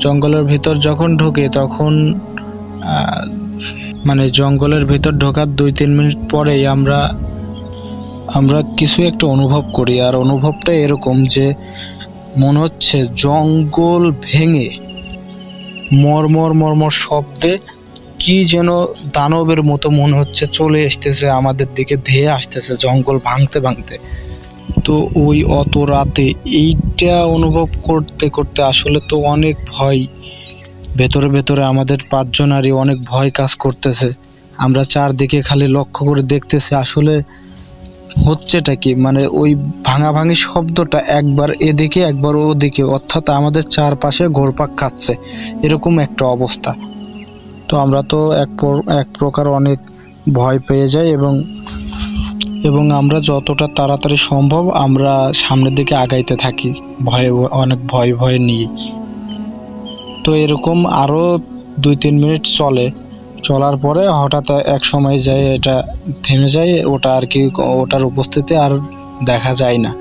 জঙ্গলের ভিতর যখন ঢুকে তখন মানে জঙ্গলের ভিতর ঢোকার 2-3 মিনিট পরেই আমরা কিছু একটা অনুভব করি, আর অনুভবটা এরকম যে মনে হচ্ছে জঙ্গল ভেঙে মরমর শব্দে কি যেন দানবের মতো মনে হচ্ছে চলে আসতেছে আমাদের দিকে, ধেয়ে আসতেছে জঙ্গল ভাঙতে। তো ওই অত রাতে এইটা অনুভব করতে করতে আসলে তো অনেক ভয় ভেতরে আমাদের 5 জনারই অনেক ভয় কাজ করতেছে। আমরা চারদিকে খালি লক্ষ্য করে দেখতেছি আসলে হচ্ছেটা কি, মানে ওই ভাঙাভাঙি শব্দটা একবার এদিকে একবার ওদিকে, অর্থাৎ আমাদের চারপাশে ঘোরপাক খাচ্ছে এরকম একটা অবস্থা। তো আমরা তো এক প্রকার অনেক ভয় পেয়ে যাই এবং আমরা যতটা তাড়াতাড়ি সম্ভব আমরা সামনের দিকে আগাইতে থাকি অনেক ভয় নিয়ে। তো এরকম আরও 2-3 মিনিট চলে, চলার পরে হঠাৎ এক সময় যায় এটা থেমে যায়, ওটা আর কি ওটার উপস্থিতি আর দেখা যায় না।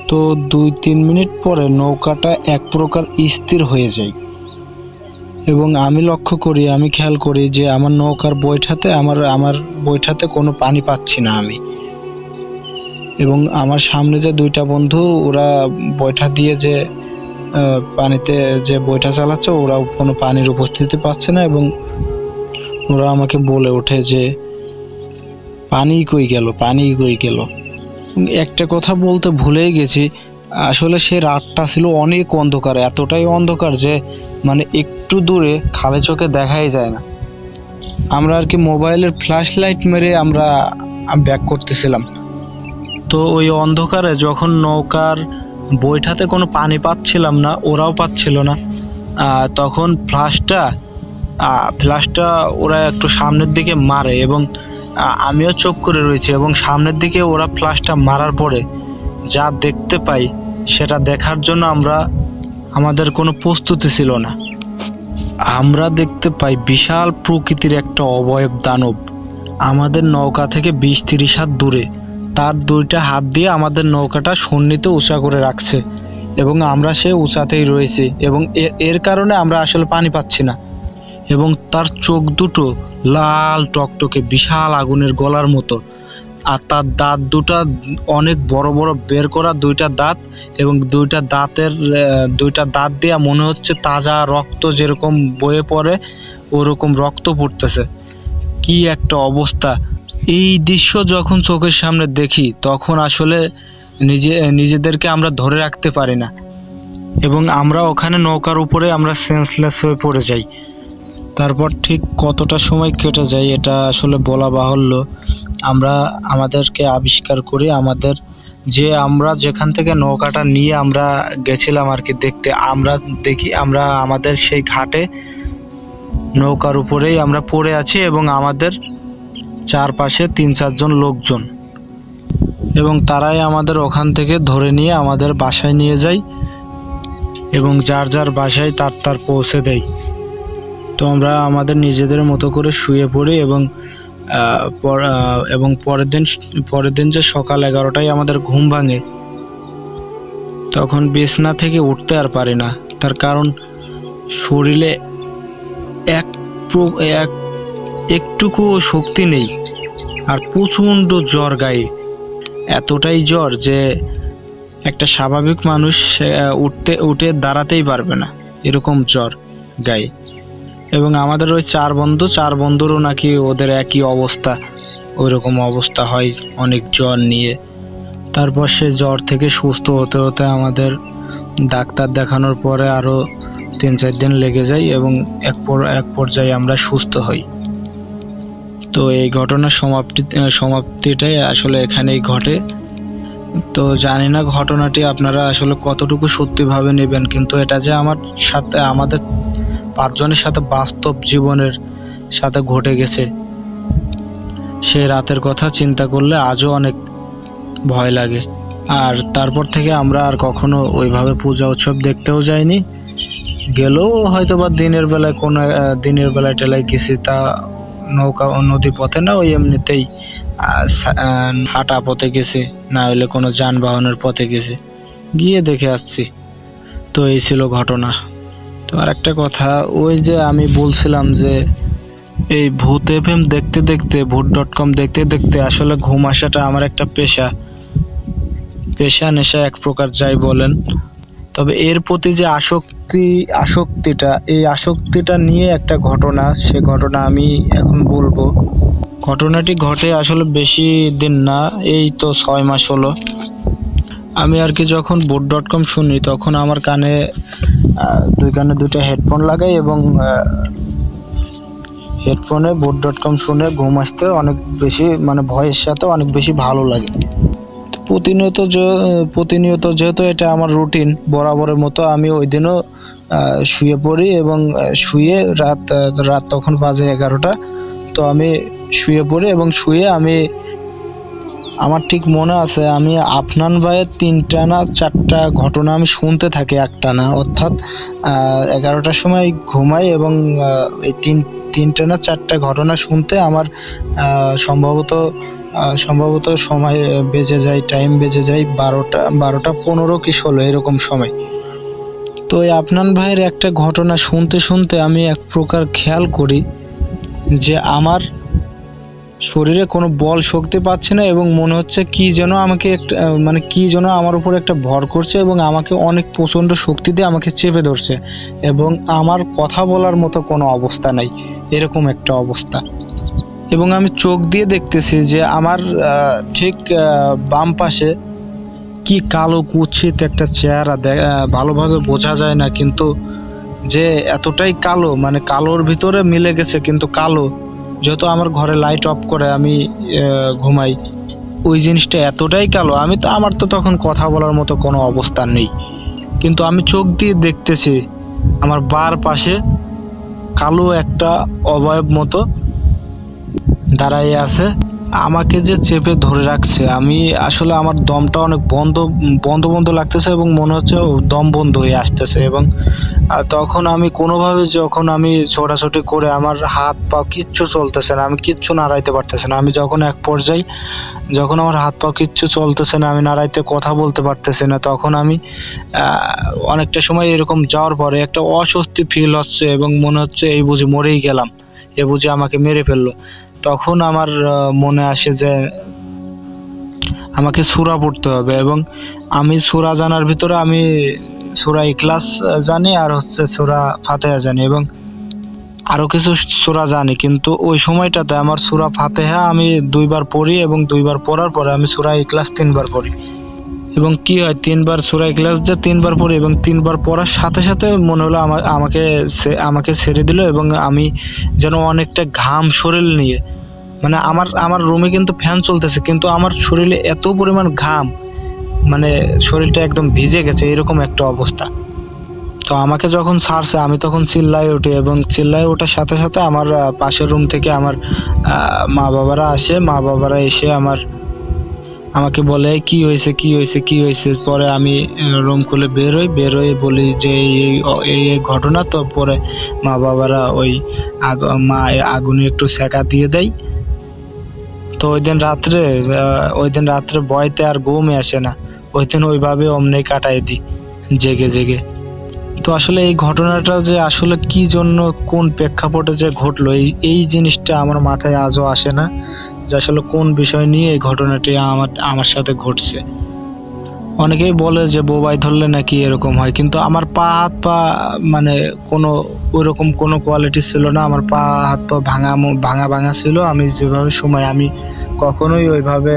তো 2-3 মিনিট পরে নৌকাটা এক প্রকার স্থির হয়ে যায় এবং আমি খেয়াল করি যে আমার নৌকার বৈঠাতে আমার বৈঠাতে কোনো পানি পাচ্ছি না আমি। এবং আমার সামনে যে 2টা বন্ধু ওরা বৈঠা দিয়ে যে পানিতে যে বৈঠা চালাচ্ছে ওরাও কোনো পানির উপস্থিতি পাচ্ছে না এবং ওরা আমাকে বলে ওঠে যে পানি কই গেল। একটা কথা বলতে ভুলেই গেছি, আসলে সে রাতটা ছিল অনেক অন্ধকার, এতটাই অন্ধকার যে মানে একটু দূরে খালি চোখে দেখাই যায় না। আমরা আর কি মোবাইলের ফ্ল্যাশ লাইট মেরে আমরা ব্যাক করতেছিলাম। তো ওই অন্ধকারে যখন নৌকার বৈঠাতে কোনো পানি পাচ্ছিলাম না, ওরাও পাচ্ছিল না, তখন ফ্ল্যাশটা ওরা একটু সামনের দিকে মারে এবং আমিও চোখ করে রয়েছি এবং সামনের দিকে ওরা ফ্ল্যাশটা মারার পরে যা দেখতে পাই সেটা দেখার জন্য আমাদের কোনো প্রস্তুতি ছিল না। আমরা দেখতে পাই বিশাল প্রকৃতির একটা অবয়ব দানব আমাদের নৌকা থেকে 20-30 হাত দূরে, তার 2টা হাত দিয়ে আমাদের নৌকাটা সন্নিতে উঁচা করে রাখছে এবং আমরা সে উঁচাতেই রয়েছি এবং এর কারণে আমরা আসলে পানি পাচ্ছি না। এবং তার চোখ দুটো লাল টকটকে বিশাল আগুনের গলার মতো, আর তার দাঁত দুটা অনেক বড় বড় বের করা 2টা দাঁত এবং 2টা দাঁত দিয়ে মনে হচ্ছে তাজা রক্ত যেরকম বয়ে পড়ে ওরকম রক্ত পড়তেছে। কি একটা অবস্থা! এই দৃশ্য যখন চোখের সামনে দেখি তখন আসলে নিজেদেরকে আমরা ধরে রাখতে পারি না এবং আমরা ওখানে নৌকার উপরে আমরা সেন্সলেস হয়ে পড়ে যাই। তারপর ঠিক কতটা সময় কেটে যায় এটা আসলে বলা বাহুল্য। আমরা আমাদেরকে আবিষ্কার করি আমরা যেখান থেকে নৌকাটা নিয়ে আমরা গেছিলাম আর কি দেখতে, আমরা আমাদের সেই ঘাটে নৌকার উপরেই আমরা পড়ে আছি এবং আমাদের চারপাশে 3-4 জন লোকজন এবং তারাই আমাদের ওখান থেকে ধরে নিয়ে আমাদের বাসায় নিয়ে যায় এবং যার যার বাসায় তার পৌঁছে দেয়। তো আমরা আমাদের নিজেদের মতো করে শুয়ে পড়ি এবং পরের দিন যে সকাল 11টায় আমাদের ঘুম ভাঙে, তখন বিছানা থেকে উঠতে আর পারি না। তার কারণ শরীরে একটুকু শক্তি নেই আর প্রচণ্ড জ্বর গায়ে, এতটাই জ্বর যে একটা স্বাভাবিক মানুষ উঠে দাঁড়াতেই পারবে না, এরকম জ্বর গায়ে। এবং আমাদের ওই 4 বন্ধুরও নাকি ওদের একই অবস্থা, ওইরকম অবস্থা হয় অনেক জ্বর নিয়ে। তারপর সে জ্বর থেকে সুস্থ হতে হতে আমাদের ডাক্তার দেখানোর পরে আরও 3-4 দিন লেগে যায় এবং এক পর্যায়ে আমরা সুস্থ হই। তো এই ঘটনার সমাপ্তিটাই আসলে এখানেই ঘটে। তো জানি না ঘটনাটি আপনারা আসলে কতটুকু সত্যিভাবে নেবেন, কিন্তু এটা যে আমাদের 5 জনের সাথে বাস্তব জীবনের সাথে ঘটে গেছে, সেই রাতের কথা চিন্তা করলে আজও অনেক ভয় লাগে। আর তারপর থেকে আমরা আর কখনো ওইভাবে পূজা উৎসব দেখতেও যাইনি। গেলেও হয়তো বা দিনের বেলায় টেলায় গেছি, তা নদী পথে না, ওই এমনিতেই হাঁটা পথে গেছি, না হলে কোনো যানবাহনের পথে গেছি, গিয়ে দেখে আসছি। তো এই ছিল ঘটনা। তো আর একটা কথা, ওই যে আমি বলছিলাম যে এই ভূত FM দেখতে দেখতে, ভূত.com দেখতে দেখতে আসলে ঘুম আসাটা আমার একটা পেশা নেশা এক প্রকার যাই বলেন। তবে এর প্রতি যে আসক্তিটা নিয়ে একটা ঘটনা, সে ঘটনা আমি এখন বলবো। ঘটনাটি ঘটে আসলে বেশি দিন না, এই তো 6 মাস হলো। আমি আর কি যখন ভূত.com শুনি তখন আমার কানে 2 কানে 2টা হেডফোন লাগাই এবং হেডফোনে ভূত.com শুনে ঘুম আসতে অনেক বেশি ভয়ের সাথে অনেক বেশি ভালো লাগে। প্রতিনিয়ত যেহেতু এটা আমার রুটিন, বরাবরের মতো আমি ওই দিনও শুয়ে পড়ি এবং শুয়ে রাত তখন বাজে 11টা। তো আমি শুয়ে পড়ি এবং শুয়ে আমার ঠিক মনে আছে আমি আফনান ভাইয়ের 3টা না 4টা ঘটনা আমি শুনতে থাকি একটানা, অর্থাৎ 11টার সময় ঘুমাই এবং এই 3টে না 4টে ঘটনা শুনতে আমার সম্ভবত সময় বেজে যায়, টাইম বেজে যায় 12টা 15 কি 16 এরকম সময়। তো এই আপনার ভাইয়ের একটা ঘটনা শুনতে শুনতে আমি এক প্রকার খেয়াল করি যে আমার শরীরে কোনো বল শক্তি পাচ্ছে না এবং মনে হচ্ছে কি যেন আমাকে একটা কি যেন আমার উপর একটা ভর করছে এবং আমাকে অনেক প্রচণ্ড শক্তি দিয়ে আমাকে চেপে ধরছে এবং আমার কথা বলার মতো কোনো অবস্থা নাই, এরকম একটা অবস্থা। এবং আমি চোখ দিয়ে দেখতেছি যে আমার ঠিক বাম পাশে কি কালো কুৎসিত একটা চেহারা, ভালোভাবে বোঝা যায় না, কিন্তু যে এতটাই কালো, কালোর ভিতরে মিলে গেছে কিন্তু কালো। যেহেতু আমার ঘরে লাইট অফ করে আমি ঘুমাই, ওই জিনিসটা এতটাই কালো, আমার তো তখন কথা বলার মতো কোনো অবস্থা নেই, কিন্তু আমি চোখ দিয়ে দেখতেছি আমার বার পাশে কালো একটা অবয়ব মতো দাঁড়াইয়ে আছে, আমাকে যে চেপে ধরে রাখছে। আমি আসলে আমার দমটা অনেক বন্ধ লাগতেছে এবং মনে হচ্ছে দম বন্ধ হয়ে আসতেছে। এবং তখন আমি কোনোভাবে যখন আমি ছোটাছুটি করে আমার হাত পা কিচ্ছু চলতেছে না, আমি কিচ্ছু নাড়াইতে পারতেছে না। আমি যখন এক পর্যায়ে যখন আমার হাত পা কিচ্ছু চলতেছে না, আমি নাড়াইতে কথা বলতে পারতেছি না, তখন আমি অনেকটা সময় এরকম যাওয়ার পরে একটা অস্বস্তি ফিল হচ্ছে এবং মনে হচ্ছে এই বুঝি মরেই গেলাম, এ বুঝি আমাকে মেরে ফেললো। তখন আমার মনে আসে যে আমাকে সূরা পড়তে হবে এবং আমি সূরা জানার ভিতরে আমি সূরা ইখলাস জানি আর সূরা ফাতিহা জানি এবং আরও কিছু সূরা জানি, কিন্তু ওই সময়টাতে আমার সূরা ফাতিহা আমি 2বার পড়ি এবং 2বার পড়ার পরে আমি সূরা ইখলাস 3বার পড়ি। এবং কি হয়, 3বার সূরা ইখলাস যে 3বার পড়ি এবং 3বার পড়ার সাথে সাথে মনে হলো আমাকে ছেড়ে দিল এবং আমি যেন অনেকটা ঘাম শরীর নিয়ে, আমার রুমে কিন্তু ফ্যান চলতেছে কিন্তু আমার শরীরে এত পরিমাণ ঘাম, শরীরটা একদম ভিজে গেছে, এরকম একটা অবস্থা। তো আমাকে যখন ছাড়ছে আমি তখন চিল্লায় উঠি এবং চিল্লায় ওঠার সাথে সাথে আমার পাশের রুম থেকে আমার মা বাবারা এসে আমাকে বলে কি হয়েছে। পরে আমি রুম খুলে বেরোই বলি যে এই ঘটনা। তো পরে মা বাবারা আগুনে একটু সেকা দিয়ে দেয়। তো ওই দিন রাত্রে ভয়তে আর ঘুমে আসে না, ওই দিন ওইভাবে অমনি কাটাই দিই জেগে। তো আসলে এই ঘটনাটা যে আসলে কি জন্য কোন প্রেক্ষাপটে যে ঘটলো এই জিনিসটা আমার মাথায় আজও আসে না, যে আসলে কোন বিষয় নিয়ে এই ঘটনাটি আমার সাথে ঘটছে। অনেকেই বলে যে বোবাই ধরলে নাকি এরকম হয়, কিন্তু আমার পা হাত পা কোনো ওইরকম কোনো কোয়ালিটি ছিল না। আমার পা হাত পা ভাঙা ছিল। আমি যেভাবে সময় আমি কখনোই ওইভাবে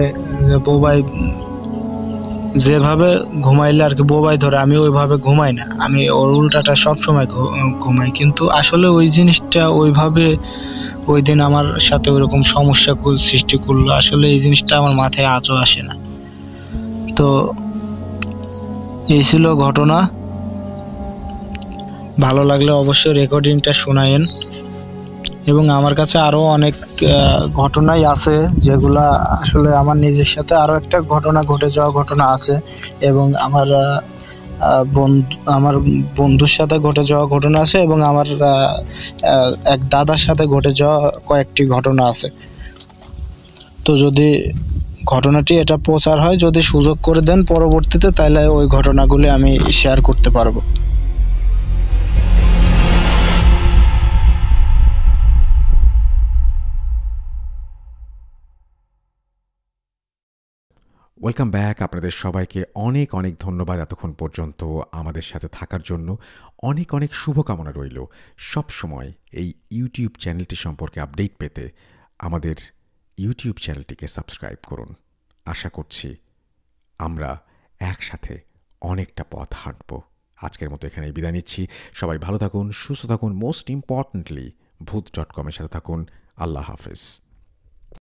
যেভাবে ঘুমাইলে আর কি বোবাই ধরে আমি ওইভাবে ঘুমাই না, আমি ওর উল্টাটা সবসময় ঘুমাই। কিন্তু আসলে ওই জিনিসটা ওইভাবে ওই দিন আমার সাথে ওইরকম সমস্যা সৃষ্টি করলো, আসলে এই জিনিসটা আমার মাথায় আজও আসে না। তো এই ছিল ঘটনা। ভালো লাগলে অবশ্যই রেকর্ডিংটা শোনায়েন। এবং আমার কাছে আরও অনেক ঘটনাই আছে যেগুলা আসলে আমার নিজের সাথে আরও একটা ঘটনা ঘটে যাওয়া ঘটনা আছে এবং আমার বন্ধুর সাথে ঘটে যাওয়া ঘটনা আছে এবং আমার এক দাদার সাথে ঘটে যাওয়া কয়েকটি ঘটনা আছে। তো যদি ঘটনাটি এটা প্রচার হয়, যদি সুযোগ করে দেন পরবর্তীতে, তাহলে ওই ঘটনাগুলি আমি শেয়ার করতে পারবো। Welcome back. আপনাদের সবাইকে অনেক অনেক ধন্যবাদ এতক্ষণ পর্যন্ত আমাদের সাথে থাকার জন্য। অনেক অনেক শুভকামনা রইল। সব সময় এই ইউটিউব চ্যানেলটি সম্পর্কে আপডেট পেতে আমাদের ইউটিউব চ্যানেলটিকে সাবস্ক্রাইব করুন। আশা করছি আমরা একসাথে অনেকটা পথ হাঁটব। আজকের মতো এখানেই বিদায় নিচ্ছি। সবাই ভালো থাকুন, সুস্থ থাকুন, মোস্ট ইম্পর্টেন্টলি ভূত.com-এর সাথে থাকুন। আল্লাহ হাফেজ।